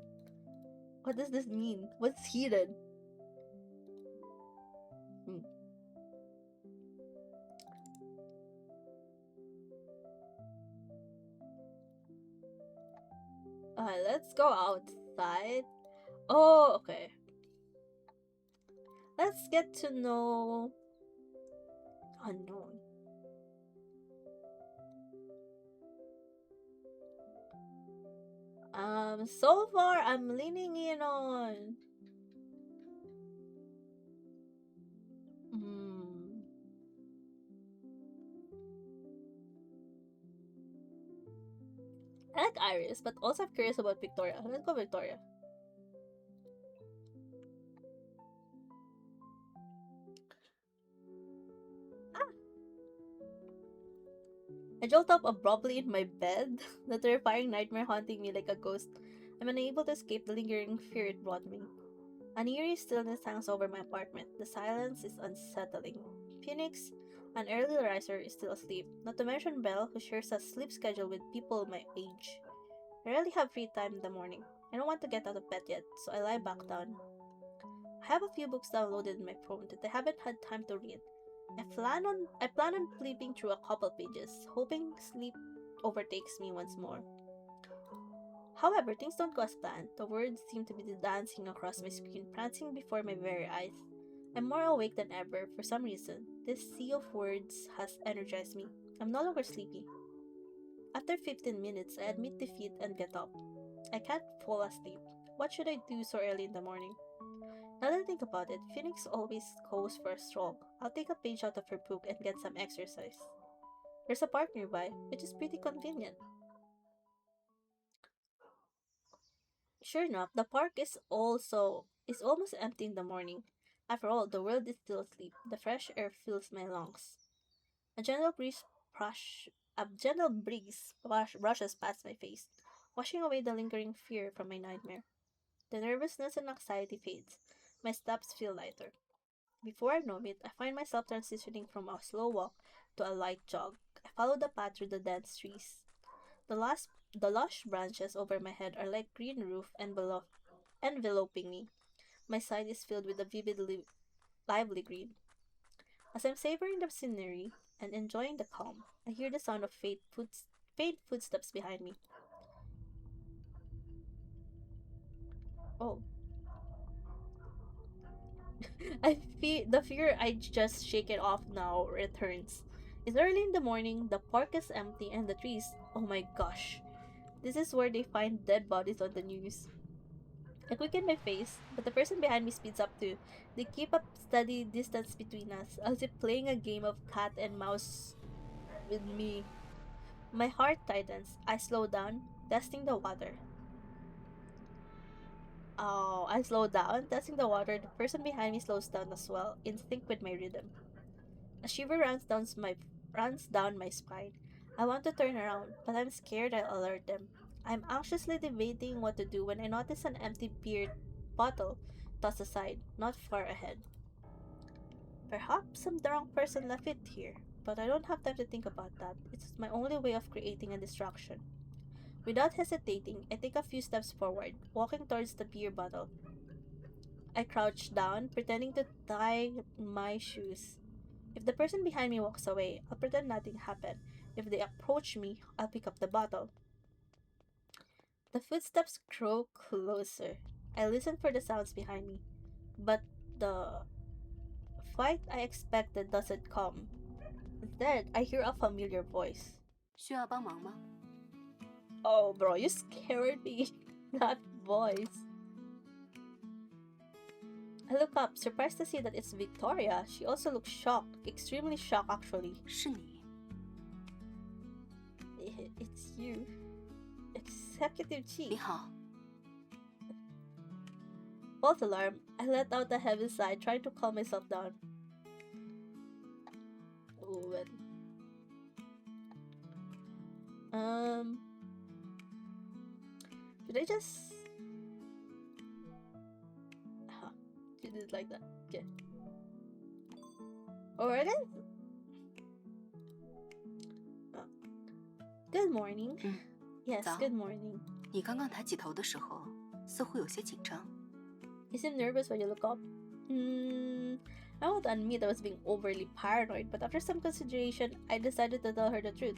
What does this mean? What's hidden? Alright, let's go outside. Oh, okay. Let's get to know unknown. So far I'm leaning in on I like Iris, but also I'm curious about Victoria. Let's go Victoria. I jolt up abruptly in my bed, the terrifying nightmare haunting me like a ghost. I'm unable to escape the lingering fear it brought me. An eerie stillness hangs over my apartment. The silence is unsettling. Phoenix, an early riser, is still asleep, not to mention Belle, who shares a sleep schedule with people my age. I rarely have free time in the morning. I don't want to get out of bed yet, so I lie back down. I have a few books downloaded in my phone that I haven't had time to read. I plan on flipping through a couple pages, hoping sleep overtakes me once more. However, things don't go as planned. The words seem to be dancing across my screen, prancing before my very eyes. I'm more awake than ever for some reason. This sea of words has energized me. I'm no longer sleepy. After 15 minutes, I admit defeat and get up. I can't fall asleep. What should I do so early in the morning? Now that I think about it, Phoenix always goes for a stroll. I'll take a page out of her book and get some exercise. There's a park nearby, which is pretty convenient. Sure enough, the park is almost empty in the morning. After all, the world is still asleep. The fresh air fills my lungs. A gentle breeze brush brushes past my face, washing away the lingering fear from my nightmare. The nervousness and anxiety fades. My steps feel lighter. Before I know it, I find myself transitioning from a slow walk to a light jog. I follow the path through the dense trees. The lush branches over my head are like green roof enveloping me. My sight is filled with a lively green. As I'm savoring the scenery and enjoying the calm, I hear the sound of faint footsteps behind me. Oh, I feel the fear I just shake it off now returns. It's early in the morning, the park is empty, and the trees. Oh my gosh. This is where they find dead bodies on the news. I quicken my face, but the person behind me speeds up too. They keep a steady distance between us, as if playing a game of cat and mouse with me. My heart tightens. I slow down, testing the water. Oh, I slow down, testing the water. The person behind me slows down as well, in sync with my rhythm. A shiver runs down my spine. I want to turn around, but I'm scared I'll alert them. I'm anxiously debating what to do when I notice an empty beer bottle tossed aside, not far ahead. Perhaps some drunk person left it here, but I don't have time to think about that. It's my only way of creating a distraction. Without hesitating, I take a few steps forward, walking towards the beer bottle. I crouch down, pretending to tie my shoes. If the person behind me walks away, I'll pretend nothing happened. If they approach me, I'll pick up the bottle. The footsteps grow closer. I listen for the sounds behind me, but the fight I expected doesn't come. Instead, I hear a familiar voice. 需要帮忙吗？ Oh, bro, you scared me. That voice. I look up, surprised to see that it's Victoria. She also looks shocked, extremely shocked actually. 是你。 It's you. Executive 你 Chief. 好， False alarm. I let out a heavy sigh, trying to calm myself down. Oh, well. Should I just... Huh. She did it like that. Okay. Alright then. Oh. Good morning. Yes, 早。 good morning. 你刚刚抬起头的时候，似乎有些紧张。 You seem nervous when you look up. I won't admit I was being overly paranoid, but after some consideration, I decided to tell her the truth.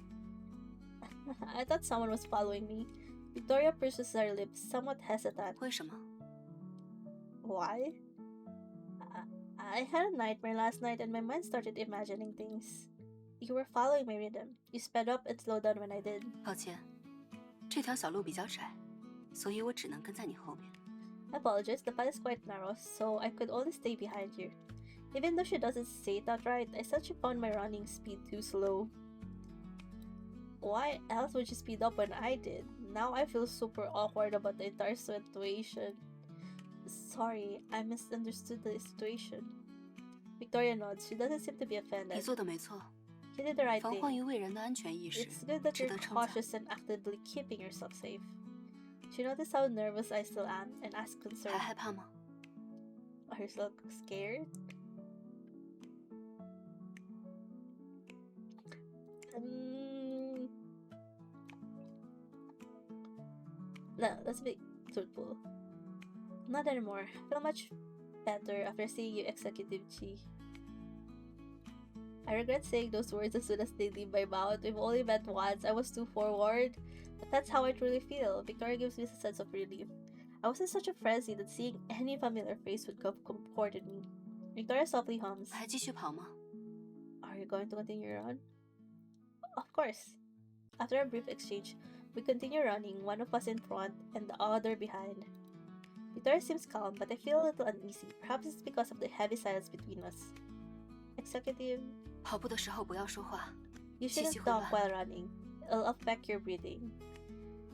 I thought someone was following me. Victoria purses her lips, somewhat hesitant. 为什么？ Why? I had a nightmare last night and my mind started imagining things. You were following my rhythm. You sped up and slowed down when I did. 抱歉，这条小路比较窄，所以我只能跟在你后面。 I apologize, the path is quite narrow, so I could only stay behind you. Even though she doesn't say it outright, I said she found my running speed too slow. Why else would she speed up when I did? Now I feel super awkward about the entire situation. Sorry, I misunderstood the situation. Victoria nods. She doesn't seem to be 你 offended. 做的没错， You did the right 防患 thing. 于未然的安全意识 It's good that 值 you're 得称赞。 cautious and actively keeping yourself safe. She noticed how nervous I still am and asked 还 concerned, 害怕吗？ Are you still scared? No, let's be truthful. Not anymore. I feel much better after seeing you, Executive Chi. I regret saying those words as soon as they leave my mouth. We've only met once. I was too forward. But that's how I truly feel. Victoria gives me a sense of relief. I was in such a frenzy that seeing any familiar face would comforted me. Victoria softly hums. 还继续跑吗？ Are you going to continue your run? Of course. After a brief exchange, we continue running, one of us in front and the other behind. Victoria seems calm, but I feel a little uneasy. Perhaps it's because of the heavy silence between us. Executive, 跑步的时候不要说话， you 气 shouldn't 息会 talk 乱。 while running. It'll affect your breathing.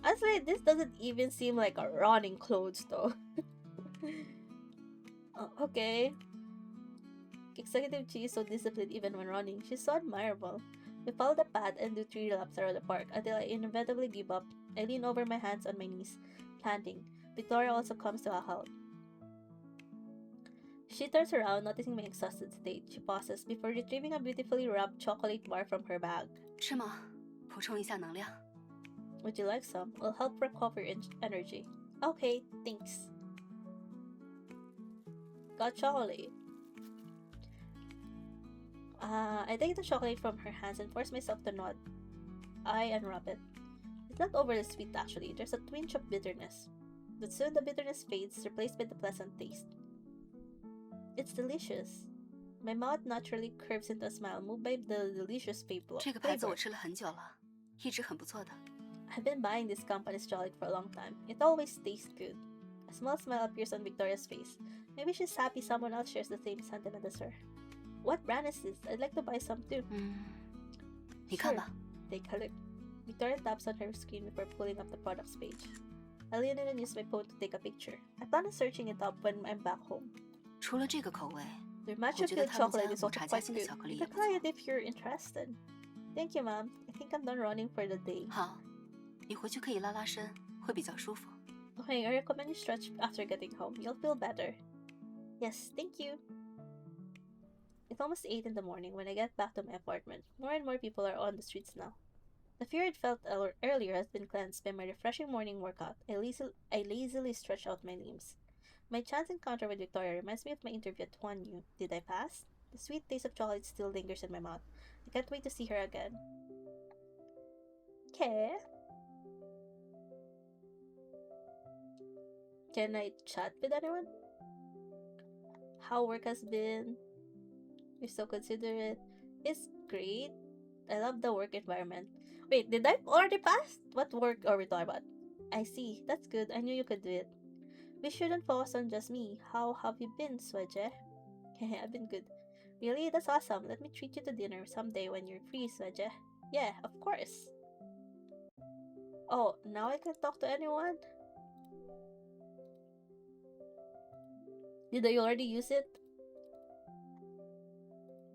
Honestly, this doesn't even seem like a running clothes though. Oh, okay. Executive Chi is so disciplined even when running. She's so admirable. We follow the path and do 3 laps around the park until I inevitably give up. I lean over my hands on my knees, panting. Victoria also comes to our help. She turns around, noticing my exhausted state. She pauses before retrieving a beautifully wrapped chocolate bar from her bag. 吃吗？补充一下能量。 Would you like some? It'll help recover your energy. Okay, thanks. Got chocolate. I take the chocolate from her hands and force myself to nod. I unwrap it. It's not overly sweet actually. There's a twinge of bitterness. But soon the bitterness fades, replaced by the pleasant taste. It's delicious. My mouth naturally curves into a smile, moved by the delicious flavor. 这个牌子我吃了很久了，一直很不错的。 I've been buying this company's chocolate for a long time. It always tastes good. A small smile appears on Victoria's face. Maybe she's happy someone else shares the same sentiment as her. What brand is this? I'd like to buy some too. 你看吧。 Take a look. Victoria taps on her screen before pulling up the products page. I lean in and use my phone to take a picture. I plan on searching it up when I'm back home. 除了这个口味， Their matcha 我觉得 filled 他们 chocolate 家 is 抹 also 茶夹 quite 心的 good. 巧克力 You 也 can 不错 try it。if you're interested. Thank you, ma'am. I think I'm done running for the day. 好，你回去可以拉拉伸，会比较舒服。 Okay, I recommend you stretch after getting home. You'll feel better. Yes, thank you. It's almost 8 in the morning when I get back to my apartment. More and more people are on the streets now. The fear I'd felt earlier has been cleansed by my refreshing morning workout. I lazily stretch out my limbs. My chance encounter with Victoria reminds me of my interview at Huanyu. Did I pass? The sweet taste of chocolate still lingers in my mouth. I can't wait to see her again. Okay. Can I chat with anyone? How work has been? You're so considerate. It's great. I love the work environment. Wait, did I already pass? What work are we talking about? I see. That's good. I knew you could do it. We shouldn't focus on just me. How have you been, Sweje? I've been good. Really? That's awesome. Let me treat you to dinner someday when you're free, Sweje. Yeah, of course. Oh, now I can talk to anyone? Did I already use it?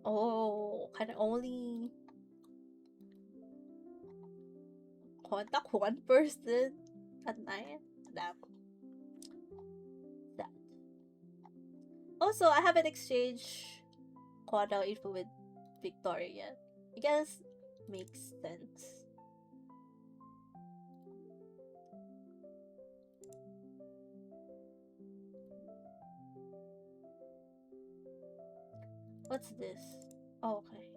Oh, can I only contact one person at night? Damn. That. Also, I haven't exchanged contact info with Victoria yet. I guess makes sense. What's this? Oh, okay.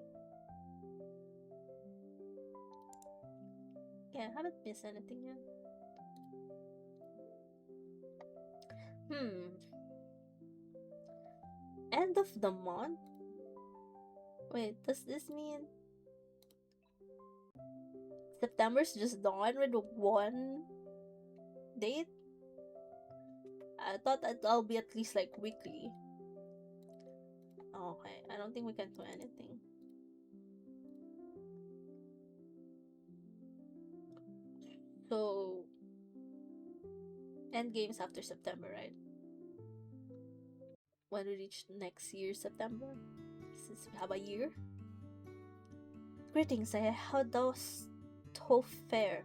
Yeah, I haven't missed anything yet. End of the month? Wait, does this mean September's just done with one date? I thought that I'll be at least like weekly. Okay, I don't think we can do anything. So, end games after September, right? When we reach next year, September, since we have a year. Greetings, how does to fare?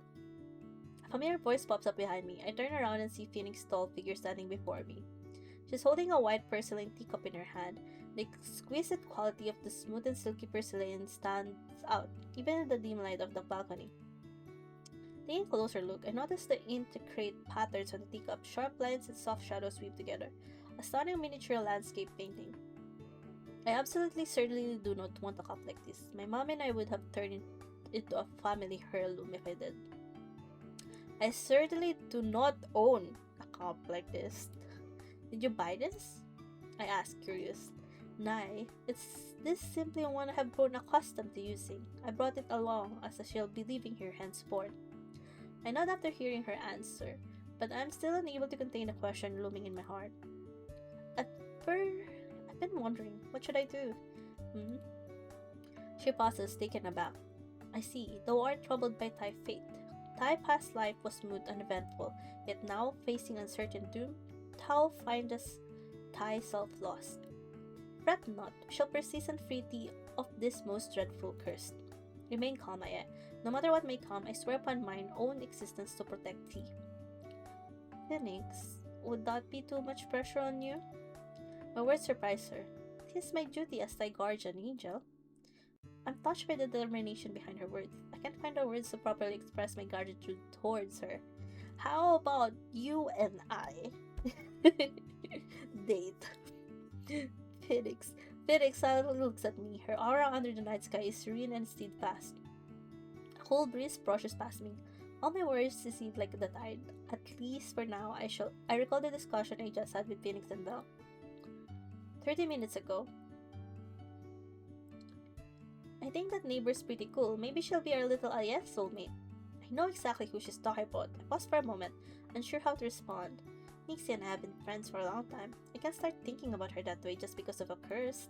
A familiar voice pops up behind me. I turn around and see Phoenix's tall figure standing before me. She's holding a white porcelain teacup in her hand. The exquisite quality of the smooth and silky porcelain stands out, even in the dim light of the balcony. Taking a closer look, I notice the intricate patterns on the teacup. Sharp lines and soft shadows weave together. A stunning miniature landscape painting. I absolutely certainly do not want a cup like this. My mom and I would have turned it into a family heirloom if I did. I certainly do not own a cup like this. Did you buy this? I asked, curious. Nay, it's this simply one I have grown accustomed to using. I brought it along as I shall be leaving here henceforth. I nod after hearing her answer, but I'm still unable to contain the question looming in my heart. I've been wondering, what should I do? She pauses, taken aback. I see, thou art troubled by thy fate. Thy past life was smooth and eventful, yet now, facing uncertain doom, thou findest thyself lost. Fret not, we shall persist and free thee of this most dreadful curse. Remain calm, Aya. No matter what may come, I swear upon mine own existence to protect thee. Phoenix, would that be too much pressure on you? My words surprised her. "'Tis my duty as thy guardian angel." I'm touched by the determination behind her words. I can't find the words to properly express my gratitude towards her. How about you and I date? Phoenix silently looks at me. Her aura under the night sky is serene and steadfast. A cold breeze brushes past me. All my worries recede like the tide. At least for now, I recall the discussion I just had with Phoenix and Belle. 30 minutes ago. I think that neighbor's pretty cool. Maybe she'll be our little Alias soulmate. I know exactly who she's talking about. I pause for a moment, unsure how to respond. Nixie and I have been friends for a long time. I can't start thinking about her that way just because of a curse.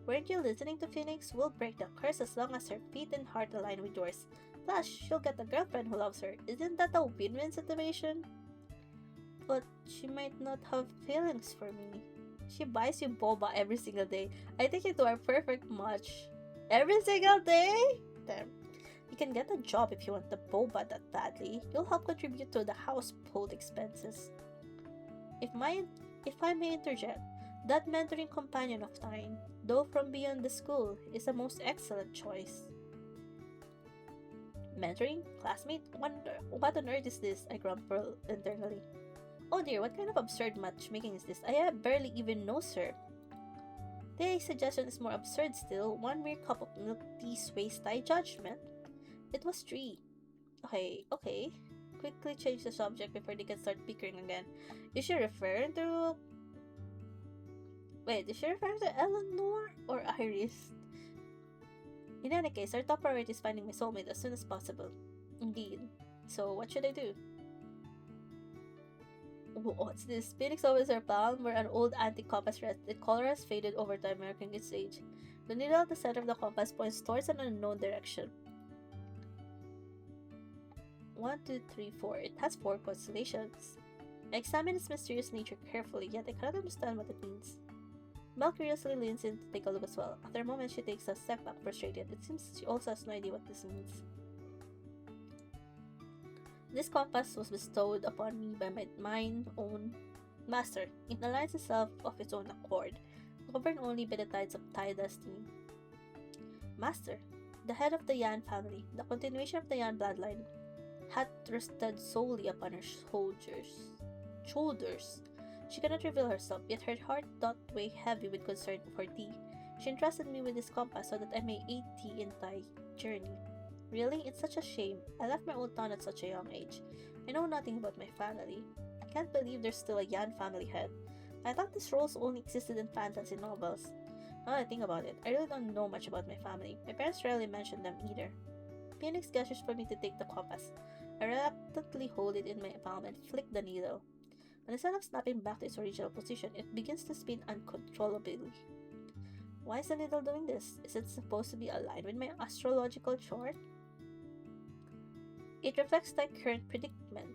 Weren't you listening to Phoenix? We'll break the curse as long as her feet and heart align with yours. Plus, she'll get a girlfriend who loves her. Isn't that a win-win situation? But she might not have feelings for me. She buys you boba every single day. I think you two are perfect match. Every single day? Damn. You can get a job if you want the boba that badly. You'll help contribute to the household expenses. If I may interject, that mentoring companion of thine, though from beyond the school, is a most excellent choice. Mentoring? Classmate? Wonder what on earth is this? I grumble internally. Oh dear, what kind of absurd matchmaking is this? I barely even know her. The suggestion is more absurd still. One mere cup of milk tea sways thy judgment. It was 3. Okay. Quickly change the subject before they can start bickering again. Is she referring to Eleanor or Iris? In any case, our top priority is finding my soulmate as soon as possible. Indeed. So, what should I do? What's this? Phoenix opens her palm where an old antique compass rests. The color has faded over time, marking its age. The needle at the center of the compass points towards an unknown direction. 1, 2, 3, 4. It has 4 constellations. I examine its mysterious nature carefully, yet I cannot understand what it means. Belle curiously leans in to take a look as well. After a moment, she takes a step back, frustrated. It seems she also has no idea what this means. This compass was bestowed upon me by mine own master. It aligns itself of its own accord, governed only by the tides of Thai destiny. Master, the head of the Yan family, the continuation of the Yan bloodline, had rested solely upon her shoulders. She cannot reveal herself, yet her heart doth weigh heavy with concern for thee. She entrusted me with this compass so that I may aid thee in thy journey. Really? It's such a shame. I left my old town at such a young age. I know nothing about my family. I can't believe there's still a Yan family head. I thought these roles only existed in fantasy novels. Now that I think about it, I really don't know much about my family. My parents rarely mentioned them either. Phoenix gestures for me to take the compass. I reluctantly hold it in my palm and flick the needle. Instead of snapping back to its original position, it begins to spin uncontrollably. Why is the needle doing this? Is it supposed to be aligned with my astrological chart? It reflects thy current predicament.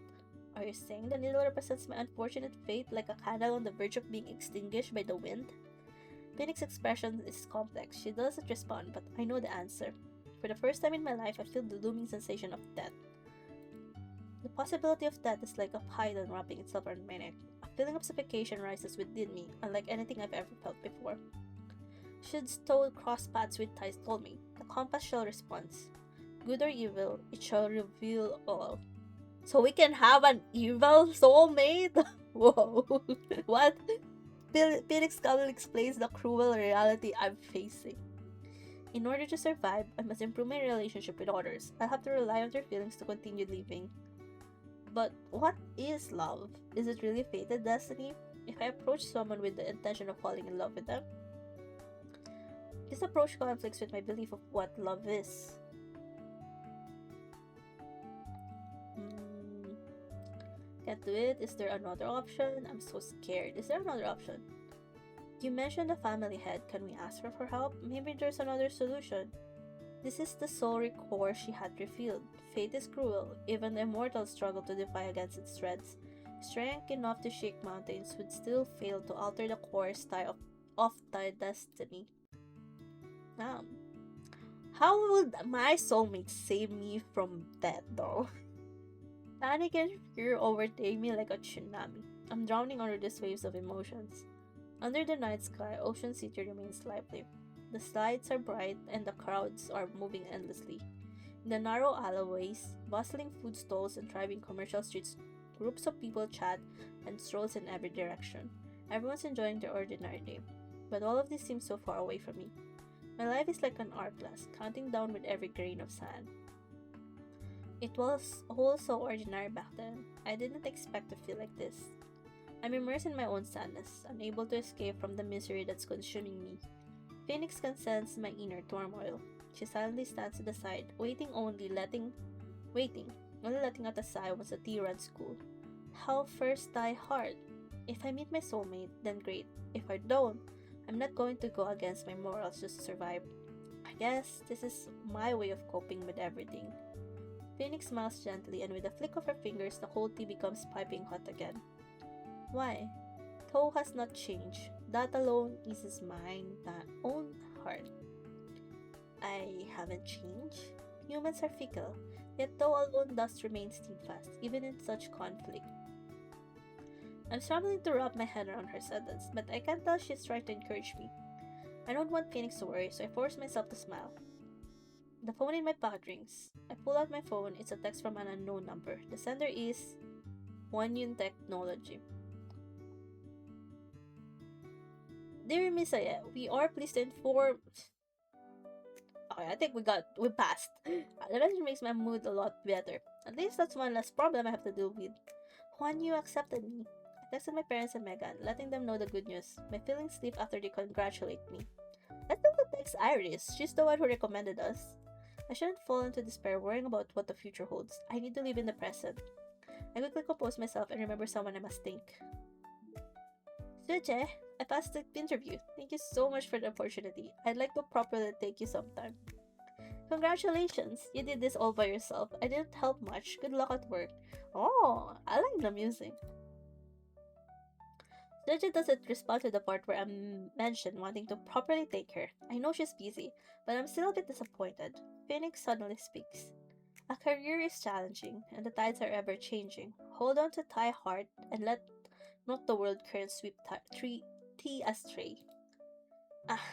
Are you saying the needle represents my unfortunate fate like a candle on the verge of being extinguished by the wind? Phoenix's expression is complex. She doesn't respond, but I know the answer. For the first time in my life, I feel the looming sensation of death. The possibility of death is like a python wrapping itself around my neck. A feeling of suffocation rises within me, unlike anything I've ever felt before. Should Stowe cross paths with Thais told me, the compass shall respond. Good or evil, it shall reveal all. So we can have an evil soulmate? Whoa. What? Phoenix Cowell explains the cruel reality I'm facing. In order to survive, I must improve my relationship with others. I'll have to rely on their feelings to continue living. But what is love? Is it really fated destiny? If I approach someone with the intention of falling in love with them? This approach conflicts with my belief of what love is. Can't do it. Is there another option? I'm so scared. Is there another option? You mentioned the family head. Can we ask her for help? Maybe there's another solution. This is the sole recourse she had revealed. Fate is cruel. Even the immortals struggle to defy against its threats. Strength enough to shake mountains would still fail to alter the course of thy destiny. How would my soulmate save me from death, though? Panic and fear overtake me like a tsunami. I'm drowning under these waves of emotions. Under the night sky, Ocean City remains lively. The lights are bright and the crowds are moving endlessly. In the narrow alleyways, bustling food stalls and thriving commercial streets, groups of people chat and strolls in every direction. Everyone's enjoying their ordinary day. But all of this seems so far away from me. My life is like an hourglass, counting down with every grain of sand. It was all so ordinary back then. I didn't expect to feel like this. I'm immersed in my own sadness, unable to escape from the misery that's consuming me. Phoenix can sense my inner turmoil. She silently stands to the side, only letting out a sigh once the tea runs cool. How first die hard? If I meet my soulmate, then great. If I don't, I'm not going to go against my morals just to survive. I guess this is my way of coping with everything. Phoenix smiles gently, and with a flick of her fingers, the cold tea becomes piping hot again. Why? Toh has not changed. That alone eases my own heart. I haven't changed. Humans are fickle, yet Toh alone does remain steadfast, even in such conflict. I'm struggling to wrap my head around her sentence, but I can tell she's trying to encourage me. I don't want Phoenix to worry, so I force myself to smile. The phone in my pocket rings. I pull out my phone. It's a text from an unknown number. The sender is Huanyun Technology. Dear Miss Aya, we are pleased to inform. Okay, I think we passed. The message makes my mood a lot better. At least that's one less problem I have to deal with. Huanyu accepted me. I texted my parents and Megan, letting them know the good news. My feelings leave after they congratulate me. Let's also text Iris. She's the one who recommended us. I shouldn't fall into despair worrying about what the future holds. I need to live in the present. I quickly compose myself and remember someone I must thank. Suche, I passed the interview. Thank you so much for the opportunity. I'd like to properly thank you sometime. Congratulations! You did this all by yourself. I didn't help much. Good luck at work. Oh, I like the music. Suche doesn't respond to the part where I mentioned wanting to properly thank her. I know she's busy, but I'm still a bit disappointed. Phoenix suddenly speaks. A career is challenging, and the tides are ever changing. Hold on to tie hard, and let not the world current sweep tea astray. Ah.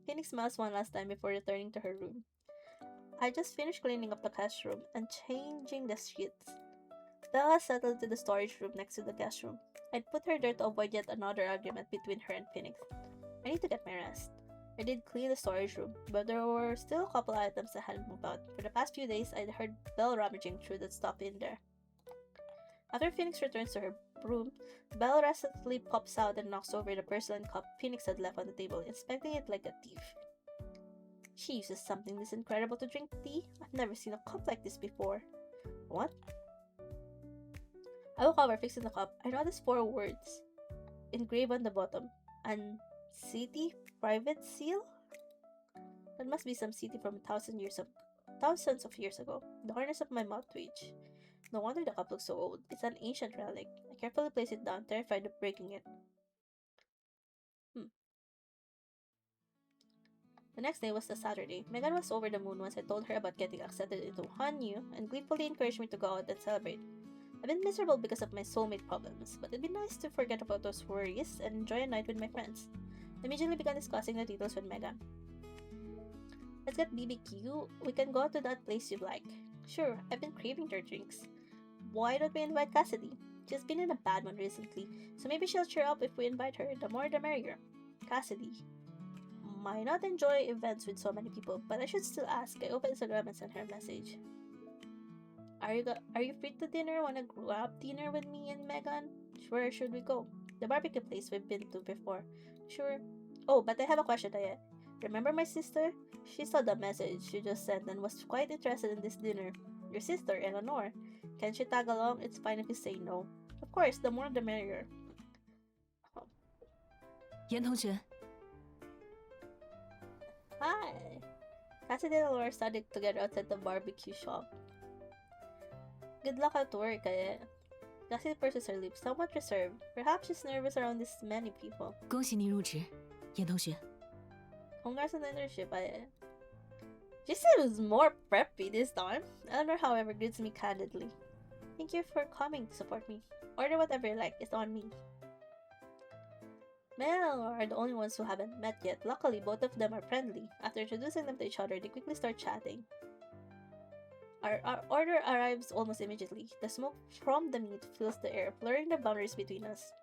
Phoenix smiles one last time before returning to her room. I just finished cleaning up the guest room and changing the sheets. Bella settled to the storage room next to the guest room. I'd put her there to avoid yet another argument between her and Phoenix. I need to get my rest. I did clean the storage room, but there were still a couple items that hadn't moved out. For the past few days, I'd heard Belle rummaging through that stuff in there. After Phoenix returns to her room, Belle restlessly pops out and knocks over the porcelain cup Phoenix had left on the table, inspecting it like a thief. She uses something this incredible to drink tea? I've never seen a cup like this before. What? I look over, fixing the cup. I noticed 4 words engraved on the bottom. City private seal? That must be some city from thousands of years ago. The corners of my mouth twitch. No wonder the cup looks so old. It's an ancient relic. I carefully place it down, terrified of breaking it. The next day was the Saturday. Megan was over the moon once I told her about getting accepted into Hanyu and gleefully encouraged me to go out and celebrate. I've been miserable because of my soulmate problems, but it'd be nice to forget about those worries and enjoy a night with my friends. I immediately began discussing the details with Megan. Let's get BBQ. We can go to that place you like. Sure, I've been craving their drinks. Why don't we invite Cassidy? She's been in a bad one recently, so maybe she'll cheer up if we invite her. The more the merrier. Cassidy might not enjoy events with so many people, but I should still ask. I opened Instagram and sent her a message. Are you free to dinner? Wanna grab dinner with me and Megan? Where should we go? The barbecue place we've been to before. Sure. Oh, but I have a question, Aya. Remember my sister? She saw the message you just sent and was quite interested in this dinner. Your sister, Eleanor. Can she tag along? It's fine if you say no. Of course, the more the merrier. 严同学， Hi! Cassidy and Laura studied together outside the barbecue shop. Good luck at work, Aya. Cassidy purses her lips, somewhat reserved. Perhaps she's nervous around this many people. 恭喜你入职，严同学。 Congrats on the internship, Aya. She seems more preppy this time. Eleanor, however, greets me candidly. Thank you for coming to support me. Order whatever you like, it's on me. Mel and Eleanor are the only ones who haven't met yet. Luckily, both of them are friendly. After introducing them to each other, they quickly start chatting. Our order arrives almost immediately. The smoke from the meat fills the air, blurring the boundaries between us.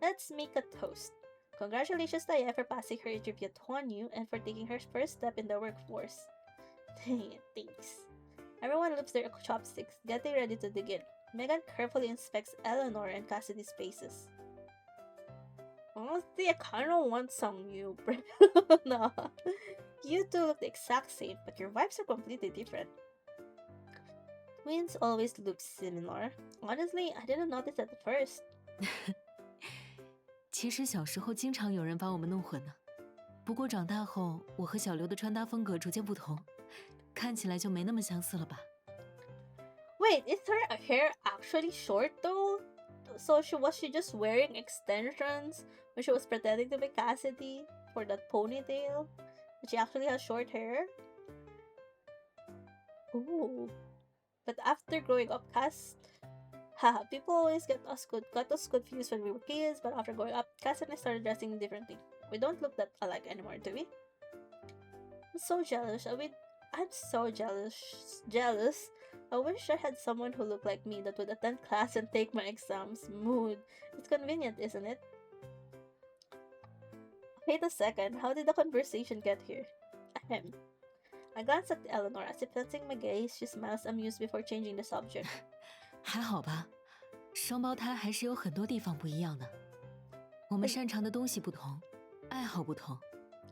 Let's make a toast. Congratulations to Aya for passing her interview at Huanyu and for taking her first step in the workforce. Thanks. Everyone loops their chopsticks, getting ready to dig in. Megan carefully inspects Eleanor and Cassidy's faces. Honestly, I kinda want some new bread. No. You two look the exact same, but your vibes are completely different. Twins always look similar. Honestly, I didn't notice that at first. 其实小时候经常有人把我们弄混呢，不过长大后，我和小刘的穿搭风格逐渐不同，看起来就没那么相似了吧？ Wait, is her hair actually short though? So was she just wearing extensions when she was pretending to be Cassidy for that ponytail? But she actually has short hair? Ooh. But after growing up, haha, people always got us confused when we were kids, but after growing up, Cass and I started dressing differently. We don't look that alike anymore, do we? I'm so jealous. I'm so jealous. I wish I had someone who looked like me that would attend class and take my exams. Mood. It's convenient, isn't it? Wait a second. How did the conversation get here? Ahem. I glance at Eleanor as if sensing my gaze. She smiles amused before changing the subject. 还好吧，双胞胎还是有很多地方不一样的。我们擅长的东西不同，爱好不同，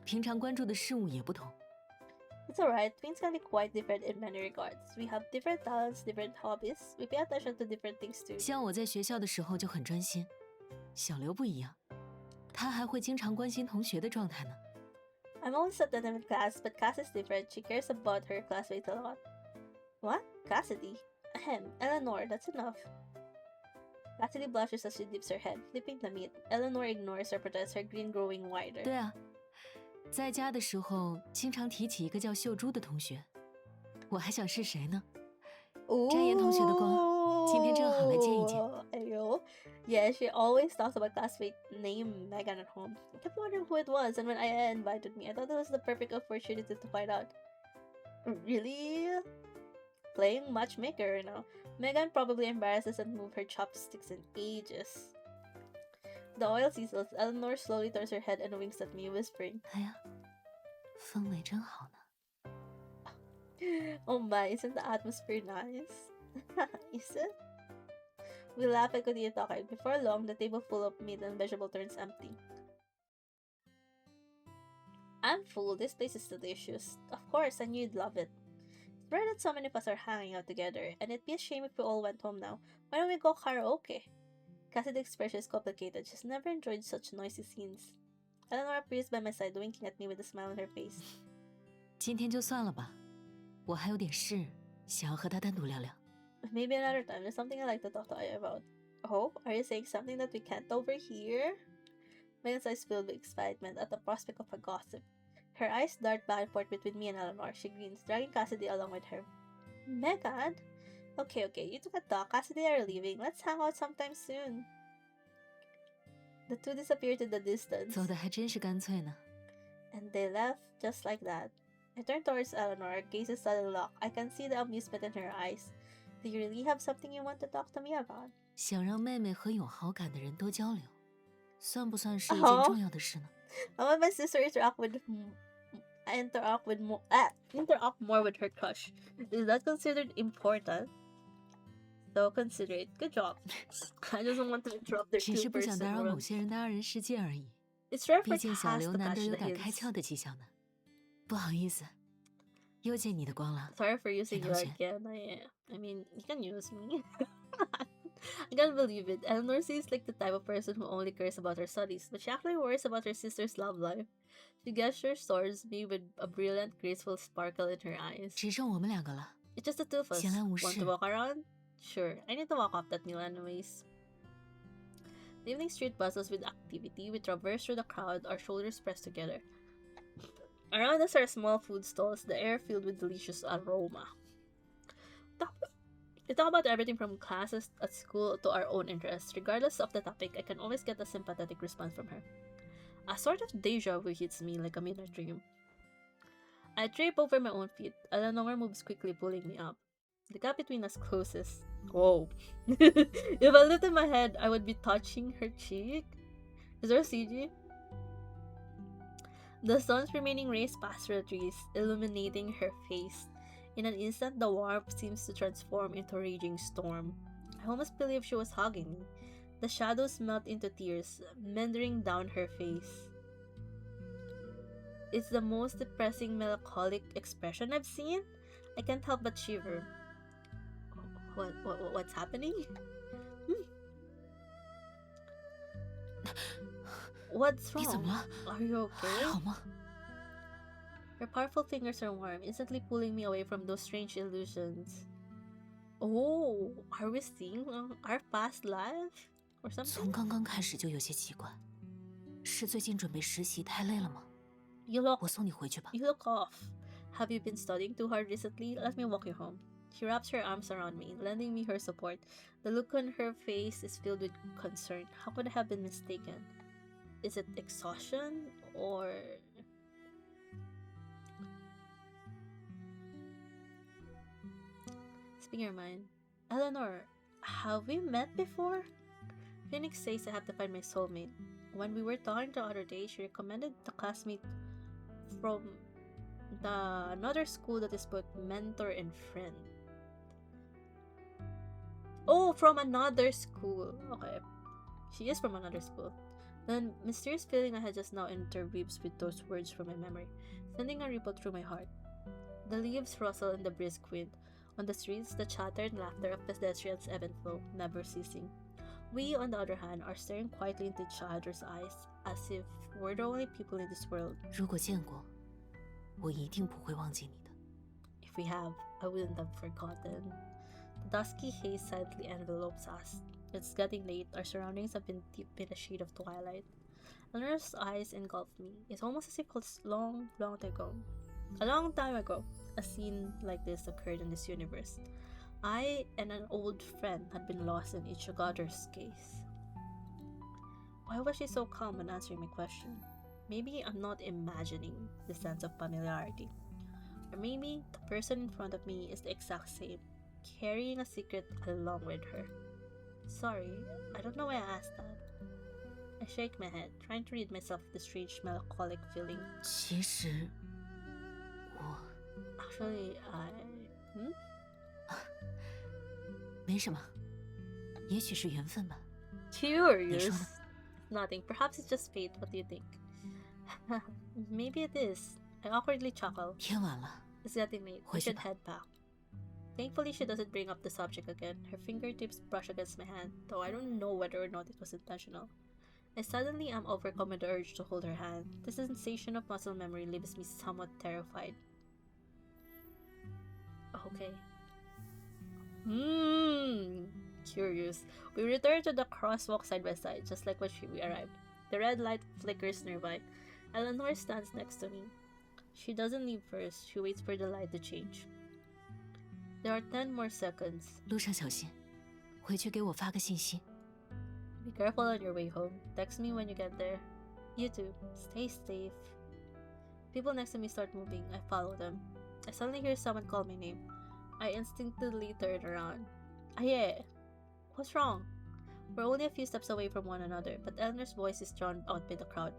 平常关注的事物也不同。 It's alright, twins can be quite different in many regards. We have different talents, different hobbies. We pay attention to different things too. 像我在学校的时候就很专心，小刘不一样，他还会经常关心同学的状态呢。 I'm always attentive in class, but Cass is different. She cares about her classmates a lot. What? Cassidy? Ahem, Eleanor, that's enough. Cassidy blushes as she dips her head, flipping the meat. Eleanor ignores her protest, her grin growing wider. 对啊，在家的时候经常提起一个叫秀珠的同学，我还想是谁呢？沾颜同学的光，今天正好来见一见。 Ayo. Yeah, she always talks about classmate named Megan at home. I kept wondering who it was, and when Aya invited me, I thought it was the perfect opportunity to find out. Really? Playing matchmaker, you know. Megan probably embarrasses and move her chopsticks in ages. The oil sizzles. Eleanor slowly turns her head and winks at me, whispering, 哎呀，氛围真好呢。 Oh my, isn't the atmosphere nice? Is it? We laugh and continue talking. Before long, the table full of meat and vegetable turns empty. I'm full. This place is delicious. Of course, I knew you'd love it. It's rare that so many of us are hanging out together, and it'd be a shame if we all went home now. Why don't we go karaoke? Cassidy's expression is complicated. She's never enjoyed such noisy scenes. Eleanor appears by my side, winking at me with a smile on her face. 今天就算了吧，我还有点事想要和他单独聊聊。 Maybe another time. There's something I'd like to talk to Aya about. Oh, are you saying something that we can't overhear? Megan's eyes filled with excitement at the prospect of a gossip. Her eyes dart back and forth between me and Eleanor. She grins, dragging Cassidy along with her. Megan? Okay, you two can talk. Cassidy are leaving. Let's hang out sometime soon. The two disappeared in the distance. 走的还真是干脆呢。 And they left just like that. I turned towards Eleanor, our gazes suddenly locked. I can see the amusement in her eyes. Do you really have something you want to talk to me about? 想让妹妹和有好感的人多交流，算不算是一件重要的事呢？ I want my sister to interact more with her crush. Is that considered important? So considerate. Good job. I just don't want to interrupt their 只是不想 two-person 打扰某 world. 些人的二人世界而已。 It's rare 毕 for 竟小 Cass 刘 to 难得 catch 有 the 点开 hints. 窍的迹象呢。不好意思，又见你的光了。 Sorry for using you 同学。 again. I mean, you can use me. I can't believe it. Eleanor seems like the type of person who only cares about her studies, but she actually worries about her sister's love life. She gestures towards me with a brilliant, graceful sparkle in her eyes. 只剩我们两个了。 It's just the two of us. 闲来无 Want 事。 to walk around? Sure. I need to walk off that meal anyways. The evening street buzzes with activity. We traverse through the crowd, our shoulders pressed together. Around us are small food stalls, the air filled with delicious aroma. We talk about everything from classes at school to our own interests. Regardless of the topic, I can always get a sympathetic response from her. A sort of deja vu hits me like I'm in a dream. I trip over my own feet. Eleanor moves quickly, pulling me up. The gap between us closes. Whoa. If I lifted my head, I would be touching her cheek. Is there a CG? The sun's remaining rays pass through the trees, illuminating her face. In an instant, the warmth seems to transform into a raging storm. I almost believe she was hugging me. The shadows melt into tears, meandering down her face. It's the most depressing, melancholic expression I've seen. I can't help but shiver. What's happening? What's 你怎么 wrong? 了？ Are you 还 okay? 好吗？ Her powerful fingers are warm, instantly pulling me away from those strange illusions. Oh, are we seeing our past life? Or 从 something? 刚刚开始就有些奇怪，是最近准备实习太累了吗？ You look 我送你回去吧。 You look off. Have you been studying too hard recently? Let me walk you home. She wraps her arms around me, lending me her support. The look on her face is filled with concern. How could I have been mistaken? Is it exhaustion or... Speak your mind. Eleanor, have we met before? Phoenix says I have to find my soulmate. When we were talking the other day, she recommended the classmate from another school that is both mentor and friend. Oh, from another school. Okay. She is from another school. The mysterious feeling I had just now interweaves with those words from my memory, sending a ripple through my heart. The leaves rustle in the brisk wind. On the streets, the chatter and laughter of pedestrians ebb and flow, never ceasing. We, on the other hand, are staring quietly into each other's eyes, as if we're the only people in this world. 如果见过，我一定不会忘记你的。 If we have, I wouldn't have forgotten. The dusky haze silently envelopes us. It's getting late, our surroundings have been deep in a shade of twilight. Eleanor's eyes engulf me. It's almost as if it was long time ago, a scene like this occurred in this universe. I and an old friend had been lost in each other's gaze. Why was she so calm when answering my question? Maybe I'm not imagining the sense of familiarity. Or maybe the person in front of me is the exact same, carrying a secret along with her. Sorry, I don't know why I asked that. I shake my head, trying to rid myself of the strange melancholic feeling. 其实，我 Actually, I... 没什么，也许是缘分吧。 Curious. 你说呢？ Nothing. Perhaps it's just fate. What do you think? Maybe it is. I awkwardly chuckle. 天晚了， It's getting late. We 回去 should 吧。 head back. Thankfully, she doesn't bring up the subject again. Her fingertips brush against my hand, though I don't know whether or not it was intentional. I suddenly am overcome with the urge to hold her hand. The sensation of muscle memory leaves me somewhat terrified. Okay. Curious. We return to the crosswalk side by side, just like when we arrived. The red light flickers nearby. Eleanor stands next to me. She doesn't leave first, she waits for the light to change. There are 10 more seconds. 路上小心，回去给我发个信息。 Be careful on your way home. Text me when you get there. You too. Stay safe. People next to me start moving. I follow them. I suddenly hear someone call my name. I instinctively turn around. Aye, what's wrong? We're only a few steps away from one another, but Eleanor's voice is drowned out by the crowd.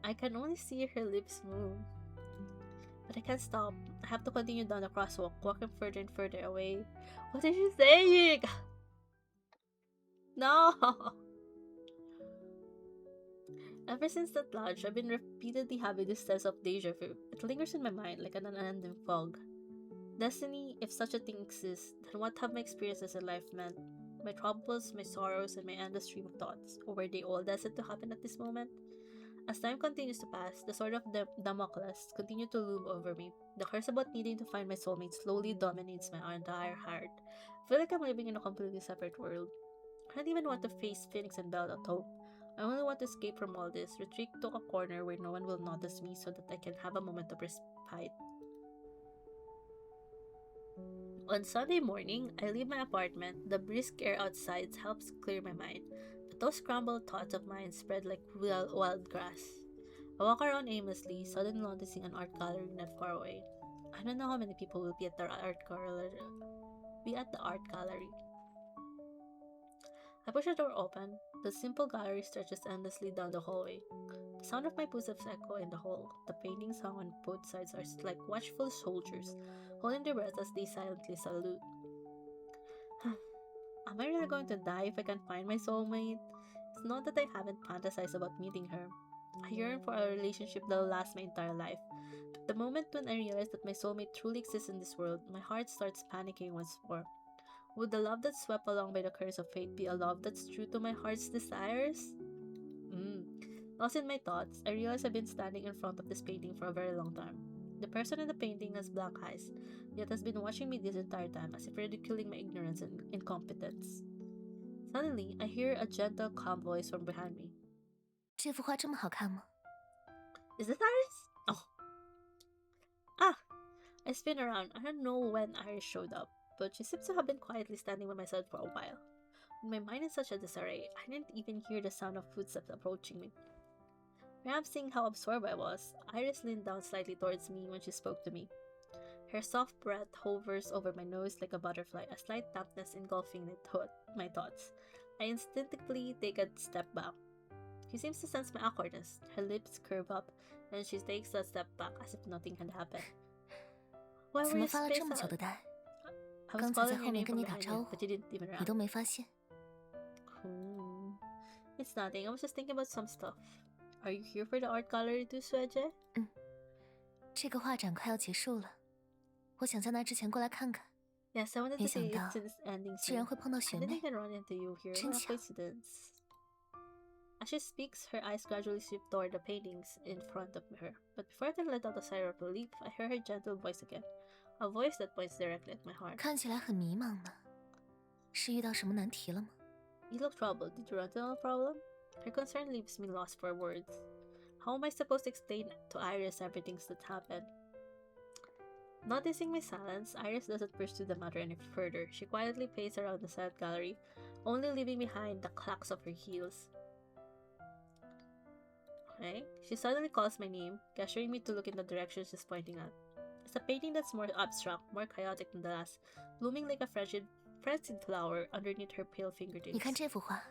I can only see her lips move. But I can't stop. I have to continue down the crosswalk, walking further and further away. What is she saying? No! Ever since that lunch, I've been repeatedly having this sense of deja vu. It lingers in my mind like an unending fog. Destiny, if such a thing exists, then what have my experiences in life meant? My troubles, my sorrows, and my endless stream of thoughts, or were they all destined to happen at this moment? As time continues to pass, the sword of Damocles continues to loom over me. The curse about needing to find my soulmate slowly dominates my entire heart. I feel like I'm living in a completely separate world. I don't even want to face Phoenix and Belle at home. I only want to escape from all this, retreat to a corner where no one will notice me so that I can have a moment of respite. On Sunday morning, I leave my apartment. The brisk air outside helps clear my mind, but those scrambled thoughts of mine spread like wild grass. I walk around aimlessly, suddenly noticing an art gallery not far away. I don't know how many people will be at the art gallery. I push the door open. The simple gallery stretches endlessly down the hallway. The sound of my footsteps echo in the hall. The paintings hung on both sides are like watchful soldiers, holding their breath as they silently salute. Am I really going to die if I can't find my soulmate? It's not that I haven't fantasized about meeting her. I yearn for a relationship that will last my entire life. But the moment when I realize that my soulmate truly exists in this world, my heart starts panicking once more. Would the love that's swept along by the curse of fate be a love that's true to my heart's desires? Lost in my thoughts, I realize I've been standing in front of this painting for a very long time. The person in the painting has black eyes, yet has been watching me this entire time as if ridiculing my ignorance and incompetence. Suddenly, I hear a gentle, calm voice from behind me. 这幅画这么好看吗？ Is this Iris? Oh. Ah! I spin around. I don't know when Iris showed up, but she seems to have been quietly standing by my side for a while. My mind is such a disarray, I didn't even hear the sound of footsteps approaching me. Perhaps seeing how absorbed I was, Iris leaned down slightly towards me when she spoke to me. Her soft breath hovers over my nose like a butterfly, a slight dampness engulfing my thoughts. I instinctively take a step back. She seems to sense my awkwardness. Her lips curve up, and she takes a step back as if nothing had happened. Why 怎 were 么 you 发了 spaced 这么久 out? 的呆？ I was 刚才 calling 在 your 后面 name 跟 from 你打 behind 招 you, 呼， but you didn't even 你都 react. 没发现。 It's nothing. I was just thinking about some stuff. Are you here for the art gallery too, Sueje? 这个画展快要结束了，我想在那之前过来看看。 Yes, I wanted to 没 see 想 it 到 since ending 居然 soon. 会碰到 I 学 didn't 妹， even run into you here. 真 What a 巧。 coincidence. As she speaks, her eyes gradually sweep toward the paintings in front of her. But before I can let out a sigh of relief, I hear her gentle voice again. A voice that points directly at my heart. 看起来很迷茫呢，是遇到什么难题了吗？ You look troubled. Did you run into a problem? Her concern leaves me lost for words. How am I supposed to explain to Iris everything that's happened? Noticing my silence, Iris doesn't pursue the matter any further. She quietly paces around the sad gallery, only leaving behind the clacks of her heels. Okay. She suddenly calls my name, gesturing me to look in the direction she's pointing at. It's a painting that's more abstract, more chaotic than the last, blooming like a frenzied flower underneath her pale 你 fingertips. 看这幅画，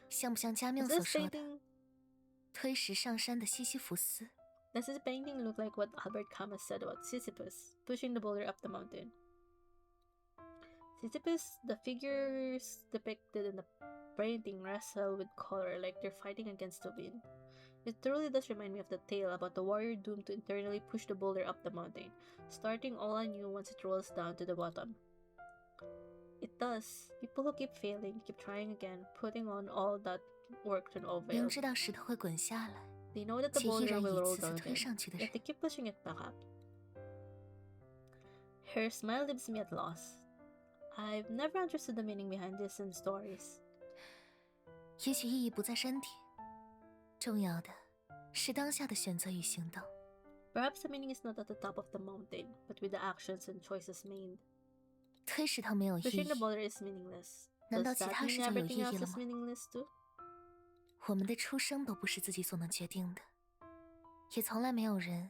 像不像加缪 Does 所 this 说的 painting 推石上山的西西弗斯？ Does this painting look like what Albert Camus said about Sisyphus, pushing the boulder up the mountain? Sisyphus, the figures depicted in the painting wrestle with color like they're fighting against the wind. It truly does remind me of the tale about the warrior doomed to internally push the boulder up the mountain, starting all anew once it rolls down to the bottom. It does. People who keep failing, keep trying again, putting on all that work to no 明 avail. 知道石头会滚下来， They know that the 却依 boulder 然 will 一 roll 次次 down 推 again, 上去的 yet 人 they，keep pushing it back up. Her smile leaves me at loss. I've never understood the meaning behind this in stories. 也许意义不在山顶，重要的是当下的选择与行动。Perhaps the meaning is not at the top of the mountain, but with the actions and choices made. 推石头没有意 Pushing the 义， boulder is meaningless. 难 Does 道其 that 他 mean 事就有意 everything 义 else 了 is 吗？ meaningless too? 我们的出生都不是自己所能决定的，也从来没有人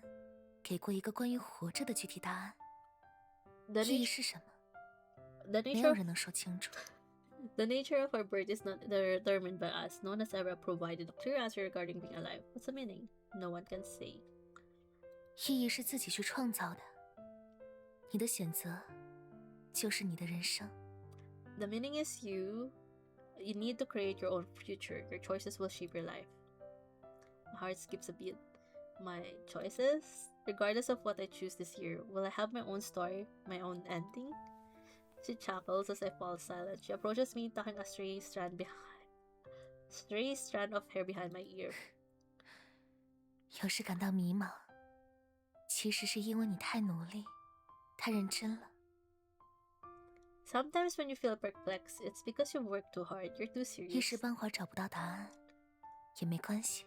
给过一个关于活着的具体答案。 The 意义 nat- 是什么？ the 没 nature 有 of 人能说清楚。 The nature of our birth is not determined by us. No one has ever provided a clear answer regarding being alive. What's the meaning? No one can say. 意义是自己去创造的，你的选择就是你的人生。 The meaning is you. You need to create your own future. Your choices will shape your life. My heart skips a beat. My choices? Regardless of what I choose this year, will I have my own story, my own ending? She chuckles as I fall silent. She approaches me, tucking a stray strand of hair behind my ear. 有时感到迷茫，其实是因为你太努力，太认真了。 Sometimes when you feel perplexed, it's because you've worked too hard. You're too 一时 serious. 半会儿找不到答案，也没关系。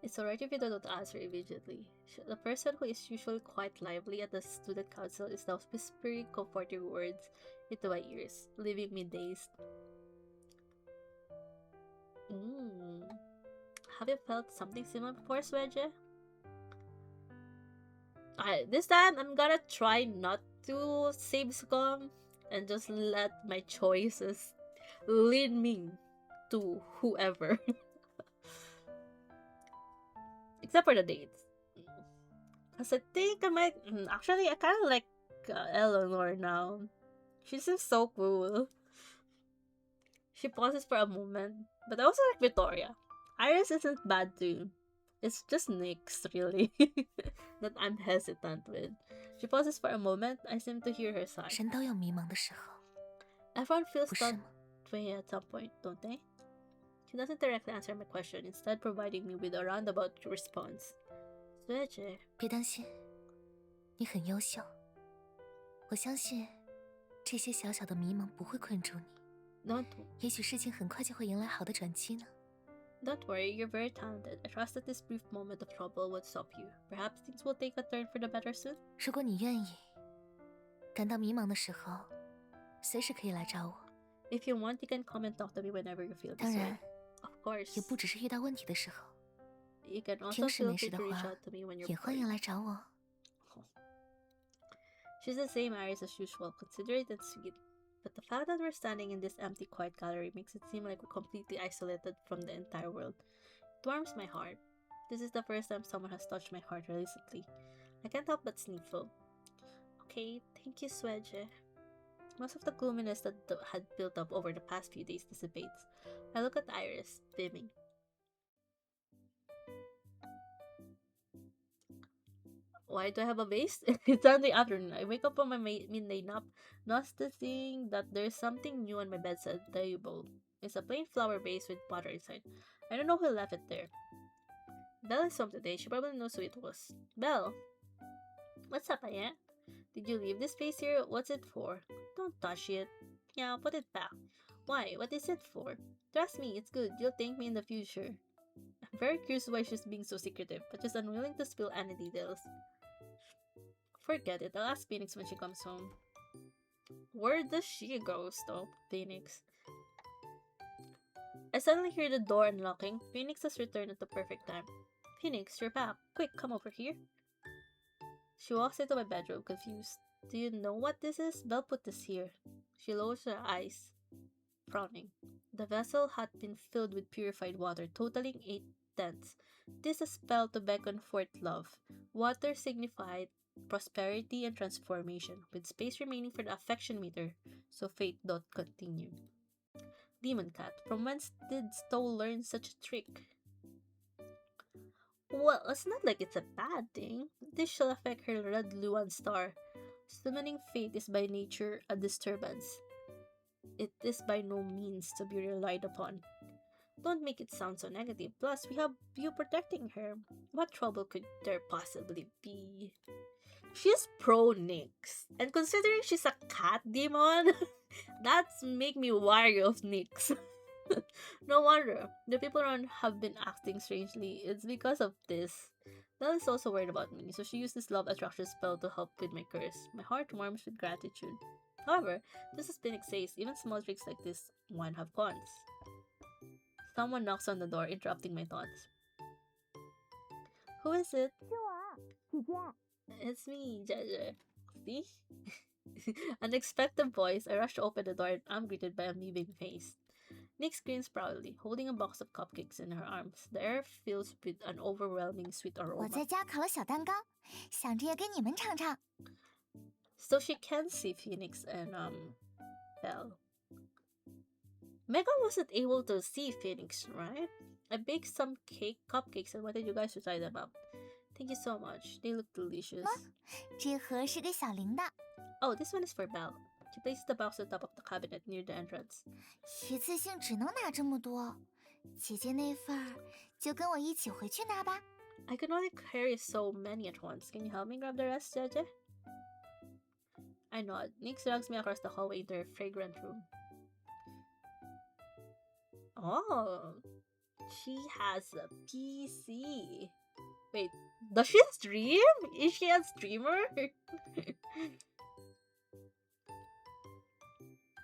It's alright if you don't answer immediately. The person who is usually quite lively at the student council is now whispering comforting words into my ears, leaving me dazed. Have you felt something similar before, Swedge? This time, I'm gonna try not to save Scum and just let my choices lead me to whoever. Except for the dates. Because I think I might... Actually, I kind of like Eleanor now. She seems so cool. She pauses for a moment. But I also like Victoria. Iris isn't bad too. It's just Nyx, really, that I'm hesitant with. She pauses for a moment. I seem to hear her sigh. 人都有迷茫的时候， Everyone feels 不是 that 吗？ way at some point, don't they? She doesn't directly answer my question, instead providing me with a roundabout response. Swedge. 别担心，你很优秀。我相信，这些小小的迷茫不会困住你。 Don't 也许事情很快就会迎来好的转机呢。 worry, you're very talented. I trust that this brief moment of trouble would stop you. Perhaps things will take a turn for the better soon. 如果你愿意，感到迷茫的时候，随时可以来找我。 If you want, you can come and talk to me whenever you feel 当 this 然 way.，Of course. 也不只是遇到问题的时候， You can also 平时 feel 没事 free 的 to reach 话 out to me when you're 也欢迎 bored. 来找我。 She's the same Iris as usual, considerate and sweet. But the fact that we're standing in this empty, quiet gallery makes it seem like we're completely isolated from the entire world. It warms my heart. This is the first time someone has touched my heart recently. I can't help but sniffle. Okay, thank you, Swedge. Most of the gloominess that had built up over the past few days dissipates. I look at Iris, beaming. Why do I have a vase? It's Sunday afternoon. I wake up from my midnight nap, noticing that there's something new on my bedside table. It's a plain flower vase with water inside. I don't know who left it there. Belle is home today. She probably knows who it was. Belle! What's up, Aya? Did you leave this vase here? What's it for? Don't touch it. Yeah, put it back. Why? What is it for? Trust me, it's good. You'll thank me in the future. I'm very curious why she's being so secretive, but she's unwilling to spill any details. Forget it. I'll ask Phoenix when she comes home. Where does she go, though, Phoenix? I suddenly hear the door unlocking. Phoenix has returned at the perfect time. Phoenix, you're back. Quick, come over here. She walks into my bedroom, confused. Do you know what this is? Belle put this here. She lowers her eyes, frowning. The vessel had been filled with purified water, totaling 8 tenths. This a spell to beckon forth love. Water signified prosperity and transformation, with space remaining for the affection meter, so fate doth continue. Demon Cat, from whence did Stowe learn such a trick? Well, it's not like it's a bad thing. This shall affect her red Luan star. Summoning fate is by nature a disturbance. It is by no means to be relied upon. Don't make it sound so negative. Plus, we have you protecting her. What trouble could there possibly be? She's pro Nyx. And considering she's a cat demon, that's make me wary of Nyx. No wonder. The people around have been acting strangely. It's because of this. Belle is also worried about me, so she used this love attraction spell to help with my curse. My heart warms with gratitude. However, just as Phoenix says, even small tricks like this one have cons. Someone knocks on the door, interrupting my thoughts. Who is it? It's me, Jaja. See? Unexpected voice, I rush to open the door and I'm greeted by a beaming face. Nyx grins proudly, holding a box of cupcakes in her arms. The air fills with an overwhelming sweet 我 aroma. 在家烤了小蛋糕，想着也给你们尝尝。 So she can see Phoenix and Belle. Megan wasn't able to see Phoenix, right? I baked some cupcakes and wanted you guys to try them out. Thank you so much. They look delicious. 这盒是给小玲的， Oh, this one is for Belle. She places the box on top of the cabinet near the entrance. 一次性只能拿这么多，姐姐那份儿就跟我一起回去拿吧。 I can only carry so many at once. Can you help me grab the rest, Jeje? I nod. Nyx drags me across the hallway into her fragrant room. Oh, she has a PC. Wait, does she stream? Is she a streamer?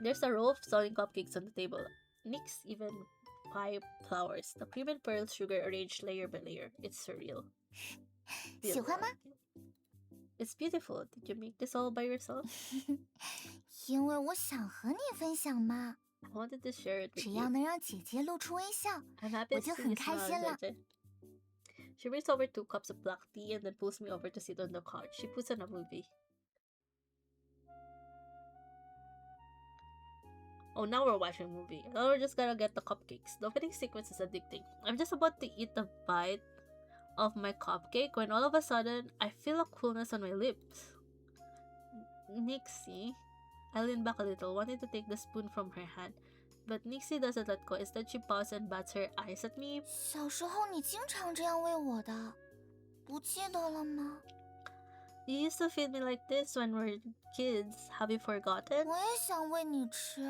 There's a row of stunning cupcakes on the table. Nyx even pie flowers. The cream and pearl sugar arranged layer by layer. It's surreal. 喜欢吗？ It's beautiful. Did you make this all by yourself? 因为我想和你分享嘛， I wanted to share it with 只 you. 要能让姐姐露出微笑， I'm happy 我 to 就 see 很 you 开 smile, 心了。 Jeje. She brings over 2 cups of black tea and then pulls me over to sit on the couch. She puts on a movie. Oh, now we're watching a movie. Now we're just gonna get the cupcakes. The opening sequence is addicting. I'm just about to eat a bite of my cupcake when all of a sudden, I feel a coolness on my lips. Nixie. I lean back a little, wanting to take the spoon from her hand. But Nixie doesn't let go. Instead, she pauses and bats her eyes at me. 小时候你经常这样喂我的，不记得了吗？ You used to feed me like this when we were kids. Have you forgotten? 我也想喂你吃。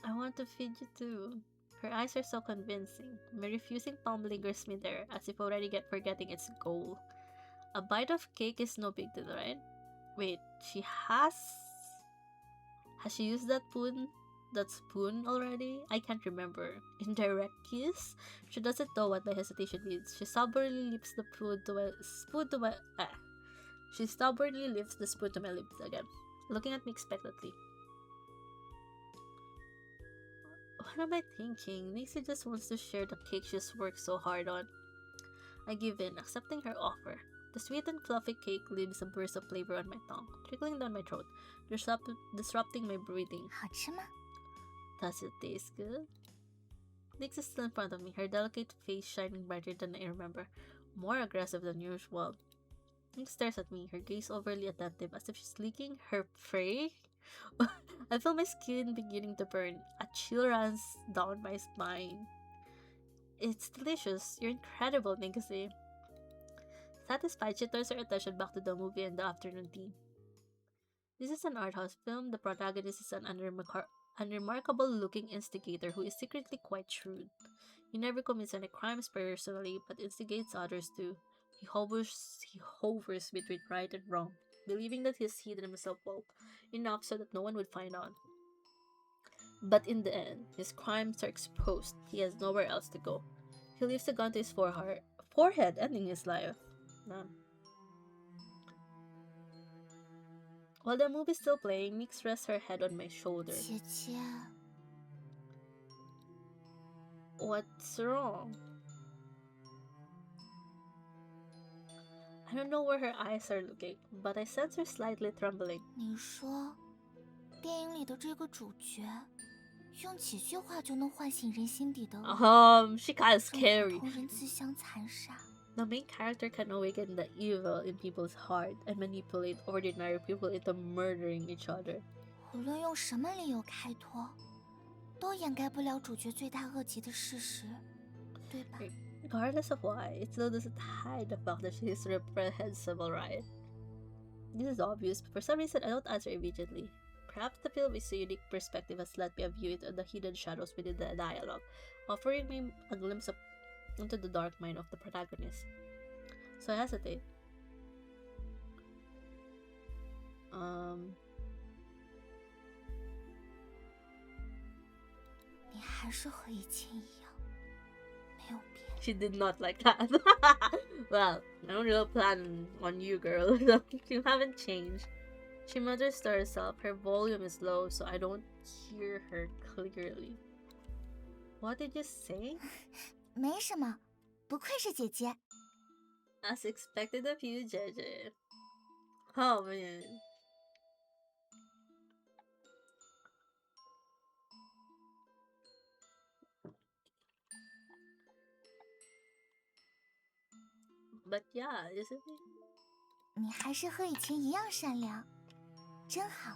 I want to feed you too. Her eyes are so convincing. My refusing palm lingers me there, as if already forgetting its goal. A bite of cake is no big deal, right? Wait, she has she used that spoon already? I can't remember. Indirect kiss? She doesn't know what my hesitation means. She stubbornly lifts the spoon to my She stubbornly lifts the spoon to my lips again, looking at me expectantly. What am I thinking? Nixie just wants to share the cake she's worked so hard on. I give in, accepting her offer. The sweet and fluffy cake leaves a burst of flavor on my tongue, trickling down my throat, disrupting my breathing. 好吃吗？ Does it taste good? Nix is still in front of me, her delicate face shining brighter than I remember, more aggressive than usual. Nix stares at me, her gaze overly attentive, as if she's licking her prey. I feel my skin beginning to burn. A chill runs down my spine. It's delicious. You're incredible, Nixie. Satisfied, she turns her attention back to the movie and the afternoon tea. This is an art house film. The protagonist is an unremarkable-looking instigator who is secretly quite shrewd. He never commits any crimes personally, but instigates others too. He hovers between right and wrong, believing that he's hidden himself well enough so that no one would find out. But in the end, his crimes are exposed. He has nowhere else to go. He leaves a gun to his forehead, ending his life. Man. While the movie's still playing, Nix rests her head on my shoulder. 姐姐， What's wrong? I don't know where her eyes are looking, but I sense her slightly trembling. 你说，电影里的这个主角，用几句话就能唤醒人心底的恶， She kinda 让 scary. 普通人自相残杀。 The main character can awaken the evil in people's heart and manipulate ordinary people into murdering each other. 无论用什么理由开脱，都掩盖不了主角罪大恶极的事实，对吧？ Regardless of why, it still doesn't hide the fact that she is reprehensible, right? This is obvious, but for some reason I don't answer immediately. Perhaps the film is a unique perspective has let me view it on the hidden shadows within the dialogue, offering me a glimpse of into the dark mind of the protagonist. So I hesitate. 你还是和以前一样，没有变。 She did not like that. Well, I don't really plan on you, girl. You haven't changed. She mutters to herself. Her volume is low, so I don't hear her clearly. What did you say? 没什么，不愧是姐姐。 As expected of you, JJ. Oh man. But yeah, isn't it? 你还是和以前一样善良，真好。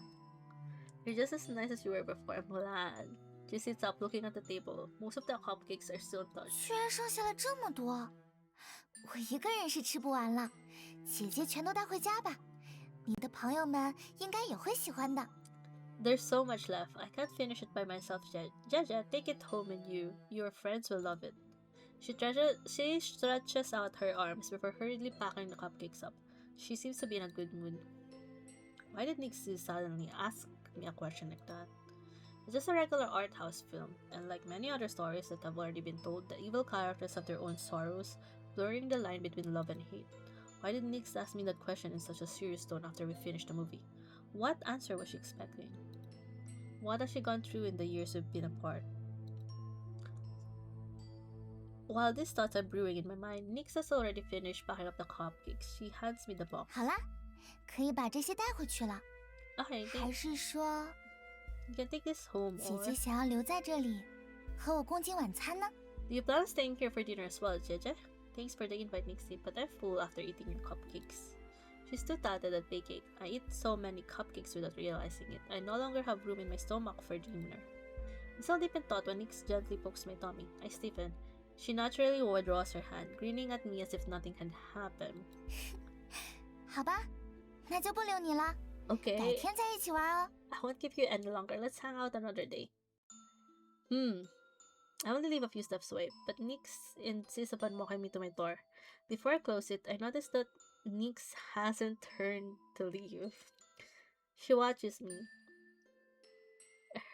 You're just as nice as you were before. I'm glad. She sits up looking at the table. Most of the cupcakes are still untouched. 居然剩下了这么多，我一个人是吃不完了。姐姐全都带回家吧，你的朋友们应该也会喜欢的。 There's so much left. I can't finish it by myself yet. Jaja, take it home and your friends will love it. She stretches out her arms before hurriedly packing the cupcakes up. She seems to be in a good mood. Why did Nixie suddenly ask me a question like that? It's just a regular art house film, and like many other stories that have already been told, the evil characters have their own sorrows, blurring the line between love and hate. Why did Nix ask me that question in such a serious tone after we finished the movie? What answer was she expecting? What has she gone through in the years we've been apart? While these thoughts are brewing in my mind, Nix has already finished packing up the cupcakes. She hands me the box. 好啦，可以把这些带回去了。 Okay, 还是说， you can take this home, 姐 or 姐想要留在这里，和我共进晚餐呢？ do you plan on staying here for dinner as well, Jeje? Thanks for the invite, Nixie, but I'm full after eating your cupcakes. She's too tatted at baking. I eat so many cupcakes without realizing it. I no longer have room in my stomach for dinner. I'm still deep in thought when Nix gently pokes my tummy. I stiffen. She naturally withdraws her hand, grinning at me as if nothing had happened. 好吧，那就不留你了，改 Okay, 天再一起玩哦。 I won't keep you any longer. Let's hang out another day. I only live a few steps away, but Nix insists upon walking me to my door. Before I close it, I notice that Nix hasn't turned to leave. She watches me.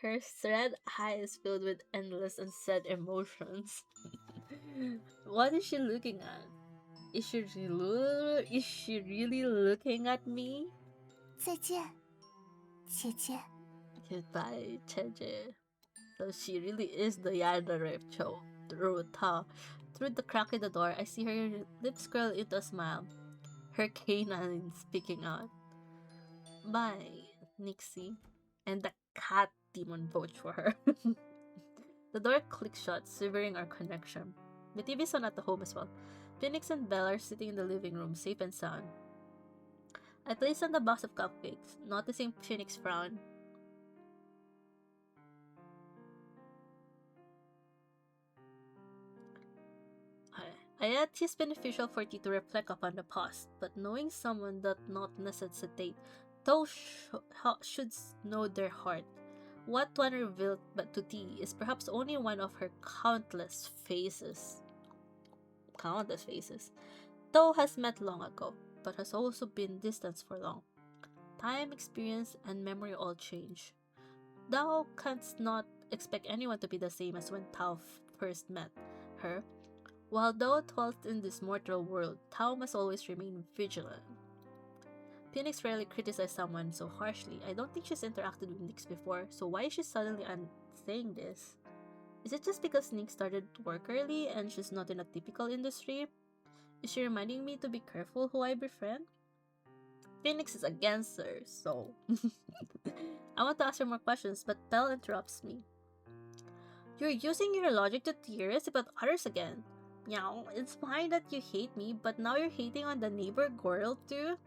Her red eyes filled with endless unsaid emotions. What is she looking at? Is she really looking at me? 再见，姐姐。 Goodbye, Cheche. So she really is the Yana Repcho. Through the crack in the door, I see her lips curl into a smile. Her canines peeking out. Bye, Nixie. And the cat demon votes for her. The door clicks shut, severing our connection. The TV's on at the home as well. Phoenix and Belle are sitting in the living room, safe and sound. I place on the box of cupcakes, noticing Phoenix frown. Yet it is beneficial for thee to reflect upon the past, but knowing someone doth not necessitate, thou shouldst know their heart. What one revealed but to thee is perhaps only one of her countless faces. Countless faces. Thou hast met long ago, but has also been distant for long. Time, experience, and memory all change. Thou canst not expect anyone to be the same as when thou first met her. While thou dwellest in this mortal world, thou must always remain vigilant. Phoenix rarely criticizes someone so harshly. I don't think she's interacted with Nyx before, so why is she suddenly saying this? Is it just because Nyx started work early and she's not in a typical industry? Is she reminding me to be careful who I befriend? Phoenix is against her, so... I want to ask her more questions, but Belle interrupts me. You're using your logic to theorize about others again. Meow, it's fine that you hate me, but now you're hating on the neighbor girl too?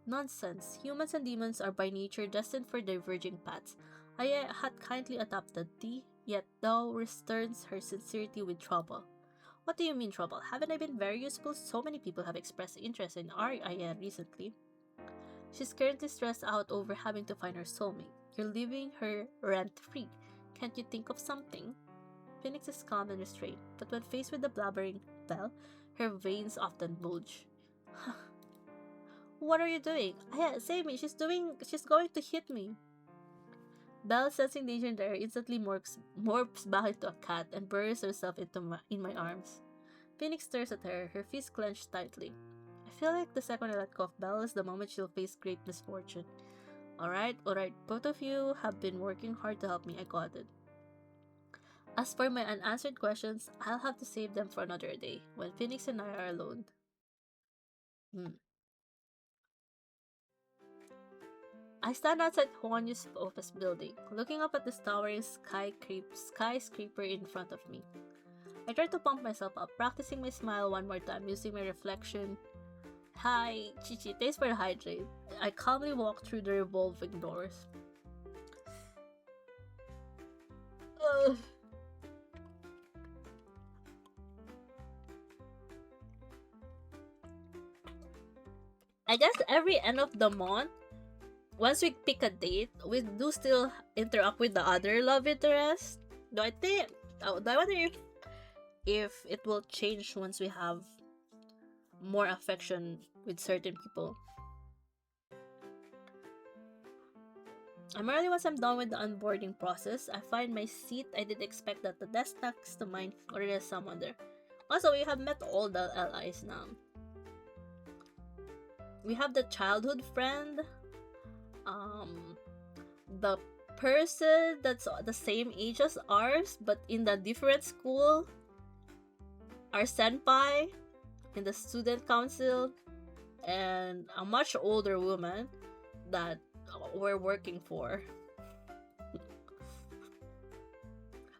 Nonsense. Humans and demons are by nature destined for diverging paths. I had kindly adopted thee, yet thou returns her sincerity with trouble. What do you mean trouble? Haven't I been very useful? So many people have expressed interest in Aya recently. She's currently stressed out over having to find her soulmate. You're leaving her rent-free. Can't you think of something? Phoenix is calm and restrained, but when faced with the blabbering Belle, her veins often bulge. What are you doing? Yeah, save me, she's going to hit me. Belle, sensing danger in the air, instantly morphs back into a cat and buries herself in my arms. Phoenix stares at her, her fists clenched tightly. I feel like the second I let go of Belle is the moment she'll face great misfortune. Alright, both of you have been working hard to help me, I got it. As for my unanswered questions, I'll have to save them for another day, when Phoenix and I are alone. I stand outside Huanyu's office building, looking up at this towering skyscraper in front of me. I try to pump myself up, practicing my smile one more time using my reflection. Hi, Chichi, thanks for the hydrate. I calmly walk through the revolving doors. I guess every end of the month, once we pick a date, we do still interact with the other love interest. Do I wonder if it will change once we have more affection with certain people. I'm early once I'm done with the onboarding process. I find my seat. I didn't expect that the desk next to mine already has someone there. Also, we have met all the allies now. We have the childhood friend, the person that's the same age as ours but in the different school, our senpai in the student council, and a much older woman that we're working for.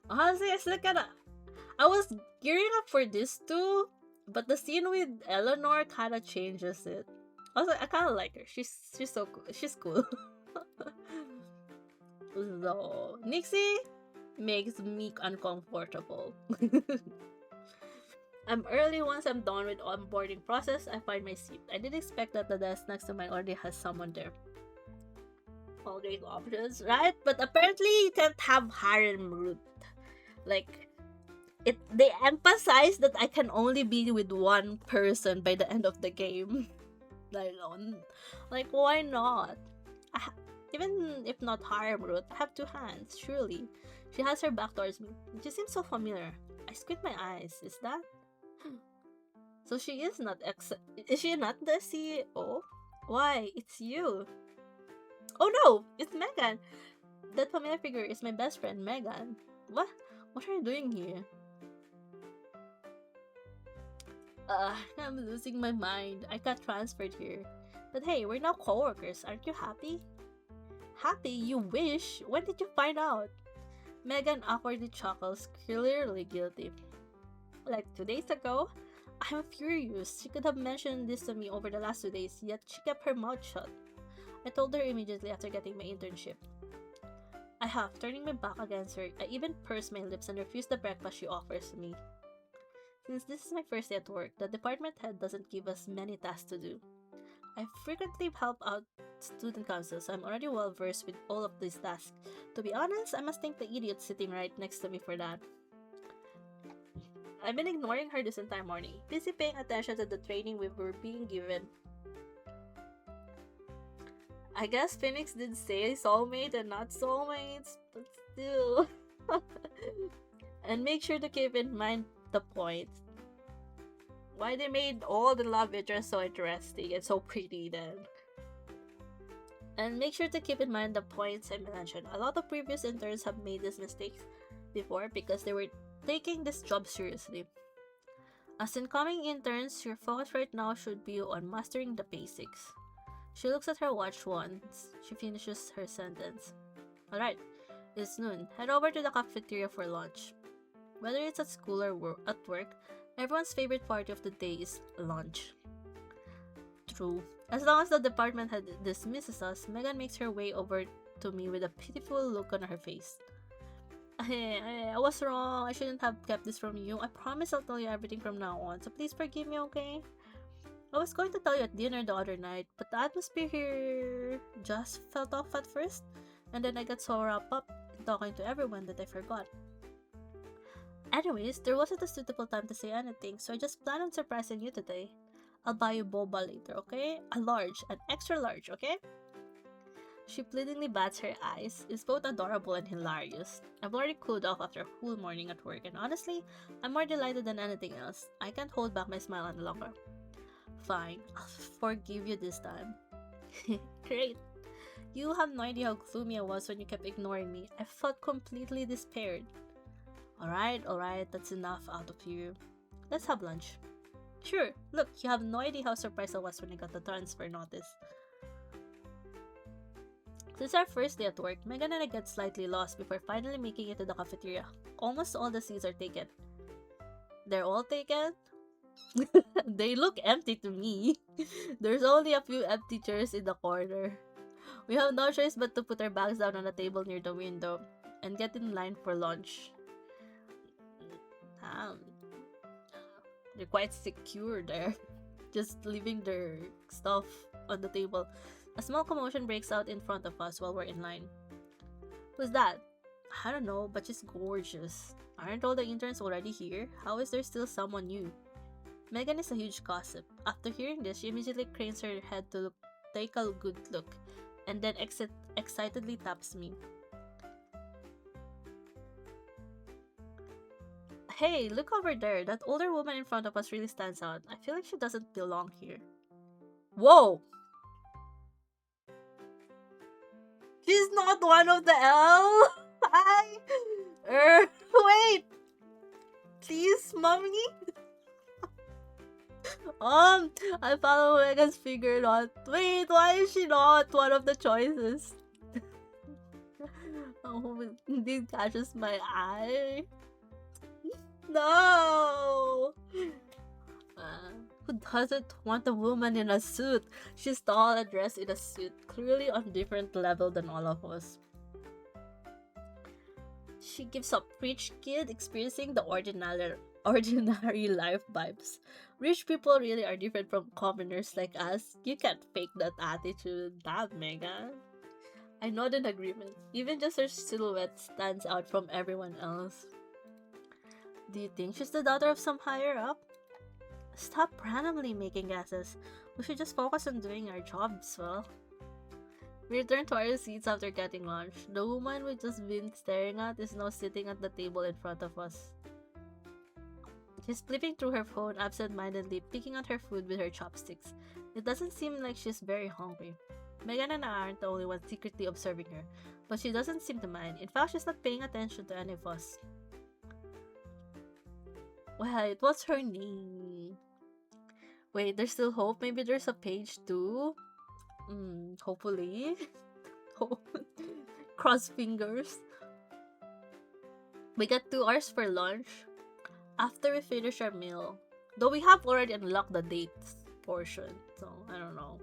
Honestly, I was gearing up for this too, but the scene with Eleanor kind of changes it. Also, I kind of like her. She's so cool. She's cool. So, Nixie makes me uncomfortable. I'm early once I'm done with onboarding process. I find my seat. I didn't expect that the desk next to mine already has someone there. All great options, right? But apparently you can't have harem route. Like, they emphasize that I can only be with one person by the end of the game. Like why not? Even if not harem route, I have two hands, surely. She has her back towards me. She seems so familiar. I squint my eyes. Is that? So she is not is she not the CEO? Why? It's you. Oh no! It's Megan! That familiar figure is my best friend, Megan. What? What are you doing here? I'm losing my mind. I got transferred here. But hey, we're now co-workers. Aren't you happy? Happy? You wish? When did you find out? Megan awkwardly chuckles, clearly guilty. Like 2 days ago? I'm furious. She could have mentioned this to me over the last 2 days, yet she kept her mouth shut. I told her immediately after getting my internship. I huffed, turning my back against her. I even pursed my lips and refused the breakfast she offers me. Since this is my first day at work, the department head doesn't give us many tasks to do. I frequently help out student council, so I'm already well versed with all of these tasks. To be honest, I must thank the idiot sitting right next to me for that. I've been ignoring her this entire morning, busy paying attention to the training we were being given. I guess Phoenix did say soulmate and not soulmates, but still. And make sure to keep in mind the point. Why they made all the love interests so interesting and so pretty then. And make sure to keep in mind the points I mentioned. A lot of previous interns have made these mistakes before because they were taking this job seriously. As incoming interns, your focus right now should be on mastering the basics. She looks at her watch once. She finishes her sentence. Alright, it's noon. Head over to the cafeteria for lunch. Whether it's at school or at work, everyone's favorite part of the day is lunch. True. As long as the department head dismisses us, Megan makes her way over to me with a pitiful look on her face. I was wrong. I shouldn't have kept this from you. I promise I'll tell you everything from now on, so please forgive me, okay? I was going to tell you at dinner the other night, but the atmosphere here just felt off at first, and then I got so wrapped up in talking to everyone that I forgot. Anyways, there wasn't a suitable time to say anything, so I just planned on surprising you today. I'll buy you boba later, okay? A large, an extra large, okay? She pleadingly bats her eyes. It's both adorable and hilarious. I've already cooled off after a full morning at work, and honestly, I'm more delighted than anything else. I can't hold back my smile any longer. Fine, I'll forgive you this time. Great. You have no idea how gloomy I was when you kept ignoring me. I felt completely despaired. Alright, that's enough out of you. Let's have lunch. Sure, look, you have no idea how surprised I was when I got the transfer notice. Since our first day at work, Megan and I get slightly lost before finally making it to the cafeteria. Almost all the seats are taken. They're all taken? They look empty to me. There's only a few empty chairs in the corner. We have no choice but to put our bags down on a table near the window and get in line for lunch. They're quite secure there, just leaving their stuff on the table. A small commotion breaks out in front of us while we're in line. Who's that? I don't know, but she's gorgeous. Aren't all the interns already here? How is there still someone new? Megan is a huge gossip. After hearing this, she immediately cranes her head to take a good look, and then excitedly taps me. Hey, look over there. That older woman in front of us really stands out. I feel like she doesn't belong here. Whoa! She's not one of the L? Hi! Wait! Please, mommy? I follow Megan's figure not. Wait, why is she not one of the choices? Oh, it catches my eye. No! Who doesn't want a woman in a suit? She's tall and dressed in a suit, clearly on a different level than all of us. She gives up rich kid experiencing the ordinary life vibes. Rich people really are different from commoners like us. You can't fake that attitude. Damn, Megan. I nod in agreement. Even just her silhouette stands out from everyone else. Do you think she's the daughter of some higher up? Stop randomly making guesses. We should just focus on doing our jobs well. We return to our seats after getting lunch. The woman we've just been staring at is now sitting at the table in front of us. She's flipping through her phone absent-mindedly, picking at her food with her chopsticks. It doesn't seem like she's very hungry. Megan and I aren't the only ones secretly observing her, but she doesn't seem to mind. In fact, she's not paying attention to any of us. Wait, what's her name? Wait, there's still hope? Maybe there's a page 2? Hopefully. Cross fingers. We got 2 hours for lunch after we finish our meal. Though we have already unlocked the dates portion, so I don't know.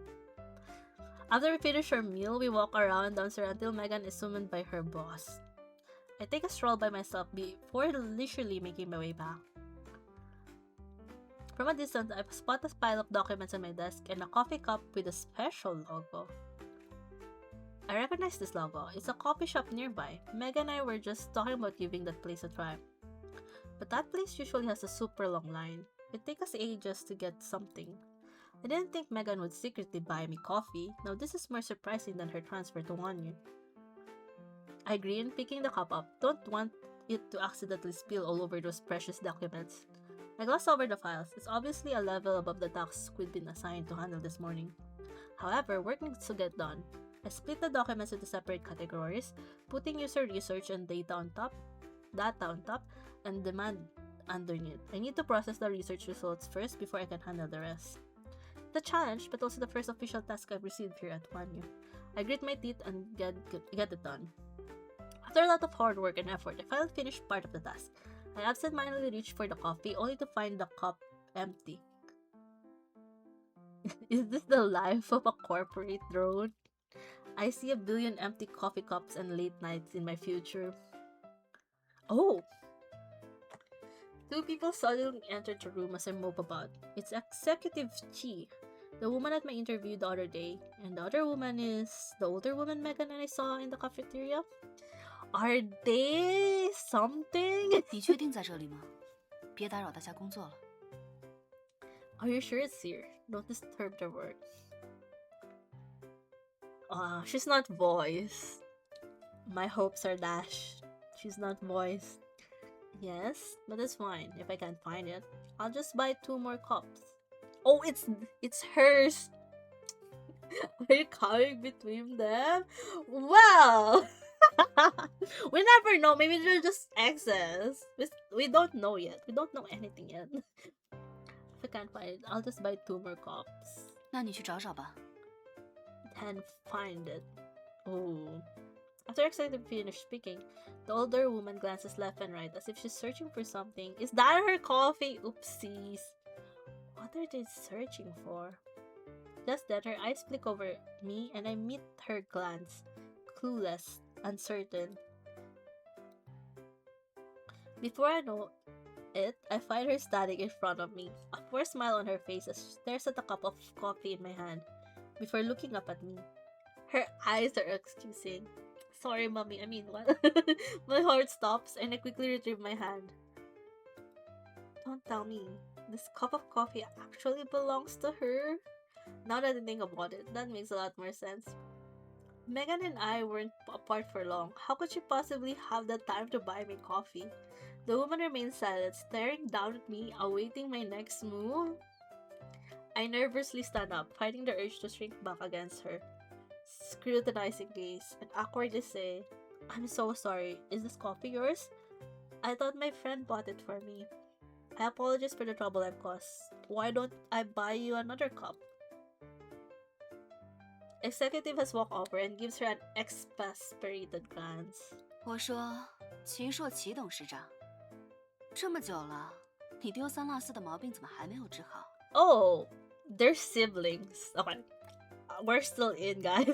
After we finish our meal, we walk around downstairs until Megan is summoned by her boss. I take a stroll by myself before leisurely making my way back. From a distance, I spot a pile of documents on my desk and a coffee cup with a special logo. I recognize this logo. It's a coffee shop nearby. Meg and I were just talking about giving that place a try. But that place usually has a super long line. It takes us ages to get something. I didn't think Megan would secretly buy me coffee. Now this is more surprising than her transfer to Wanyu. I grin, picking the cup up. Don't want it to accidentally spill all over those precious documents. I gloss over the files. It's obviously a level above the task we'd been assigned to handle this morning. However, work needs to get done. I split the documents into separate categories, putting user research and data on top, and demand underneath. I need to process the research results first before I can handle the rest. The challenge, but also the first official task I've received here at Wanyu. I grit my teeth and get it done. After a lot of hard work and effort, I finally finished part of the task. I absent-mindedly reached for the coffee, only to find the cup empty. Is this the life of a corporate drone? I see a billion empty coffee cups and late nights in my future. Oh! 2 people suddenly entered the room as I mope about. It's Executive Chi, the woman at my interview the other day, and the other woman is the older woman Megan and I saw in the cafeteria. Are they something? 你确定在这里吗？别打扰大家工作了。Are you sure it's here? Don't disturb the work. She's not voice. My hopes are dashed. She's not voice. Yes, but it's fine. If I can't find it, I'll just buy 2 more cups. Oh, it's hers. Are you coming between them? Well, we never know. Maybe they're just exes. We don't know yet. We don't know anything yet. If I can't find it, I'll just buy 2 more cups. 那你去找找吧。 And find it. Oh. After excited finished speaking, the older woman glances left and right as if she's searching for something. Is that her coffee? Oopsies. What are they searching for? Just then, her eyes flick over me and I meet her glance. Clueless, uncertain. Before I know it, I find her standing in front of me. A forced smile on her face as she stares at a cup of coffee in my hand before looking up at me. Her eyes are accusing. Sorry, mommy. I mean, what? My heart stops and I quickly retrieve my hand. Don't tell me. This cup of coffee actually belongs to her? Now that I think about it, that makes a lot more sense. Megan and I weren't apart for long. How could she possibly have the time to buy me coffee? The woman remained silent, staring down at me, awaiting my next move. I nervously stand up, fighting the urge to shrink back against her. Scrutinizing gaze, and awkwardly say, I'm so sorry. Is this coffee yours? I thought my friend bought it for me. I apologize for the trouble I've caused. Why don't I buy you another cup? Executive has walked over and gives her an exasperated glance. 我说，秦朔齐董事长，这么久了，你丢三落四的毛病怎么还没有治好？ Oh, they're siblings. Okay, we're still in, guys.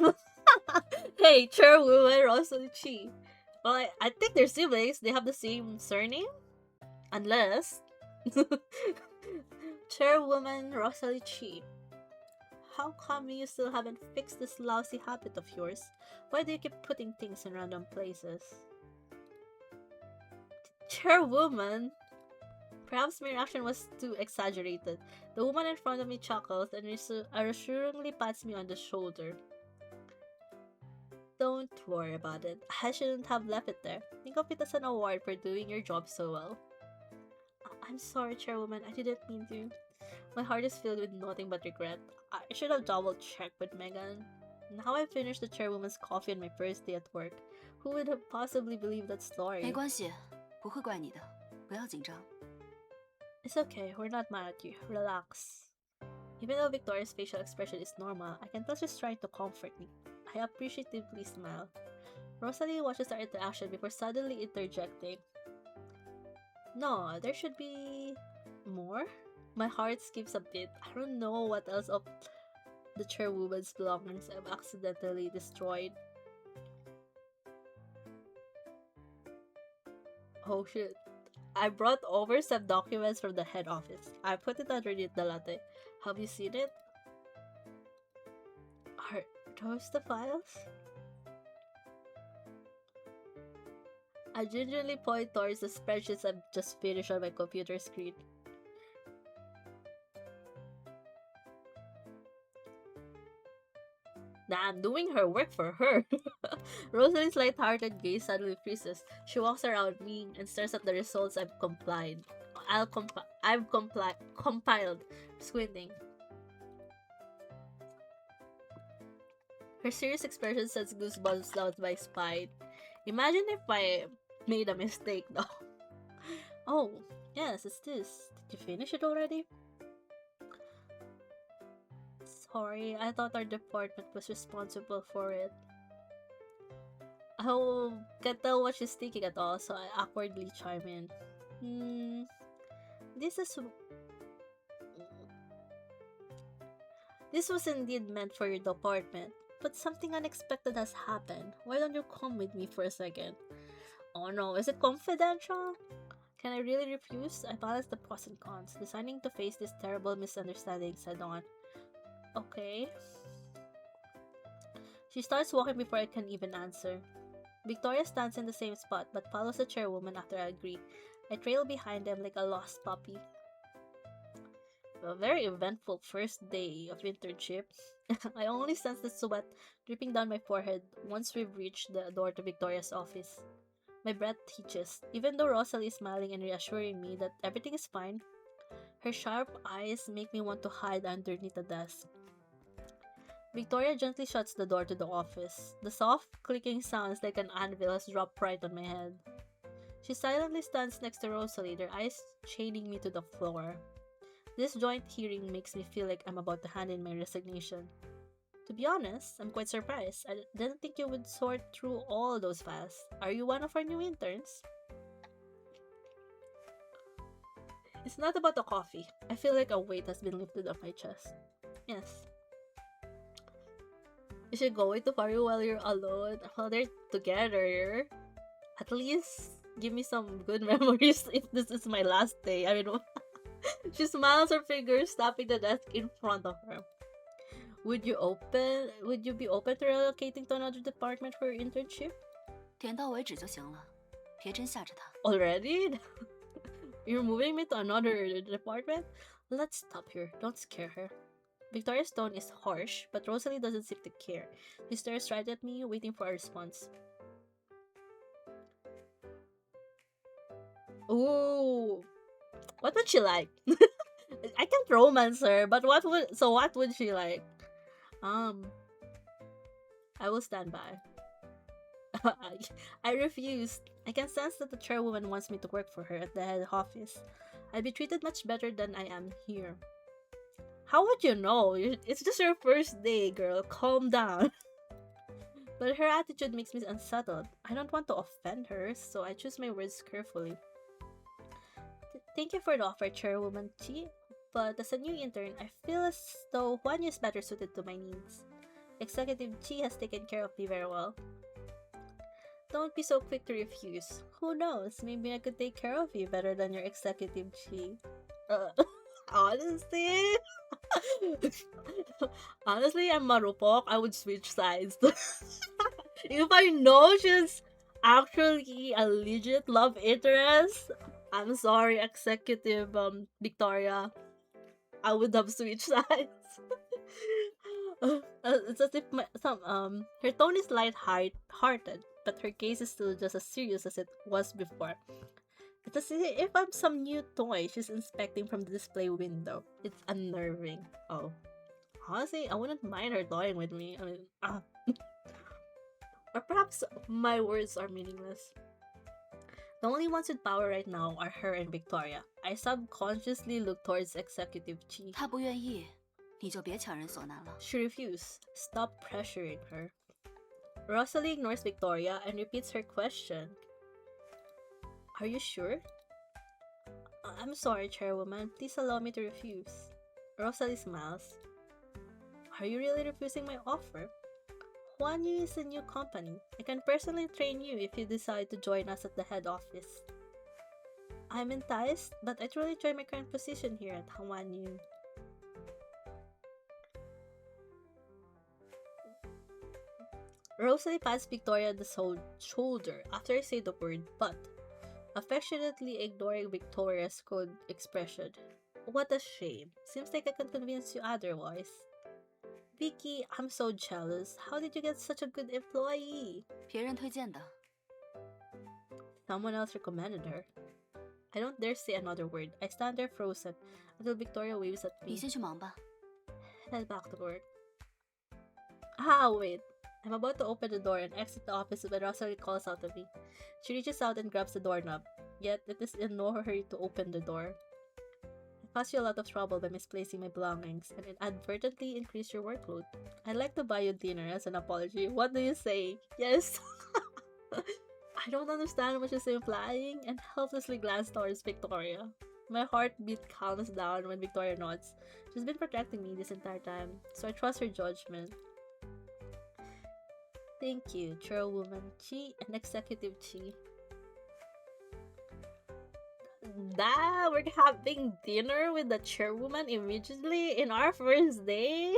Hey, Chairwoman Rosalie Chi. Well, I think they're siblings. They have the same surname, unless Chairwoman Rosalie Chi. How come you still haven't fixed this lousy habit of yours? Why do you keep putting things in random places? Chairwoman? Perhaps my reaction was too exaggerated. The woman in front of me chuckles and reassuringly pats me on the shoulder. Don't worry about it. I shouldn't have left it there. Think of it as an award for doing your job so well. I'm sorry, Chairwoman. I didn't mean to. My heart is filled with nothing but regret. I should have double-checked with Megan. Now I've finished the Chairwoman's coffee on my first day at work. Who would have possibly believed that story? 没关系，不会怪你的，不要紧张。 It's okay, we're not mad at you. Relax. Even though Victoria's facial expression is normal, I can tell she's trying to comfort me. I appreciatively smile. Rosalie watches our interaction before suddenly interjecting. No, there should be more? My heart skips a bit. I don't know what else of the Chairwoman's belongings I've accidentally destroyed. Oh shit. I brought over some documents from the head office. I put it underneath the latte. Have you seen it? Are those the files? I gingerly point towards the spreadsheets I've just finished on my computer screen. Nah, I'm doing her work for her. Rosalie's light-hearted gaze suddenly freezes. She walks around me and stares at the results I've compiled, squinting. Her serious expression sends goosebumps down my spine. Imagine if I made a mistake, though. Oh, yes, it's this. Did you finish it already? Sorry, I thought our department was responsible for it. I can't tell what she's thinking at all, so I awkwardly chime in. This was indeed meant for your department, but something unexpected has happened. Why don't you come with me for a second? Oh no, is it confidential? Can I really refuse? I balance the pros and cons, deciding to face this terrible misunderstanding head on. Okay. She starts walking before I can even answer. Victoria stands in the same spot but follows the chairwoman after I agree. I trail behind them like a lost puppy. A very eventful first day of internship. I only sense the sweat dripping down my forehead once we've reached the door to Victoria's office. My breath hitches, even though Rosalie is smiling and reassuring me that everything is fine. Her sharp eyes make me want to hide underneath the desk. Victoria gently shuts the door to the office. The soft clicking sounds like an anvil has dropped right on my head. She silently stands next to Rosalie, their eyes chaining me to the floor. This joint hearing makes me feel like I'm about to hand in my resignation. To be honest, I'm quite surprised. I didn't think you would sort through all those files. Are you one of our new interns? It's not about the coffee. I feel like a weight has been lifted off my chest. Yes. You should go away to Faru while you're alone. While they're together. At least give me some good memories if this is my last day. I mean, she smiles, her fingers tapping the desk in front of her. Would you be open to relocating to another department for your internship? 点到为止就行了，别真吓着他。 Already? You're moving me to another department? Let's stop here. Don't scare her. Victoria's tone is harsh, but Rosalie doesn't seem to care. She stares right at me, waiting for a response. Ooh. What would she like? I can't romance her, but what would she like? I will stand by. I refused. I can sense that the chairwoman wants me to work for her at the head office. I'd be treated much better than I am here. How would you know? It's just your first day, girl. Calm down. But her attitude makes me unsettled. I don't want to offend her, so I choose my words carefully. Thank you for the offer, Chairwoman Chi, but as a new intern, I feel as though Huan Yu is better suited to my needs. Executive Chi has taken care of me very well. Don't be so quick to refuse. Who knows, maybe I could take care of you better than your Executive Chi. Honestly? Honestly, I'm marupok. I would switch sides. If I know she's actually a legit love interest, I'm sorry, Executive Victoria. I would have switched sides. It's as if her tone is light-hearted, but her gaze is still just as serious as it was before. It's as if I'm some new toy she's inspecting from the display window. It's unnerving. Oh. Honestly, I wouldn't mind her toying with me. I mean, or perhaps my words are meaningless. The only ones with power right now are her and Victoria. I subconsciously look towards Executive Chi. 他不愿意，你就别强人所难了。 She refused. Stop pressuring her. Rosalie ignores Victoria and repeats her question. Are you sure? I'm sorry, Chairwoman. Please allow me to refuse. Rosalie smiles. Are you really refusing my offer? Huan Yu is a new company. I can personally train you if you decide to join us at the head office. I'm enticed, but I truly enjoy my current position here at Huan Yu. Rosalie pats Victoria on the shoulder after I say the word but, affectionately ignoring Victoria's cold expression. What a shame. Seems like I can convince you otherwise. Vicky, I'm so jealous. How did you get such a good employee? 别人推荐的。 Someone else recommended her. I don't dare say another word. I stand there frozen until Victoria waves at 你 me. 先去忙吧。 Head back to work. Wait. I'm about to open the door and exit the office when Rosalie calls out to me. She reaches out and grabs the doorknob, yet it is in no hurry to open the door. I cause you a lot of trouble by misplacing my belongings and inadvertently increase your workload. I'd like to buy you dinner as an apology. What do you say? Yes? I don't understand what she's implying and helplessly glance towards Victoria. My heartbeat calms down when Victoria nods. She's been protecting me this entire time, so I trust her judgment. Thank you, Chairwoman Chi and Executive Chi. We're having dinner with the chairwoman immediately in our first day?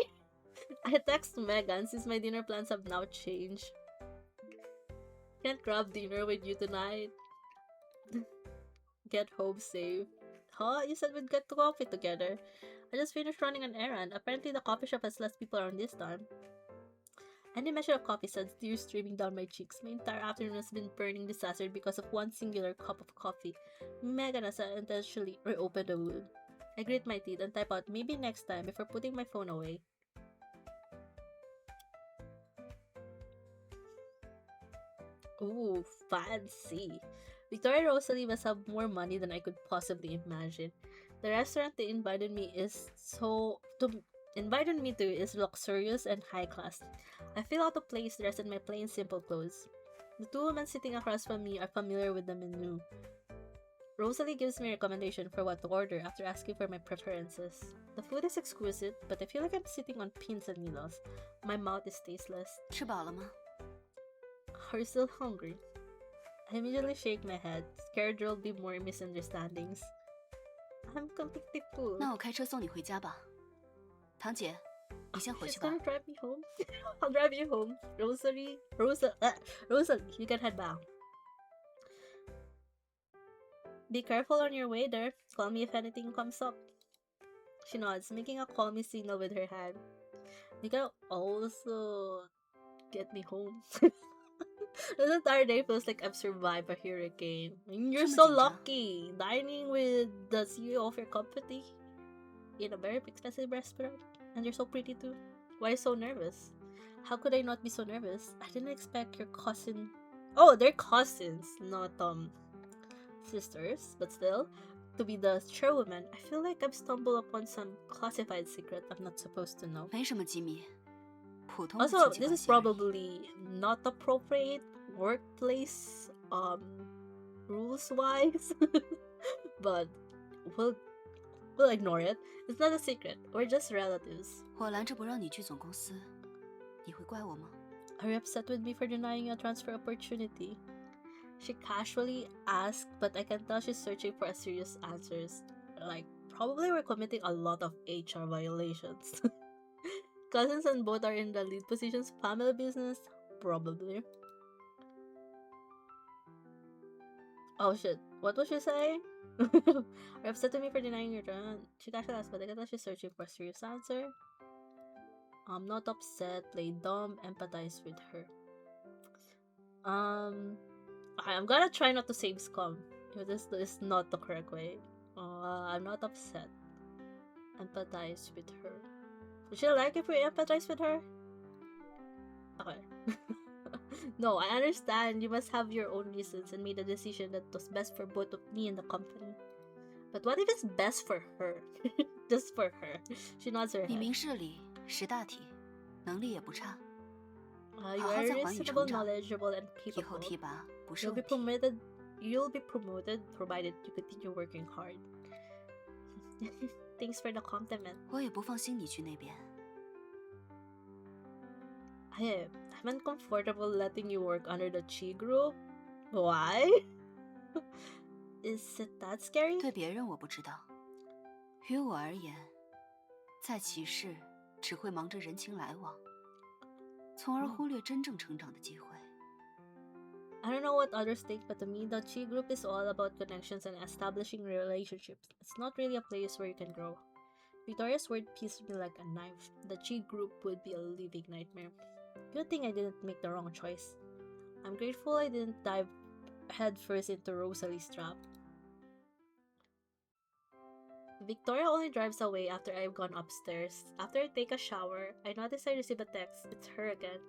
I text Megan since my dinner plans have now changed. Can't grab dinner with you tonight. Get home safe. Huh? You said we'd get to coffee together. I just finished running an errand. Apparently the coffee shop has less people around this time. Any mention of coffee sends tears streaming down my cheeks. My entire afternoon has been burning disaster because of one singular cup of coffee. Megan has intentionally reopened the wound. I grit my teeth and type out maybe next time before putting my phone away. Ooh, fancy. Victoria Rosalie must have more money than I could possibly imagine. The restaurant they invited me to is luxurious and high class. I feel out of place dressed in my plain simple clothes. The two women sitting across from me are familiar with the menu. Rosalie gives me a recommendation for what to order after asking for my preferences. The food is exquisite, but I feel like I'm sitting on pins and needles. My mouth is tasteless. 吃饱了吗？ Are you still hungry? I immediately shake my head, scared there'll be more misunderstandings. I'm completely full. 那我开车送你回家吧。堂姐，你先回 She's 去吧。 gonna drive me home. I'll drive you home. Rosalie, you can head back. Be careful on your way there. Call me if anything comes up. She nods, making a call me signal with her hand. You can also get me home. This entire day feels like I've survived a hurricane. And you're so lucky, dining with the CEO of your company in a very expensive restaurant. And you're so pretty too. Why so nervous? How could I not be so nervous? I didn't expect your cousin... Oh, they're cousins, not sisters, but still. To be the chairwoman, I feel like I've stumbled upon some classified secret I'm not supposed to know. 没什么机密，普通的 Also, 经济 this 关 is 系而已。 probably not appropriate workplace rules wise, but we'll ignore it. It's not a secret. We're just relatives. 我拦着不让你去总公司，你会怪我吗？ Are you upset with me for denying you a transfer opportunity? She casually asked, but I can tell she's searching for a serious answers. Like, probably we're committing a lot of HR violations. Cousins and both are in the lead positions. Family business? Probably. Oh shit. What was she saying? Are you upset with me for denying your turn? She casually asked, but I can tell she's searching for a serious answer. I'm not upset. Play dumb. Empathize with her. I'm gonna try not to say scum. This is not the correct way. I'm not upset. Empathize with her. Would she like if we empathize with her? Okay. No, I understand. You must have your own reasons and made a decision that was best for both of me and the company. But what if it's best for her? Just for her. She nods her 你 head. 明事理，识大体，能力也不差， You 好好 are 在环宇 reasonable, 成长， knowledgeable, and 以后 capable. 提拔不是 You'll be 问题。 promoted. You'll be promoted provided you continue working hard. Thanks for the compliment. 我也不放心你去那边。 I'm uncomfortable letting you work under the Chi group. Why? Is it that scary? 对别人我不知道，于我而言，在骑士只会忙着人情来往，从而忽略真正成长的机会。 I don't know what others think, but to me, the Chi group is all about connections and establishing relationships. It's not really a place where you can grow. Victoria's word pierced me like a knife. The Chi group would be a living nightmare. Good thing I didn't make the wrong choice. I'm grateful I didn't dive headfirst into Rosalie's trap. Victoria only drives away after I've gone upstairs. After I take a shower, I notice I receive a text. It's her again.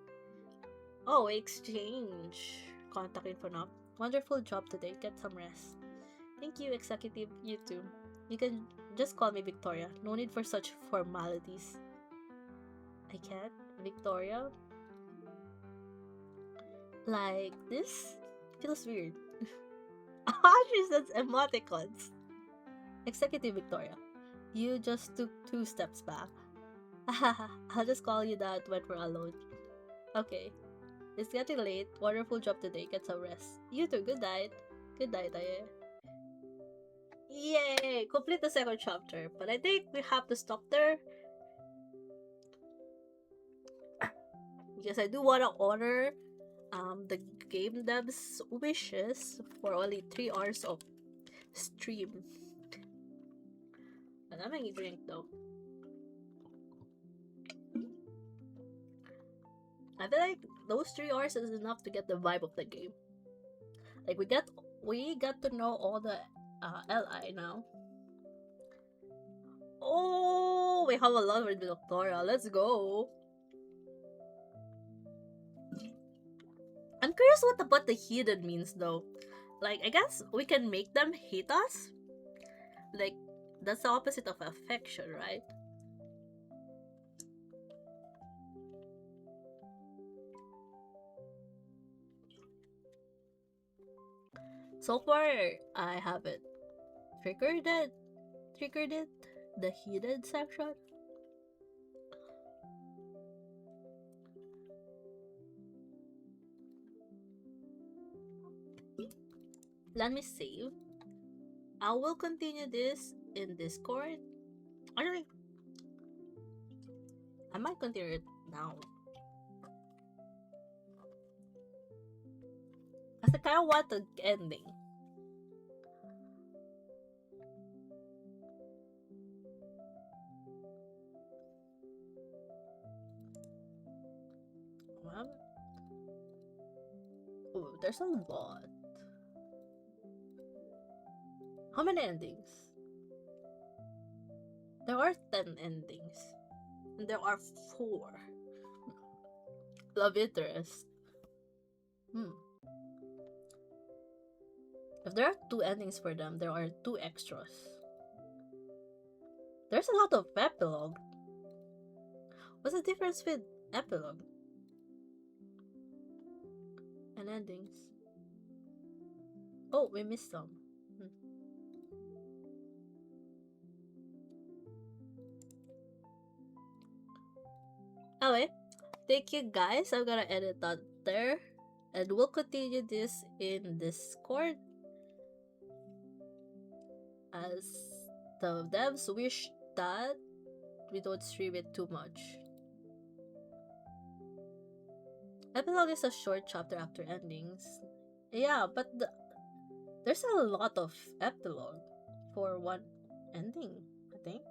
Oh, exchange. Contact info now. Wonderful job today. Get some rest. Thank you, executive. You too. You can just call me Victoria. No need for such formalities. I can't. Victoria? Like this? Feels weird. She says emoticons. Executive Victoria. You just took 2 steps back. I'll just call you that when we're alone. Okay. It's getting late. Wonderful job today. Get some rest. You too. Good night. Good night, Aye. Yay! Complete the second chapter. But I think we have to stop there. Because I do want to honor the game devs wishes for only 3 hours of stream. And I'm gonna drink though. I feel like those 3 hours is enough to get the vibe of the game. Like we got to know all the LI now. Oh, we have a lot with Victoria. Let's go. I'm curious what the hidden means though. Like I guess we can make them hate us. Like that's the opposite of affection, right? So far, I haven't triggered it, the hidden section. Let me save. I will continue this in Discord. Actually, I might continue it now. Kasi I want the ending. Well, oh, there's a lot. How many endings? There are 10 endings. And there are 4. Love interest. If there are 2 endings for them, there are 2 extras. There's a lot of epilogue. What's the difference with epilogue and endings? Oh, we missed some. Anyway, thank you guys. I'm gonna edit that there. And we'll continue this in Discord. As the devs wish that we don't stream it too much. Epilogue is a short chapter after endings. Yeah, but there's a lot of epilogue for one ending, I think.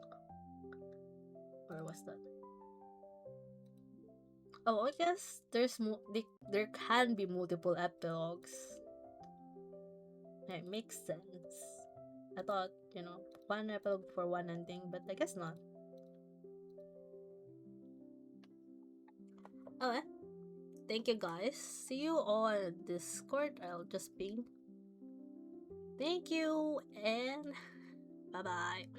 Or was that? Oh, I guess there can be multiple epilogues. It makes sense. I thought, one epilogue for one ending, but I guess not. Okay. Thank you guys. See you on Discord. I'll just ping. Thank you and bye-bye.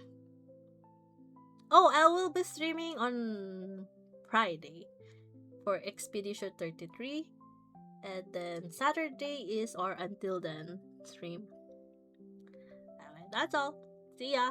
Oh, I will be streaming on Friday for Expedition 33. And then Saturday is our Until Then stream. Anyway, that's all. See ya.